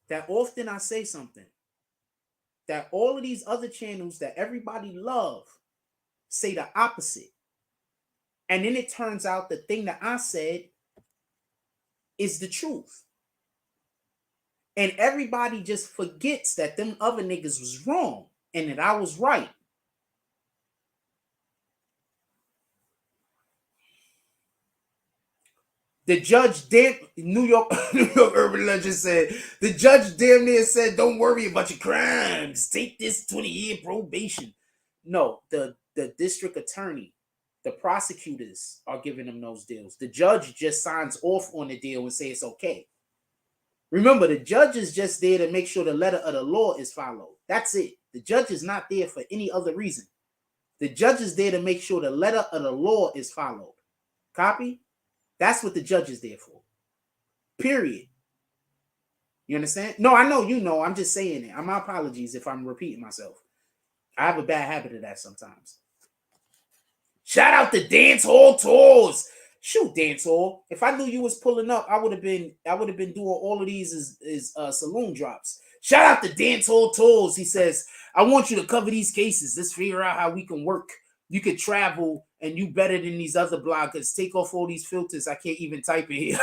that often I say something that all of these other channels that everybody love say the opposite. And then it turns out the thing that I said is the truth. And everybody just forgets that them other niggas was wrong and that I was right. The judge New York Urban Legend said, the judge damn near said, don't worry about your crimes. Take this 20-year probation. No, the district attorney, the prosecutors are giving them those deals. The judge just signs off on the deal and say it's okay. Remember, the judge is just there to make sure the letter of the law is followed. That's it. The judge is not there for any other reason. The judge is there to make sure the letter of the law is followed. Copy? That's what the judge is there for. Period. You understand? No, I know you know. I'm just saying it. My apologies if I'm repeating myself. I have a bad habit of that sometimes. Shout out to Dance Hall Tours. Shoot, Dance Hall. If I knew you was pulling up, I would have been doing all of these as saloon drops. Shout out to Dance Hall Tours. He says, I want you to cover these cases. Let's figure out how we can work. You could travel and you better than these other bloggers. Take off all these filters. I can't even type in here.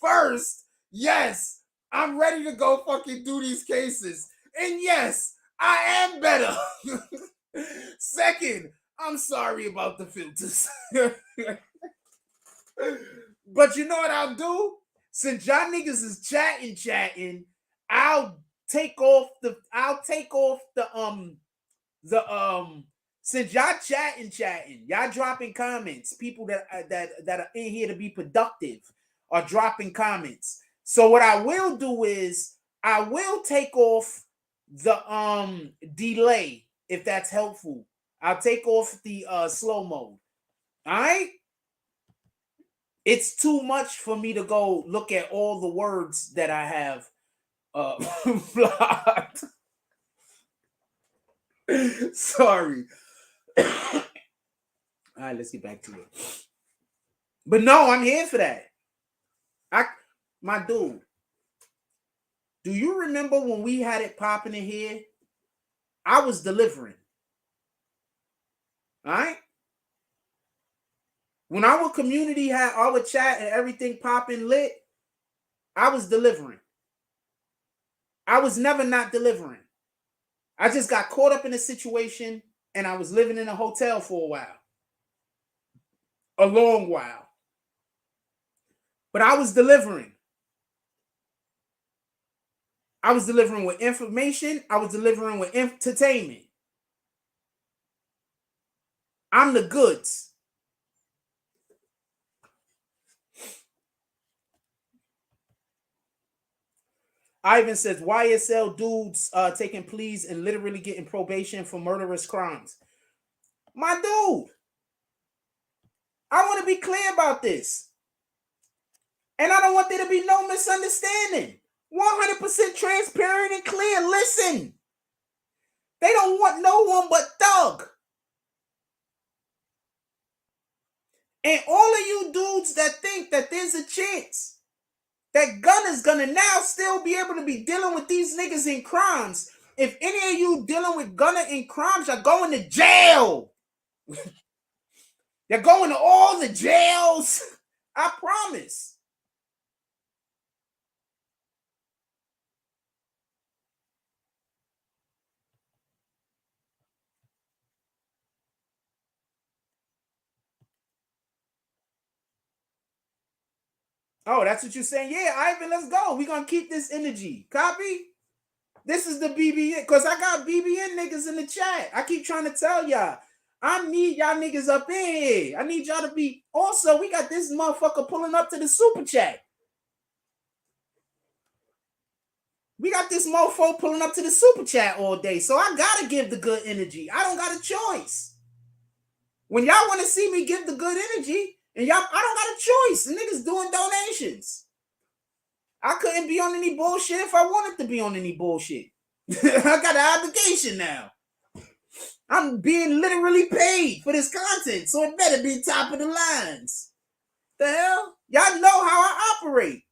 First, yes, I'm ready to go fucking do these cases. And yes, I am better. Second, I'm sorry about the filters. But you know what I'll do? Since y'all niggas is chatting, I'll take off the since y'all chatting, y'all dropping comments, people that are in here to be productive are dropping comments. So what I will do is I will take off the delay if that's helpful. I'll take off the slow mode. All right? It's too much for me to go look at all the words that I have blocked. Sorry. All right, let's get back to it. But no, I'm here for that. My dude, do you remember when we had it popping in here? I was delivering. All right? When our community had our chat and everything popping lit, I was delivering. I was never not delivering. I just got caught up in a situation and I was living in a hotel for a while. A long while. But I was delivering. I was delivering with information. I was delivering with entertainment. I'm the goods. Ivan says, YSL dudes taking pleas and literally getting probation for murderous crimes. My dude, I want to be clear about this. And I don't want there to be no misunderstanding. 100% transparent and clear. Listen, they don't want no one but Thug. And all of you dudes that think that there's a chance that Gunna's gonna now still be able to be dealing with these niggas in crimes. If any of you dealing with Gunna in crimes, you're going to jail. You're going to all the jails. I promise. Oh, that's what you're saying? Yeah, Ivan, let's go. We're going to keep this energy. Copy? This is the BBN, because I got BBN niggas in the chat. I keep trying to tell y'all. I need y'all niggas up in here. I need y'all to be. Also, we got this motherfucker pulling up to the super chat. We got this mofo pulling up to the super chat all day. So I got to give the good energy. I don't got a choice. When y'all want to see me give the good energy, and y'all, I don't got a choice. The niggas doing donations. I couldn't be on any bullshit if I wanted to be on any bullshit. I got an obligation now. I'm being literally paid for this content, so it better be top of the lines. The hell? Y'all know how I operate.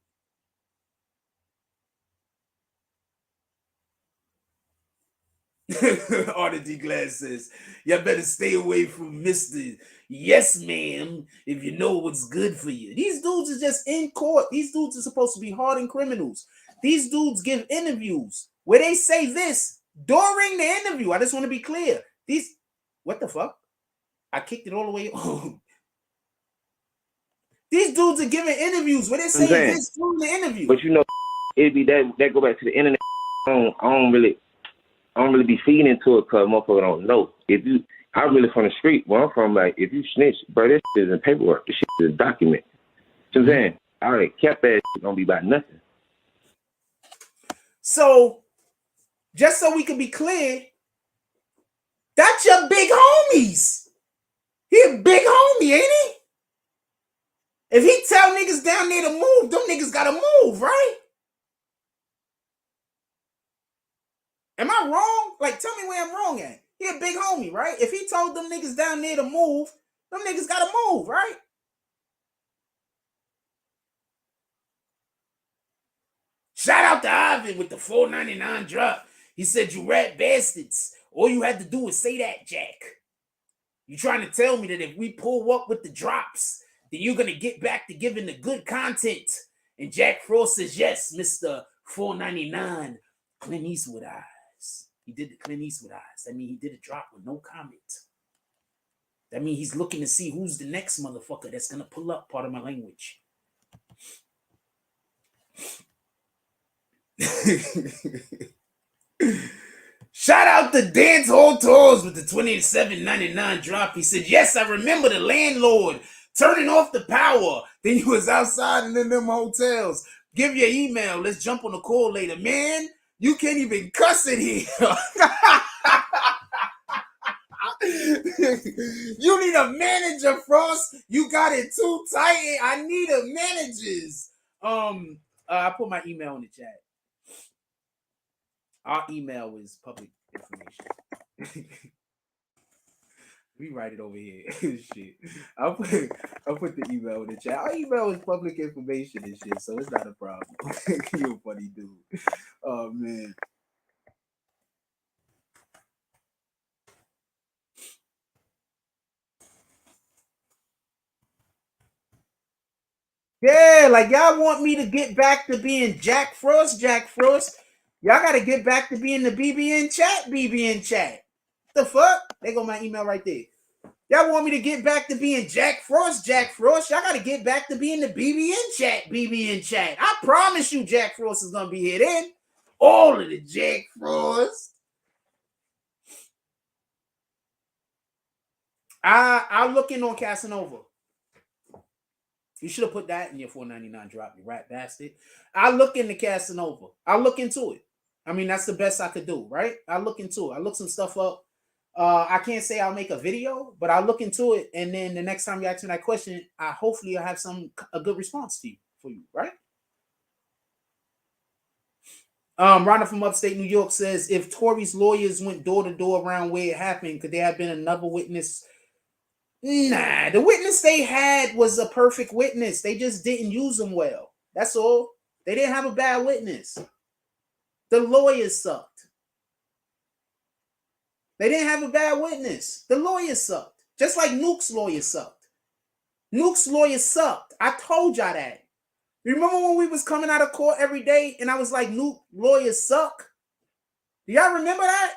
Arthur D. Glass says, y'all better stay away from Mr. Yes, ma'am, if you know what's good for you. These dudes are just in court. These dudes are supposed to be hardened criminals. These dudes give interviews where they say this during the interview. I just want to be clear. What the fuck? I kicked it all the way on. These dudes are giving interviews where they're saying this during the interview. But you know, it'd be that go back to the internet. I don't really be feeding into it because motherfucker don't know. I'm really from the street. Where I'm from, like, if you snitch, bro, this shit is in paperwork. This shit is a document. You know what I'm saying? All right, cap ass shit don't be about nothing. So, just so we can be clear, that's your big homies. He a big homie, ain't he? If he tell niggas down there to move, them niggas gotta move, right? Am I wrong? Like, tell me where I'm wrong at. He a big homie, right? If he told them niggas down there to move, them niggas gotta move, right? Shout out to Ivan with the $4.99 drop. He said, you rat bastards. All you had to do was say that, Jack. You trying to tell me that if we pull up with the drops, then you're going to get back to giving the good content? And Jack Frost says, yes, Mr. $4.99 Clint Eastwood eyes. He did the Clint Eastwood eyes. That means he did a drop with no comment. That means he's looking to see who's the next motherfucker that's going to pull up, part of my language. Shout out to Dance Hall Tours with the $27.99 drop. He said, yes, I remember the landlord turning off the power. Then you was outside and in them hotels. Give your email. Let's jump on the call later. Man, you can't even cuss in here. You need a manager, Frost. You got it too tight. I need a managers. I put my email in the chat. Our email is public information. We write it over here. Shit. I'll put the email in the chat. Our email is public information and shit, so it's not a problem. You're a funny dude. Oh man. Yeah, like y'all want me to get back to being Jack Frost. Y'all got to get back to being the BBN chat. The fuck? They go my email right there. Y'all want me to get back to being Jack Frost. Y'all got to get back to being the BBN chat. I promise you Jack Frost is going to be here then. All of the Jack Frost. I'll look in on Casanova. You should have put that in your $4.99 drop, you rat bastard. I'll look into Casanova. I'll look into it. I mean, that's the best I could do, right? I'll look into it. I'll look some stuff up. I can't say I'll make a video, but I'll look into it. And then the next time you ask me that question, hopefully I'll have a good response for you, right? Rhonda from upstate New York says, if Tory's lawyers went door to door around where it happened, could there have been another witness? Nah, the witness they had was a perfect witness. They just didn't use them well. That's all. They didn't have a bad witness. The lawyers sucked. They didn't have a bad witness. The lawyers sucked. Just like Nuke's lawyer sucked. Nuke's lawyer sucked. I told y'all that. Remember when we was coming out of court every day and I was like, Nuke lawyers suck? Do y'all remember that?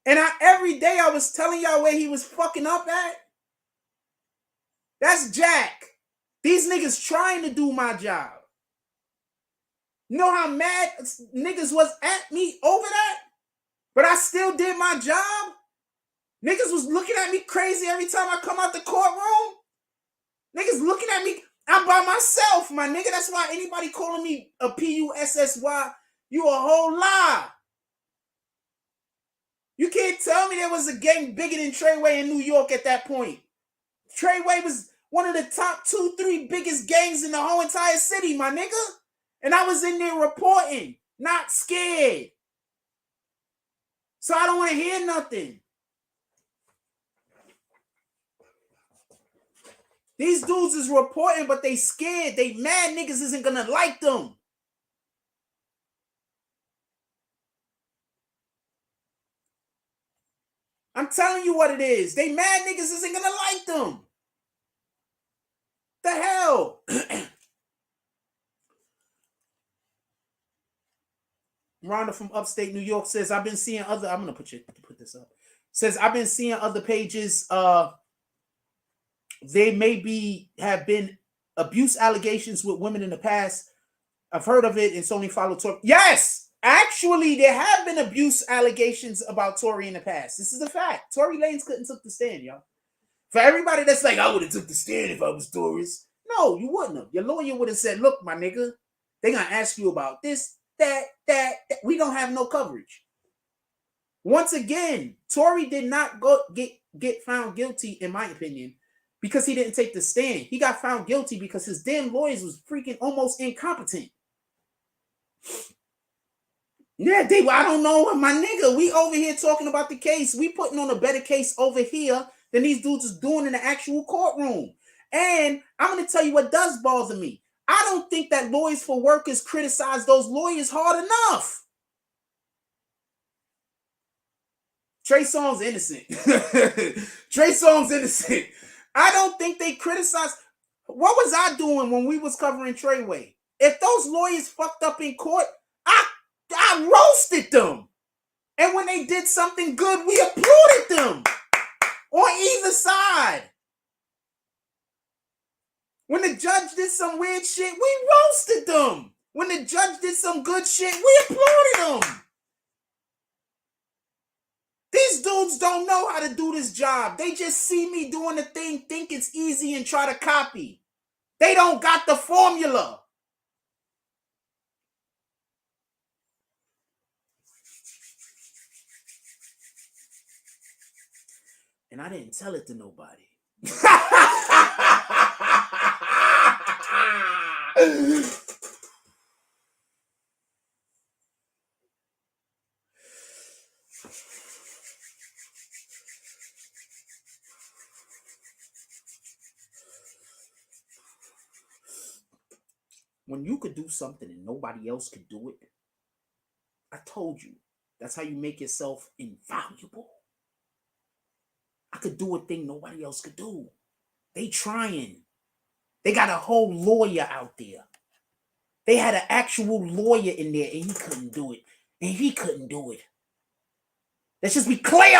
And every day I was telling y'all where he was fucking up at. That's Jack. These niggas trying to do my job. You know how mad niggas was at me over that? But I still did my job. Niggas was looking at me crazy every time I come out the courtroom. Niggas looking at me. I'm by myself, my nigga. That's why anybody calling me a PUSSY, you a whole lie. You can't tell me there was a gang bigger than Treyway in New York at that point. Treyway was one of the top 2-3 biggest gangs in the whole entire city, my nigga. And I was in there reporting, not scared. So I don't want to hear nothing. These dudes is reporting, but they scared. They mad niggas isn't gonna like them. I'm telling you what it is. They mad niggas isn't gonna like them. The hell? Rhonda from upstate New York says, I've been seeing other, I'm gonna put this up. Says, I've been seeing other pages, they have been abuse allegations with women in the past. I've heard of it. It's only followed Tory. Yes, actually, there have been abuse allegations about Tory in the past. This is a fact. Tory Lanez couldn't took the stand, y'all. For everybody that's like, I would have took the stand if I was Tory's. No, you wouldn't have. Your lawyer would have said, look, my nigga, they're gonna ask you about this, that. We don't have no coverage. Once again, Tory did not get found guilty, in my opinion, because he didn't take the stand. He got found guilty because his damn lawyers was freaking almost incompetent. Yeah, I don't know, my nigga. We over here talking about the case. We putting on a better case over here than these dudes is doing in the actual courtroom. And I'm going to tell you what does bother me. I don't think that Lawyers for Workers criticize those lawyers hard enough. Trey Songz innocent. Trey Songz innocent. I don't think they criticize. What was I doing when we was covering Treyway? If those lawyers fucked up in court, I roasted them. And when they did something good, we applauded them. On either side. When the judge did some weird shit, we roasted them. When the judge did some good shit, we applauded them. These dudes don't know how to do this job. They just see me doing the thing, think it's easy, and try to copy. They don't got the formula. And I didn't tell it to nobody. When you could do something and nobody else could do it, I told you, that's how you make yourself invaluable. I could do a thing nobody else could do. They trying. They got a whole lawyer out there. They had an actual lawyer in there and he couldn't do it. And he couldn't do it. Let's just be clear.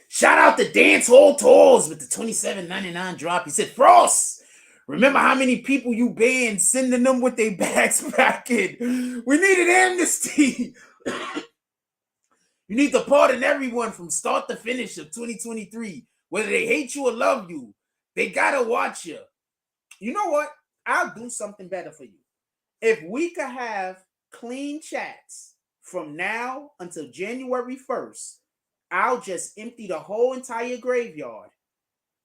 Shout out to Dance Hall Tours with the $27.99 drop. He said, Frost, remember how many people you banned sending them with their bags back in? We needed amnesty. You need to pardon everyone from start to finish of 2023. Whether they hate you or love you, they gotta watch you. You know what? I'll do something better for you. If we could have clean chats from now until January 1st, I'll just empty the whole entire graveyard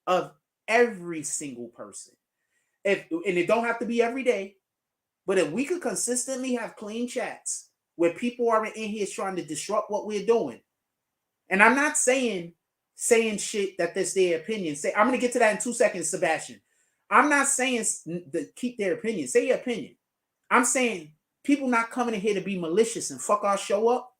of every single person. And it don't have to be every day, but if we could consistently have clean chats where people aren't in here trying to disrupt what we're doing. And I'm not saying shit that that's their opinion. I'm going to get to that in 2 seconds, Sebastian. I'm not saying to keep their opinion. Say your opinion. I'm saying people not coming in here to be malicious and fuck our show up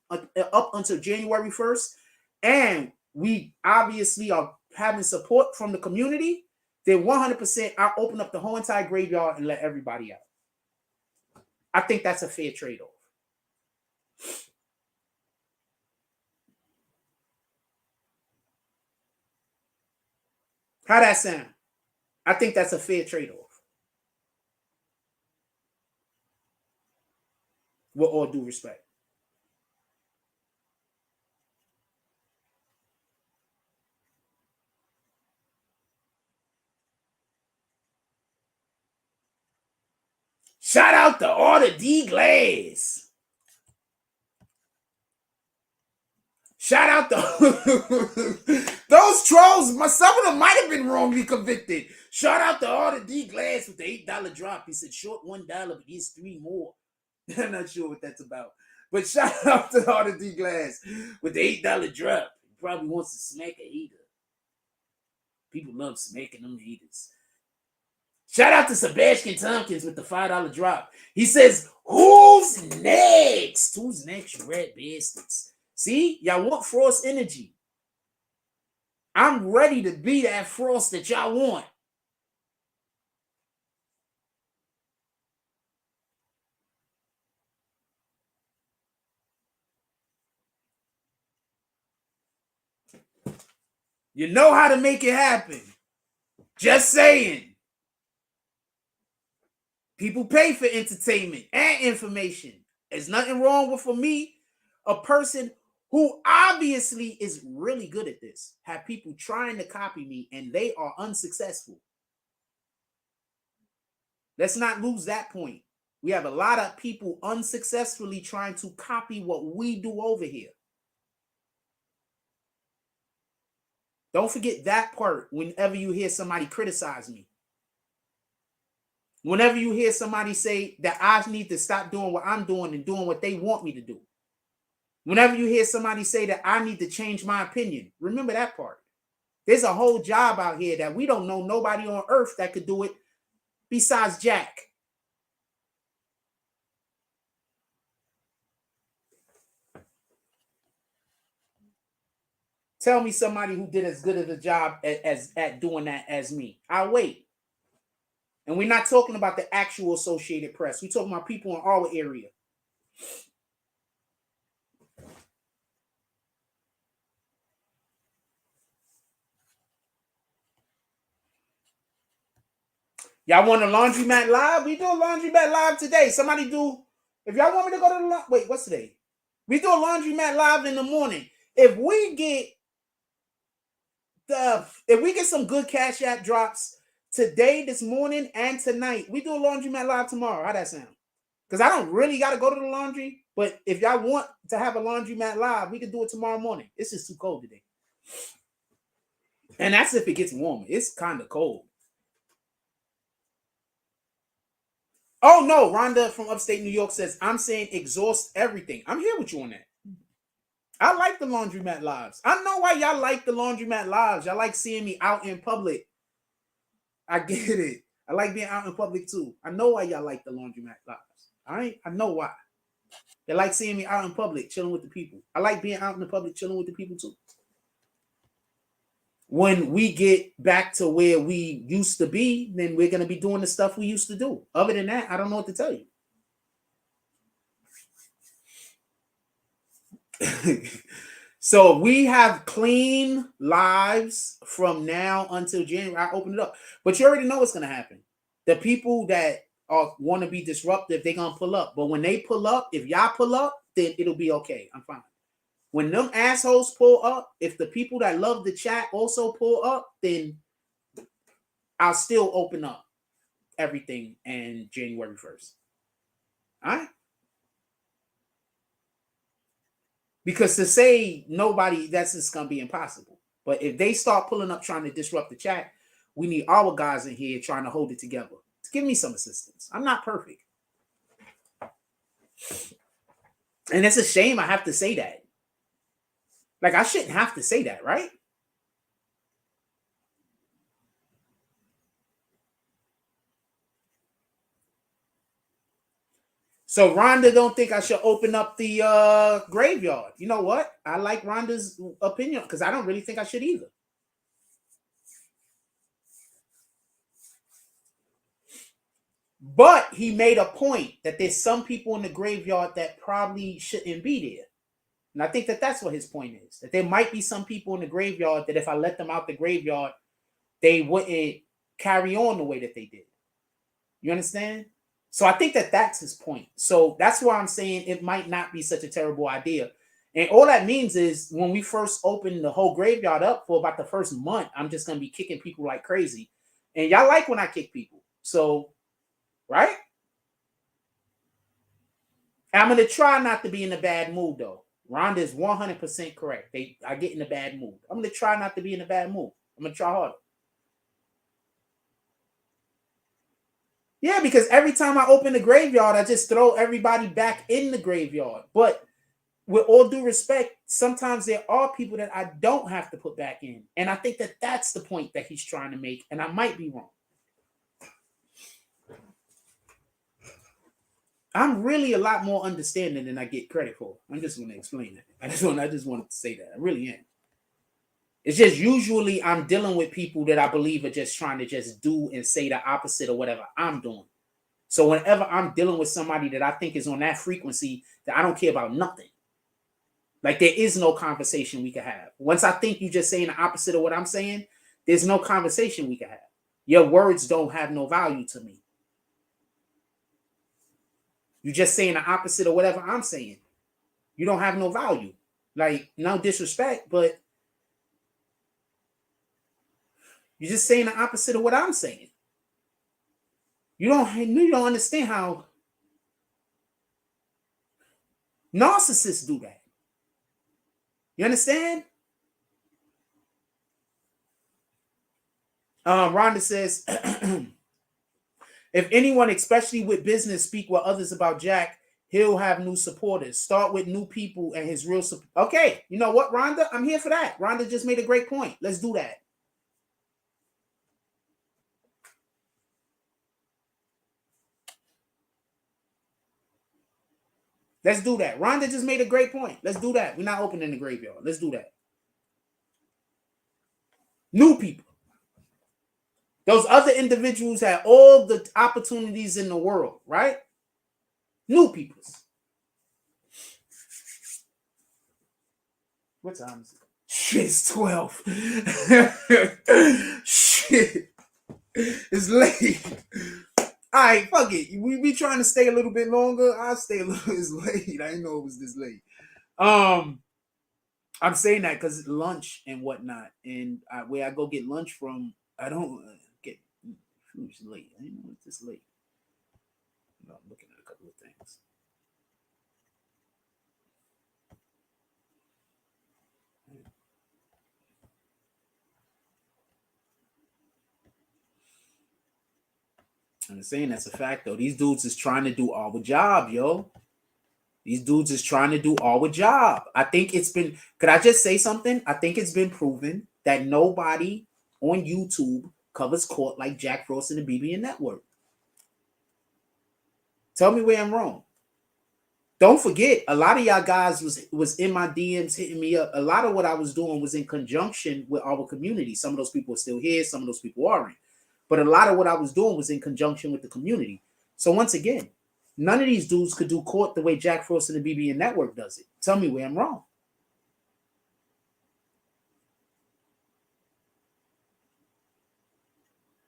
until January 1st. And we obviously are having support from the community. Then 100% I'll open up the whole entire graveyard and let everybody out. I think that's a fair trade-off. How that sound? I think that's a fair trade-off. With all due respect. Shout out to Order D Glaze. Shout out to those trolls. Some of them might have been wrongly convicted. Shout out to Order D Glass with the $8 drop. He said short $1, but here's 3 more. I'm not sure what that's about. But shout out to Order D Glass with the $8 drop. He probably wants to smack a hater. People love smacking them haters. Shout out to Sebastian Tompkins with the $5 drop. He says, who's next? Who's next, you red bastards? See, y'all want Frost energy. I'm ready to be that Frost that y'all want. You know how to make it happen. Just saying. People pay for entertainment and information. There's nothing wrong with, for me, a person who obviously is really good at this, have people trying to copy me and they are unsuccessful. Let's not lose that point. We have a lot of people unsuccessfully trying to copy what we do over here. Don't forget that part whenever you hear somebody criticize me. Whenever you hear somebody say that I need to stop doing what I'm doing and doing what they want me to do. Whenever you hear somebody say that I need to change my opinion, remember that part. There's a whole job out here that we don't know nobody on earth that could do it besides Jack. Tell me somebody who did as good of a job as at doing that as me. I'll wait. And we're not talking about the actual Associated Press. We're talking about people in our area. Y'all want a laundromat live? We do a laundromat live today. Somebody do. If y'all want me to go to the wait, what's today? We do a laundromat live in the morning. If we get some good Cash App drops today, this morning, and tonight, we do a laundromat live tomorrow. How that sound? Because I don't really got to go to the laundry, but if y'all want to have a laundromat live, we can do it tomorrow morning. It's just too cold today. And that's if it gets warmer. It's kind of cold. Oh, no. Rhonda from upstate New York says, I'm saying exhaust everything. I'm here with you on that. I like the laundromat lives. I know why y'all like the laundromat lives. Y'all like seeing me out in public. I get it. I like being out in public too. I know why y'all like the laundromat lives. All right? I know why. They like seeing me out in public, chilling with the people. I like being out in the public, chilling with the people too. When we get back to where we used to be, then we're going to be doing the stuff we used to do. Other than that, I don't know what to tell you. So we have clean lives from now until January. I open it up. But you already know what's going to happen. The people that want to be disruptive, they're going to pull up. But when they pull up, if y'all pull up, then it'll be okay. I'm fine. When them assholes pull up, if the people that love the chat also pull up, then I'll still open up everything in January 1st. All right? Because to say nobody, that's just going to be impossible. But if they start pulling up trying to disrupt the chat, we need our guys in here trying to hold it together. Give me some assistance. I'm not perfect. And it's a shame I have to say that. Like, I shouldn't have to say that, right? So Rhonda don't think I should open up the graveyard. You know what? I like Rhonda's opinion because I don't really think I should either. But he made a point that there's some people in the graveyard that probably shouldn't be there. And I think that that's what his point is. That there might be some people in the graveyard that if I let them out the graveyard, they wouldn't carry on the way that they did. You understand? So I think that that's his point. So that's why I'm saying it might not be such a terrible idea. And all that means is when we first open the whole graveyard up for about the first month, I'm just going to be kicking people like crazy. And y'all like when I kick people. So, right? I'm going to try not to be in a bad mood, though. Rhonda is 100% correct. I get in a bad mood. I'm going to try not to be in a bad mood. I'm going to try harder. Yeah, because every time I open the graveyard, I just throw everybody back in the graveyard. But with all due respect, sometimes there are people that I don't have to put back in. And I think that that's the point that he's trying to make. And I might be wrong. I'm really a lot more understanding than I get credit for. I'm just going to explain that. I just wanted to say that. I really am. It's just usually I'm dealing with people that I believe are just trying to just do and say the opposite of whatever I'm doing. So whenever I'm dealing with somebody that I think is on that frequency, that I don't care about nothing. Like there is no conversation we can have. Once I think you just saying the opposite of what I'm saying, there's no conversation we can have. Your words don't have no value to me. You're just saying the opposite of whatever I'm saying. You don't have no value. Like, no disrespect, but you're just saying the opposite of what I'm saying. You don't understand how narcissists do that. You understand? Rhonda says, if anyone, especially with business, speak with others about Jack, he'll have new supporters. Start with new people and his real support. Okay, you know what, Rhonda? I'm here for that. Rhonda just made a great point. Let's do that. Let's do that. Rhonda just made a great point. Let's do that. We're not opening the graveyard. Let's do that. New people. Those other individuals had all the opportunities in the world, right? New peoples. What time is it? Shit, it's 12. Shit. It's late. All right, fuck it. We be trying to stay a little bit longer. I'll stay a little. It's late. I didn't know it was this late. I'm saying that because lunch and whatnot, and where I go get lunch from, I don't get food late. I didn't know it's this late. No, I'm looking at a couple of things. I'm saying that's a fact, though. These dudes is trying to do our job, yo. These dudes is trying to do our job. I think it's been, could I just say something? I think it's been proven that nobody on YouTube covers court like Jack Frost and the BBN Network. Tell me where I'm wrong. Don't forget, a lot of y'all guys was in my DMs hitting me up. A lot of what I was doing was in conjunction with our community. Some of those people are still here. Some of those people aren't. But a lot of what I was doing was in conjunction with the community. So once again, none of these dudes could do court the way Jack Frost and the BBN Network does it. Tell me where I'm wrong.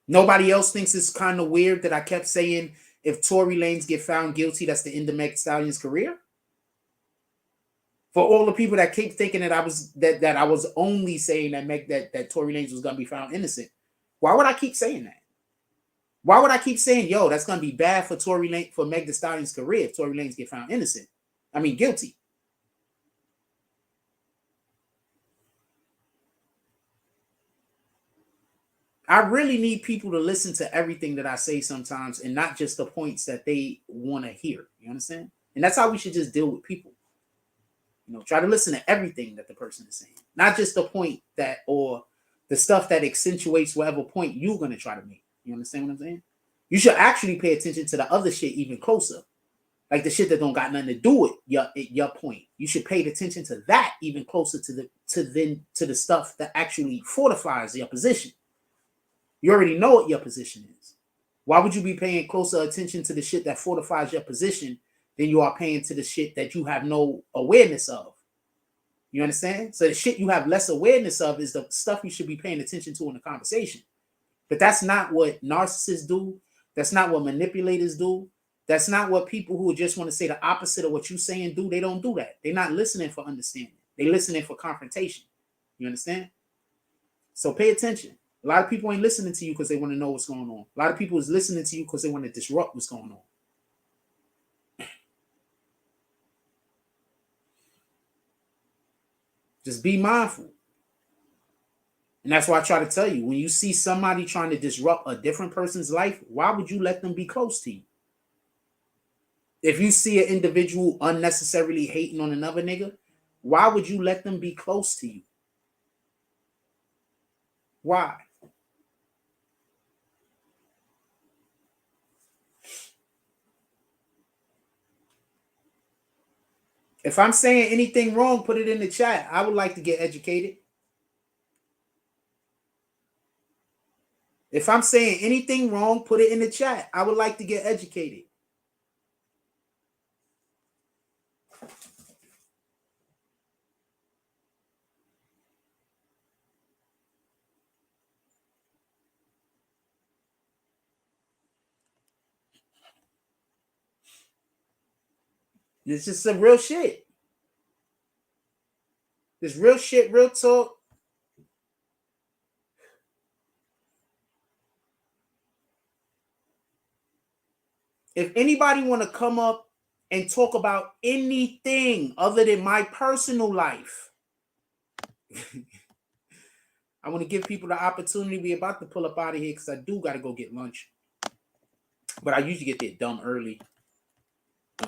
Nobody else thinks it's kind of weird that I kept saying if Tory Lanez get found guilty, that's the end of Meg Stallion's career. For all the people that keep thinking that I was only saying that Tory Lanez was gonna be found innocent, why would I keep saying that? Why would I keep saying, yo, that's gonna be bad for for Meg Thee Stallion's career if Tory Lanez get found innocent? I mean, guilty. I really need people to listen to everything that I say sometimes and not just the points that they want to hear. You understand? And that's how we should just deal with people. You know, try to listen to everything that the person is saying, not just the point that or the stuff that accentuates whatever point you're going to try to make. You understand what I'm saying? You should actually pay attention to the other shit even closer. Like the shit that don't got nothing to do with your point. You should pay attention to that even closer to the stuff that actually fortifies your position. You already know what your position is. Why would you be paying closer attention to the shit that fortifies your position than you are paying to the shit that you have no awareness of? You understand? So the shit you have less awareness of is the stuff you should be paying attention to in the conversation. But that's not what narcissists do. That's not what manipulators do. That's not what people who just want to say the opposite of what you're saying do. They don't do that. They're not listening for understanding. They're listening for confrontation. You understand? So pay attention. A lot of people ain't listening to you because they want to know what's going on. A lot of people is listening to you because they want to disrupt what's going on. Just be mindful. And that's why I try to tell you, when you see somebody trying to disrupt a different person's life, why would you let them be close to you? If you see an individual unnecessarily hating on another nigga, why would you let them be close to you? Why? If I'm saying anything wrong, put it in the chat. I would like to get educated. If I'm saying anything wrong, put it in the chat. I would like to get educated. It's just some real shit. This real shit, real talk. If anybody want to come up and talk about anything other than my personal life, I want to give people the opportunity. We're about to pull up out of here because I do got to go get lunch. But I usually get there dumb early.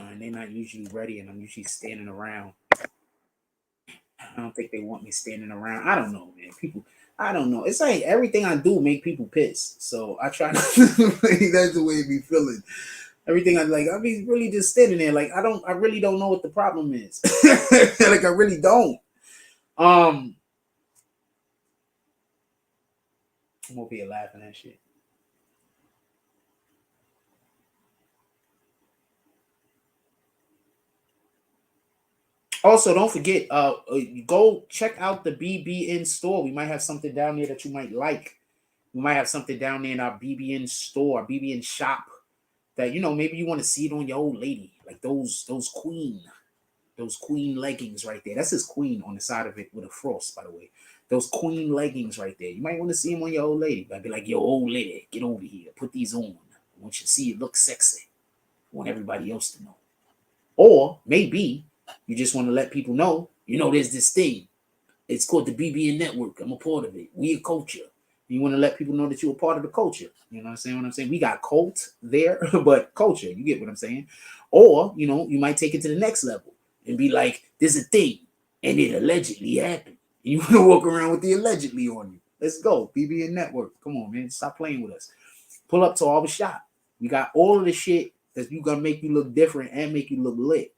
And they're not usually ready, and I'm usually standing around. I don't think they want me standing around. I don't know, man. People, I don't know. It's like everything I do make people pissed. So I try not to. That's the way it be feeling. Everything I like, I be really just standing there. Like, I really don't know what the problem is. Like, I really don't. I'm over here laughing at shit. Also, don't forget, go check out the BBN store. We might have something down there that you might like. We might have something down there in our BBN store, BBN shop that, you know, maybe you want to see it on your old lady. Like those queen leggings right there. That says queen on the side of it with a frost, by the way. Those queen leggings right there. You might want to see them on your old lady. I'd be like, yo, old lady, get over here. Put these on. I want you to see it look sexy. I want everybody else to know. Or maybe you just want to let people know, you know, there's this thing. It's called the BBN Network. I'm a part of it. We a culture. You want to let people know that you're a part of the culture. You know what I'm saying? What I'm saying? We got cult there, but culture. You get what I'm saying? Or, you know, you might take it to the next level and be like, there's a thing and it allegedly happened. You want to walk around with the allegedly on you. Let's go. BBN Network. Come on, man. Stop playing with us. Pull up to our shop. We got all of the shit that's going to make you look different and make you look lit.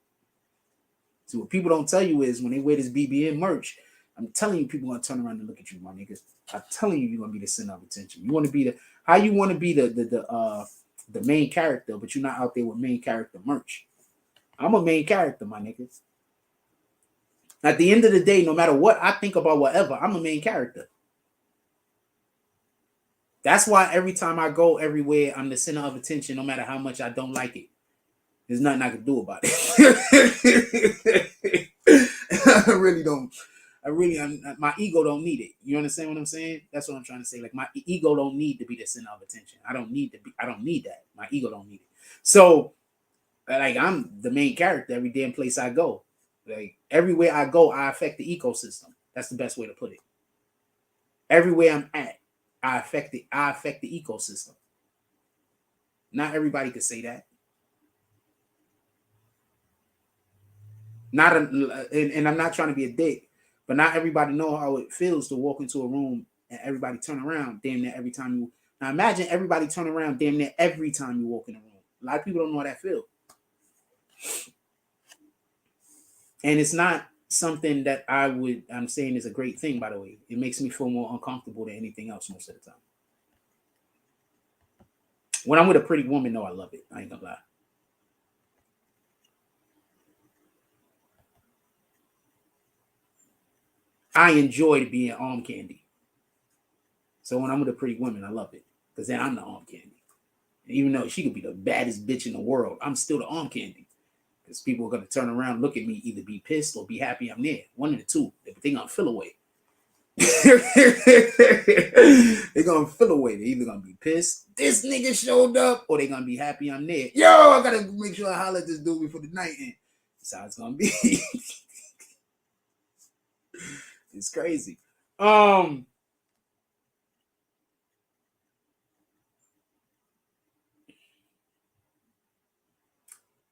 So what people don't tell you is when they wear this BBN merch, I'm telling you, people are gonna turn around and look at you, my niggas. I'm telling you, you're gonna be the center of attention. You want to be the main character, but you're not out there with main character merch. I'm a main character, my niggas. At the end of the day, no matter what I think about whatever, I'm a main character. That's why every time I go everywhere, I'm the center of attention, no matter how much I don't like it. There's nothing I can do about it. I really don't. My ego don't need it. You understand what I'm saying? That's what I'm trying to say. Like, my ego don't need to be the center of attention. I don't need that. My ego don't need it. So, like, I'm the main character every damn place I go. Like, everywhere I go, I affect the ecosystem. That's the best way to put it. Everywhere I'm at, I affect the ecosystem. Not everybody could say that. And I'm not trying to be a dick, but not everybody know how it feels to walk into a room and everybody turn around damn near every time you. Now imagine everybody turn around damn near every time you walk in a room. A lot of people don't know how that feels. And it's not something that I'm saying is a great thing, by the way. It makes me feel more uncomfortable than anything else most of the time. When I'm with a pretty woman, though, I love it. I ain't gonna lie. I enjoy being arm candy. So when I'm with a pretty woman, I love it. Because then I'm the arm candy. And even though she could be the baddest bitch in the world, I'm still the arm candy. Because people are going to turn around and look at me, either be pissed or be happy I'm there. One of the two. They're going to feel away. They're going to feel away. They're either going to be pissed, this nigga showed up, or they're going to be happy I'm there. Yo, I got to make sure I holler at this dude before the night ends. That's how it's going to be. It's crazy.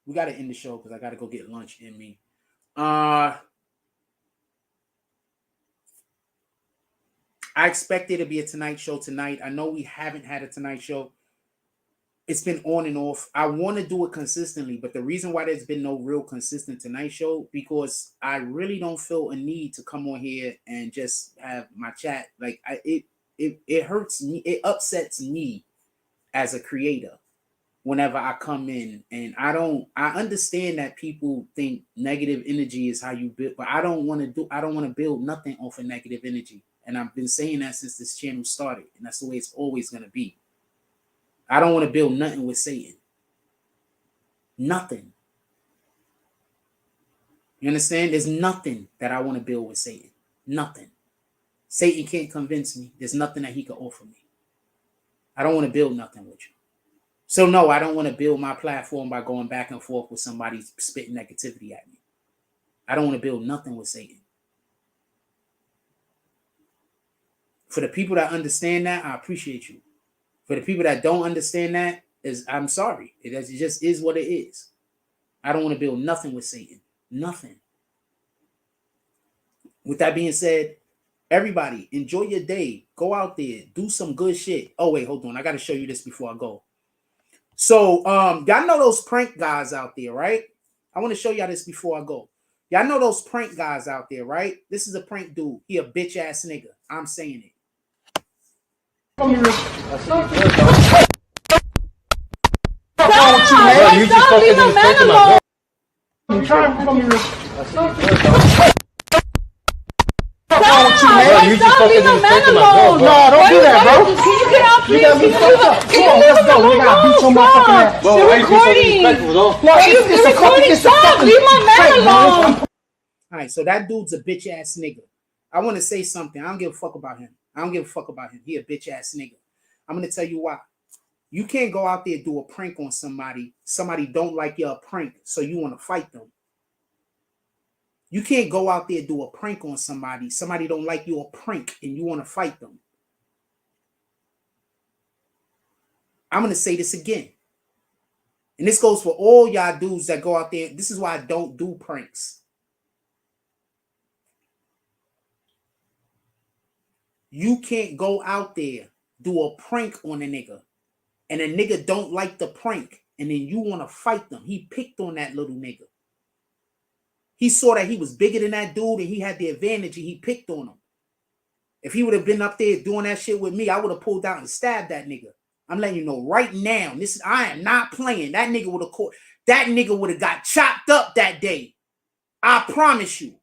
We got to end the show because I got to go get lunch in me. I expect there to be a Tonight Show tonight. I know we haven't had a Tonight Show. It's been on and off. I want to do it consistently, but the reason why there's been no real consistent Tonight Show, because I really don't feel a need to come on here and just have my chat. Like it hurts me. It upsets me as a creator whenever I come in, and I understand that people think negative energy is how you build, but I don't want to build nothing off of negative energy. And I've been saying that since this channel started, and that's the way it's always going to be. I don't want to build nothing with Satan. Nothing. You understand? There's nothing that I want to build with Satan. Nothing. Satan can't convince me. There's nothing that he can offer me. I don't want to build nothing with you. So no, I don't want to build my platform by going back and forth with somebody spitting negativity at me. I don't want to build nothing with Satan. For the people that understand that, I appreciate you. For the people that don't understand that, I'm sorry. It just is what it is. I don't want to build nothing with Satan. Nothing. With that being said, everybody, enjoy your day. Go out there. Do some good shit. Oh, wait, hold on. I got to show you this before I go. So, y'all know those prank guys out there, right? I want to show y'all this before I go. Y'all know those prank guys out there, right? This is a prank dude. He a bitch ass nigga. I'm saying it. You just leave my man alone. I'm trying to come here. You just leave my man alone. No, don't do that, bro. Can you get out, please? Come on, let's go. We gotta beat your motherfucking ass. You're recording. You're recording. Stop. Leave my man alone. All right, so that dude's a bitch ass nigga. I want to say something. I don't give a fuck about him. He a bitch ass nigga. I'm gonna tell you why. You can't go out there and do a prank on somebody. Somebody don't like your prank, so you want to fight them. You can't go out there and do a prank on somebody. Somebody don't like your prank, and you want to fight them. I'm gonna say this again, and this goes for all y'all dudes that go out there. This is why I don't do pranks. You can't go out there, do a prank on a nigga, and a nigga don't like the prank, and then you want to fight them. He picked on that little nigga. He saw that he was bigger than that dude, and he had the advantage, and he picked on him. If he would have been up there doing that shit with me, I would have pulled out and stabbed that nigga. I'm letting you know right now. I am not playing. That nigga would have got chopped up that day. I promise you.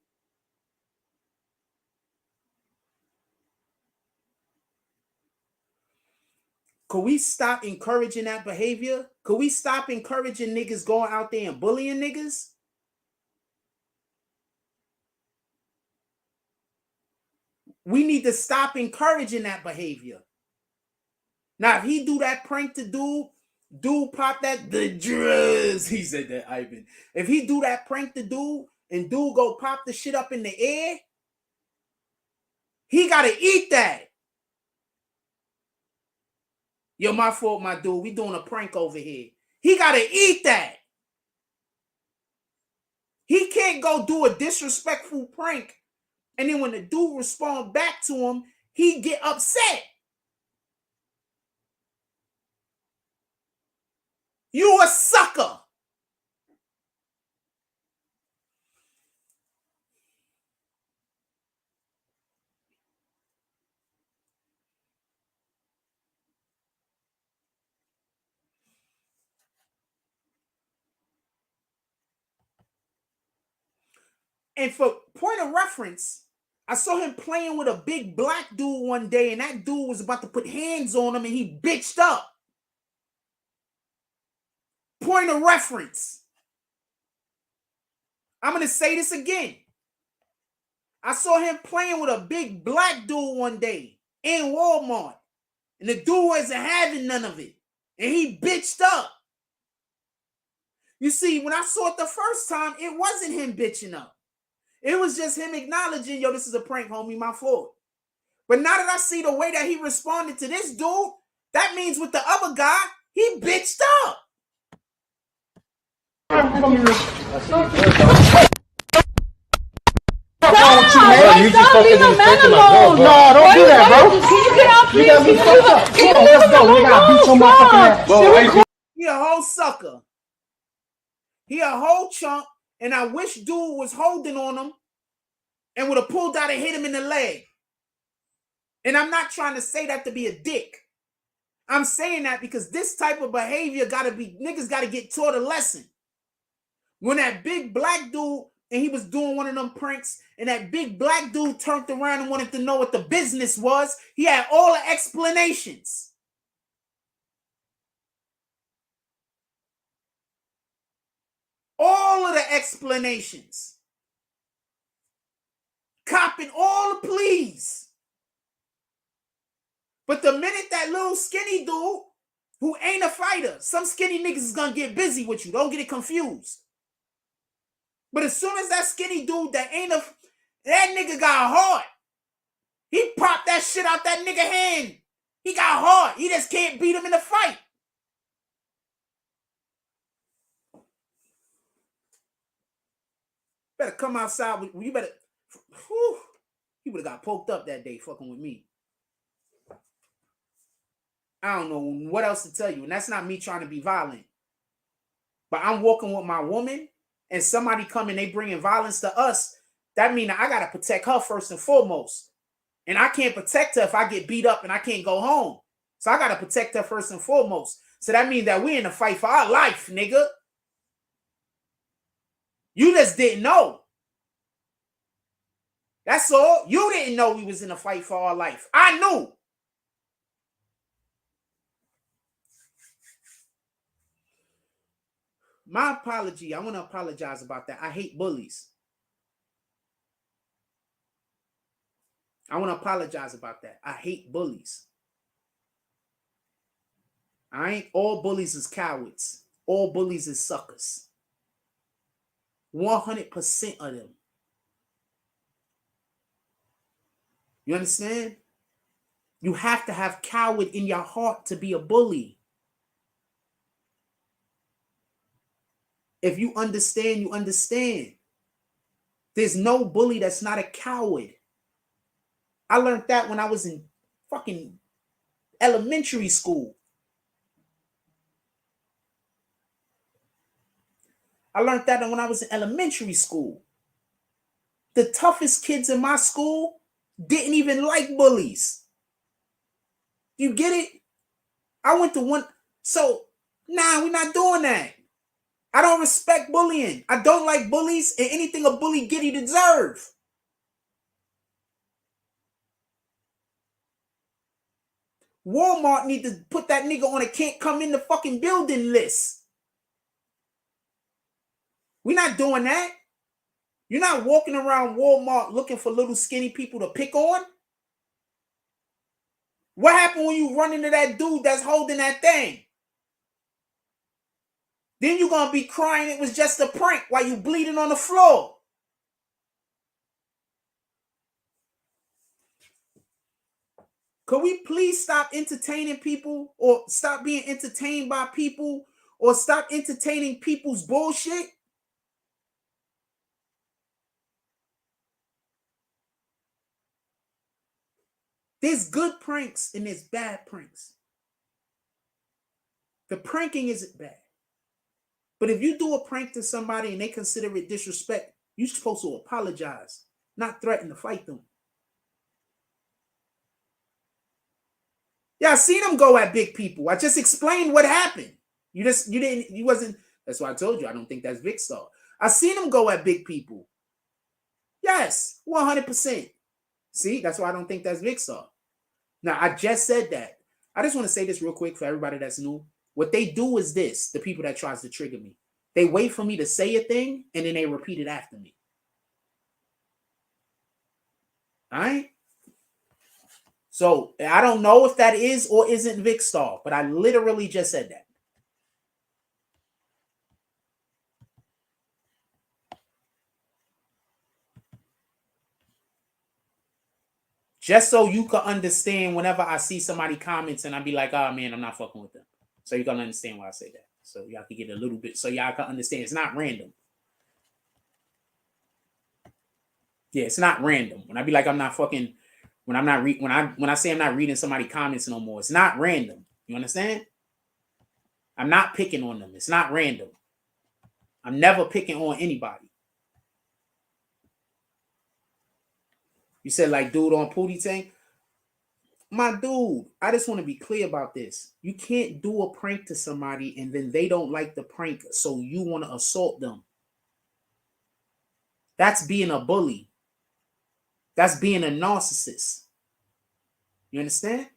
Could we stop encouraging that behavior? Could we stop encouraging niggas going out there and bullying niggas? We need to stop encouraging that behavior. Now, if he do that prank to dude pop the drugs. He said that, Ivan. If he do that prank to dude and dude go pop the shit up in the air, he got to eat that. Yo, my fault, my dude. We doing a prank over here. He got to eat that. He can't go do a disrespectful prank, and then when the dude respond back to him, he get upset. You a sucker. And for point of reference, I saw him playing with a big black dude one day, and that dude was about to put hands on him, and he bitched up. Point of reference. I'm going to say this again. I saw him playing with a big black dude one day in Walmart, and the dude wasn't having none of it, and he bitched up. You see, when I saw it the first time, it wasn't him bitching up. It was just him acknowledging, yo, this is a prank, homie, my fault. But now that I see the way that he responded to this dude, that means with the other guy, he bitched up. You just fucking man alone. No, don't do that, bro. Can you get out, please? You got me fucked up. Come on, let's go. We gotta beat your motherfucking ass. He a whole sucker. He a whole chump, and I wish dude was holding on him and would have pulled out and hit him in the leg. And I'm not trying to say that to be a dick. I'm saying that because this type of behavior niggas gotta get taught a lesson. When that big black dude, and he was doing one of them pranks, and that big black dude turned around and wanted to know what the business was, he had all the explanations. All of the explanations. Copping all the pleas. But the minute that little skinny dude, who ain't a fighter, some skinny niggas is gonna get busy with you. Don't get it confused. But as soon as that skinny dude that nigga got hard. He popped that shit out that nigga hand. He got hard. He just can't beat him in the fight. Better come outside. You better. Whew, he would have got poked up that day fucking with me. I don't know what else to tell you. And that's not me trying to be violent. But I'm walking with my woman and somebody come and they bringing violence to us. That means I got to protect her first and foremost. And I can't protect her if I get beat up and I can't go home. So I got to protect her first and foremost. So that means that we're in a fight for our life, nigga. You just didn't know. That's all. You didn't know we was in a fight for our life. I knew. My apology. I want to apologize about that. I hate bullies. I want to apologize about that. I hate bullies. All bullies is cowards. All bullies is suckers. 100% of them. You understand? You have to have coward in your heart to be a bully. If you understand, you understand. There's no bully that's not a coward. I learned that when I was in fucking elementary school. I learned that when I was in elementary school. The toughest kids in my school didn't even like bullies. You get it? I went to one. So, nah, we're not doing that. I don't respect bullying. I don't like bullies, and anything a bully get, he deserve. Walmart need to put that nigga on a can't come in the fucking building list. We're not doing that. You're not walking around Walmart looking for little skinny people to pick on. What happened when you run into that dude that's holding that thing? Then you're going to be crying it was just a prank while you bleeding on the floor. Could we please stop entertaining people, or stop being entertained by people, or stop entertaining people's bullshit? There's good pranks and there's bad pranks. The pranking isn't bad. But if you do a prank to somebody and they consider it disrespect, you're supposed to apologize, not threaten to fight them. Yeah, I seen him go at big people. I just explained what happened. That's why I told you, I don't think that's Vic Star. I seen him go at big people. Yes, 100%. See, that's why I don't think that's Vic Star. Now, I just said that. I just want to say this real quick for everybody that's new. What they do is this, the people that tries to trigger me. They wait for me to say a thing, and then they repeat it after me. All right? So, I don't know if that is or isn't Vic Star, but I literally just said that. Just so you can understand whenever I see somebody comments and I be like, oh man, I'm not fucking with them. So you can understand why I say that. So y'all can get a little bit, so y'all can understand it's not random. Yeah, it's not random. When I be like, I'm not fucking, when I say I'm not reading somebody comments no more, it's not random. You understand? I'm not picking on them. It's not random. I'm never picking on anybody. You said like dude on Pootie Tank. My dude, I just want to be clear about this. You can't do a prank to somebody and then they don't like the prank, so you want to assault them. That's being a bully. That's being a narcissist. You understand?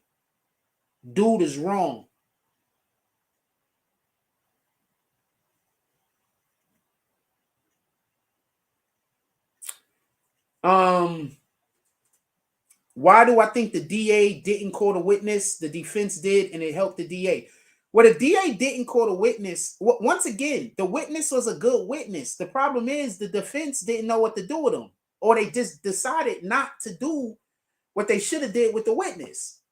Dude is wrong. Why do I think the DA didn't call the witness? The defense did, and it helped the DA. Well, the DA didn't call the witness. Once again, the witness was a good witness. The problem is the defense didn't know what to do with him, or they just decided not to do what they should have did with the witness.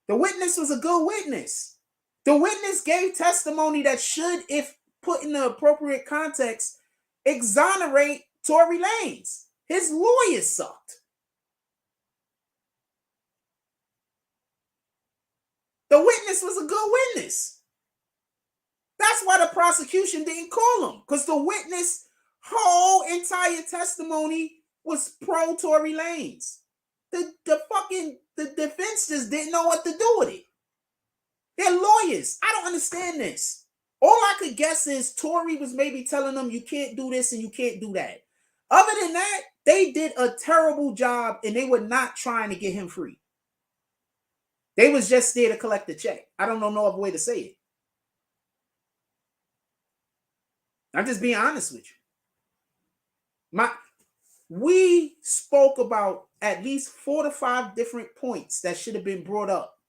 The witness was a good witness. The witness gave testimony that should, if put in the appropriate context, exonerate Tory Lanez. His lawyers sucked. The witness was a good witness. That's why the prosecution didn't call him, because the witness' whole entire testimony was pro Tory Lanez. The defense just didn't know what to do with it. They're lawyers. I don't understand this. All I could guess is Tory was maybe telling them you can't do this and you can't do that. Other than that, they did a terrible job and they were not trying to get him free. They was just there to collect the check. I don't know no other way to say it. I'm just being honest with you. We spoke about at least 4 to 5 different points that should have been brought up.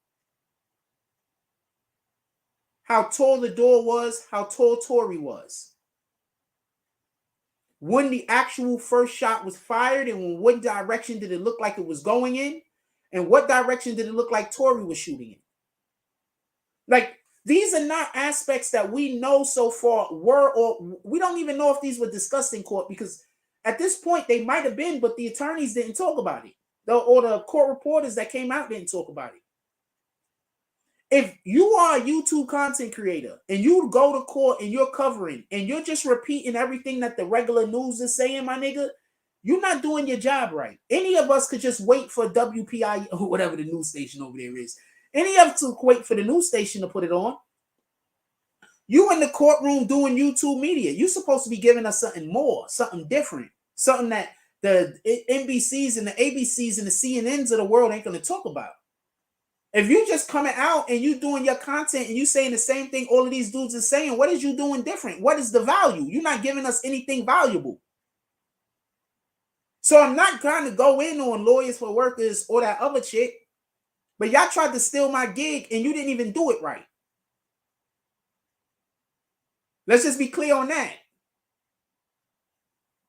How tall the door was, how tall Tory was. When the actual first shot was fired and in what direction did it look like it was going in, and what direction did it look like Tory was shooting in. Like, these are not aspects that we know so far were, or we don't even know if these were discussed in court, because at this point they might have been, but the attorneys didn't talk about it. Or the court reporters that came out didn't talk about it. If you are a YouTube content creator and you go to court and you're covering and you're just repeating everything that the regular news is saying, my nigga, you're not doing your job right. Any of us could just wait for WPI or whatever the news station over there is. Any of us could wait for the news station to put it on. You in the courtroom doing YouTube media. You're supposed to be giving us something more, something different, something that the NBCs and the ABCs and the CNNs of the world ain't going to talk about. If you just coming out and you doing your content and you saying the same thing all of these dudes are saying, what is you doing different? What is the value? You're not giving us anything valuable. So I'm not trying to go in on Lawyers for Workers or that other chick, but y'all tried to steal my gig and you didn't even do it right. Let's just be clear on that.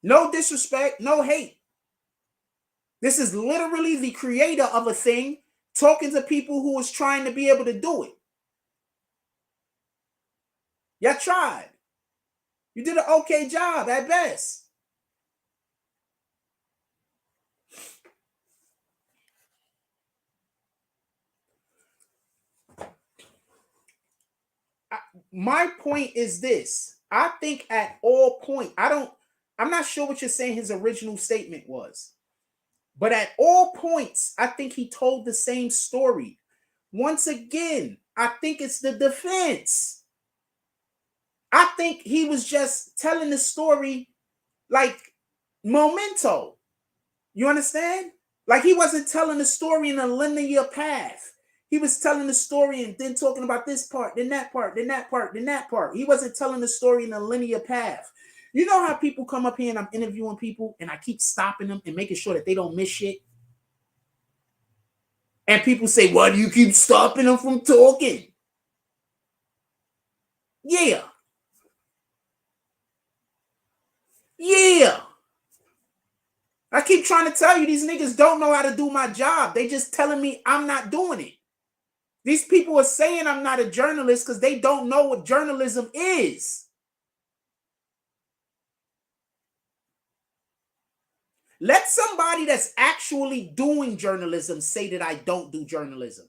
No disrespect, no hate. This is literally the creator of a thing talking to people who was trying to be able to do it. Y'all tried. You did an okay job at best. My point is this. I think at all points, I'm not sure what you're saying his original statement was. But at all points, I think he told the same story. Once again, I think it's the defense. I think he was just telling the story like memento. You understand? Like he wasn't telling the story in a linear path. He was telling the story and then talking about this part, then that part, then that part, then that part. He wasn't telling the story in a linear path. You know how people come up here and I'm interviewing people and I keep stopping them and making sure that they don't miss shit? And people say, why do you keep stopping them from talking? Yeah. Yeah. I keep trying to tell you these niggas don't know how to do my job. They just telling me I'm not doing it. These people are saying I'm not a journalist because they don't know what journalism is. Let somebody that's actually doing journalism say that I don't do journalism.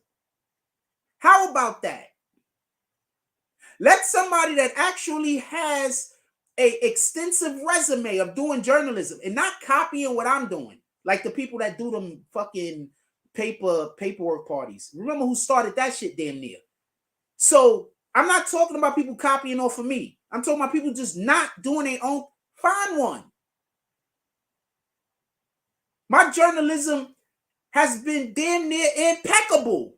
How about that? Let somebody that actually has an extensive resume of doing journalism and not copying what I'm doing, like the people that do them fucking paperwork parties. Remember who started that shit damn near. So I'm not talking about people copying off of me. I'm talking about people just not doing their own. Find one. My journalism has been damn near impeccable.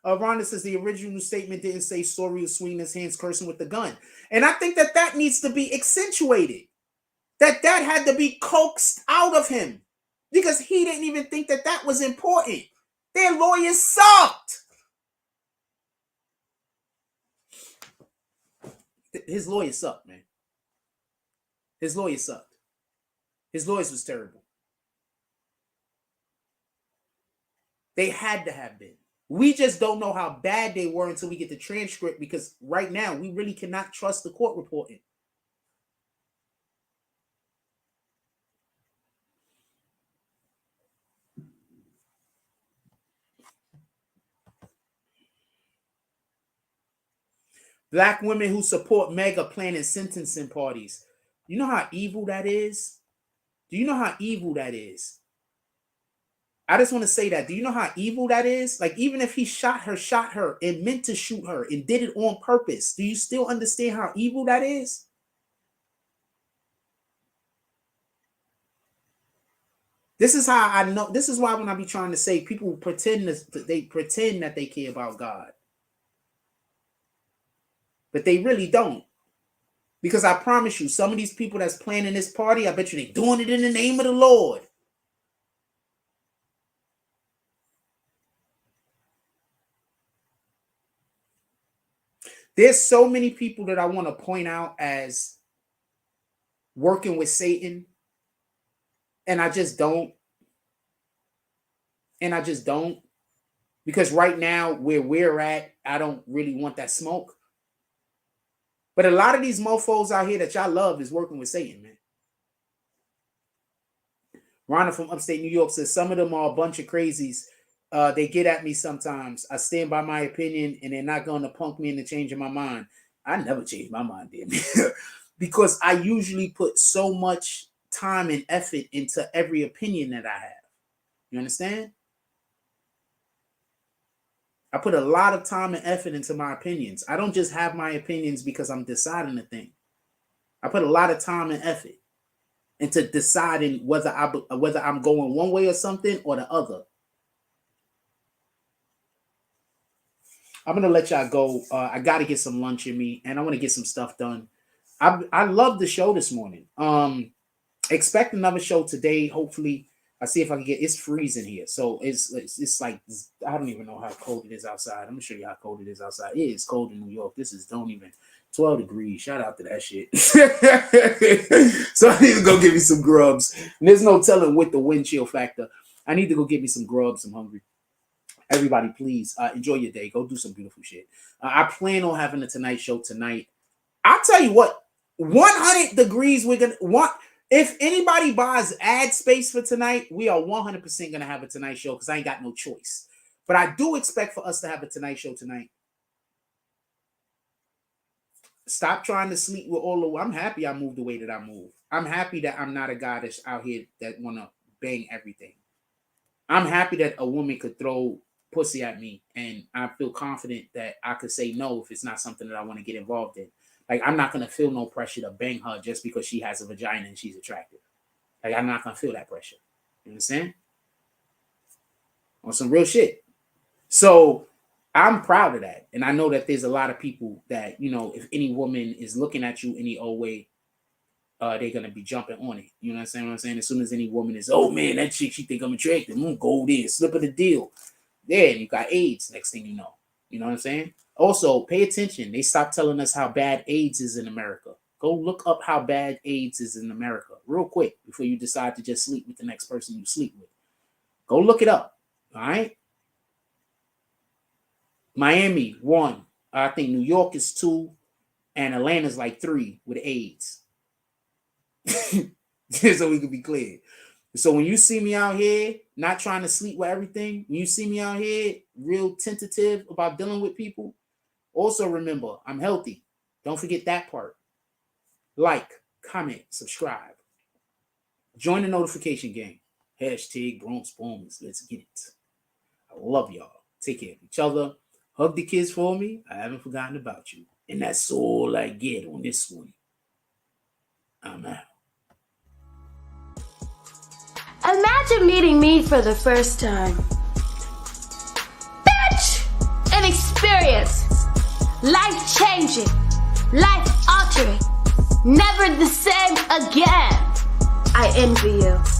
Rhonda says the original statement didn't say Story was swinging his hands cursing with the gun. And I think that that needs to be accentuated. That had to be coaxed out of him. Because he didn't even think that that was important. Their lawyers sucked. His lawyers sucked, man. His lawyers sucked. His lawyers was terrible. They had to have been. We just don't know how bad they were until we get the transcript, because right now we really cannot trust the court reporting. Black women who support mega planning sentencing parties. You know how evil that is? Do you know how evil that is? I just want to say that. Do you know how evil that is? Like, even if he shot her and meant to shoot her and did it on purpose, do you still understand how evil that is? This is how I know. This is why when I be trying to say people pretend that they care about God. But they really don't. Because I promise you, some of these people that's planning this party, I bet you they doing it in the name of the Lord. There's so many people that I want to point out as working with Satan. And I just don't. And I just don't. Because right now, where we're at, I don't really want that smoke. But a lot of these mofos out here that y'all love is working with Satan, man. Rhonda from upstate New York says, some of them are a bunch of crazies. They get at me sometimes. I stand by my opinion, and they're not going to punk me into changing my mind. I never change my mind, damn it. Because I usually put so much time and effort into every opinion that I have. You understand? I put a lot of time and effort into my opinions. I don't just have my opinions because I'm deciding a thing. I put a lot of time and effort into deciding whether I'm going one way or something or the other. I'm going to let y'all go. I got to get some lunch in me, and I want to get some stuff done. I love the show this morning. Expect another show today, hopefully. I see if I can get. It's freezing here, so it's like, I don't even know how cold it is outside. I'm gonna show you how cold it is outside. It is cold in New York. This is 12 degrees. Shout out to that shit. So I need to go get me some grubs. And there's no telling with the wind chill factor. I need to go get me some grubs. I'm hungry. Everybody, please enjoy your day. Go do some beautiful shit. I plan on having a Tonight Show tonight. I'll tell you what. 100 degrees. We're gonna want. If anybody buys ad space for tonight, we are 100% going to have a Tonight Show because I ain't got no choice. But I do expect for us to have a Tonight Show tonight. Stop trying to sleep with all the... I'm happy I moved the way that I moved. I'm happy that I'm not a guy that's out here that want to bang everything. I'm happy that a woman could throw pussy at me and I feel confident that I could say no if it's not something that I want to get involved in. Like, I'm not going to feel no pressure to bang her just because she has a vagina and she's attractive. Like, I'm not going to feel that pressure. You understand? On some real shit. So, I'm proud of that. And I know that there's a lot of people that, you know, if any woman is looking at you any old way, they're going to be jumping on it. You know what I'm saying? As soon as any woman is, oh, man, that chick, she think I'm attractive. Go there, slip of the deal. There, and you got AIDS next thing you know. You know what I'm saying? Also, pay attention. They stopped telling us how bad AIDS is in America. Go look up how bad AIDS is in America real quick before you decide to just sleep with the next person you sleep with. Go look it up. All right. Miami 1. I think New York is 2, and Atlanta's like 3 with AIDS. So we can be clear. So when you see me out here not trying to sleep with everything, when you see me out here real tentative about dealing with people, also remember I'm healthy. Don't forget that part. Like, comment, subscribe. Join the notification gang. Hashtag Bronx Bombers. Let's get it. I love y'all. Take care of each other. Hug the kids for me. I haven't forgotten about you. And that's all I get on this one. I'm out. Imagine meeting me for the first time. Bitch! An experience. Life-changing. Life-altering. Never the same again. I envy you.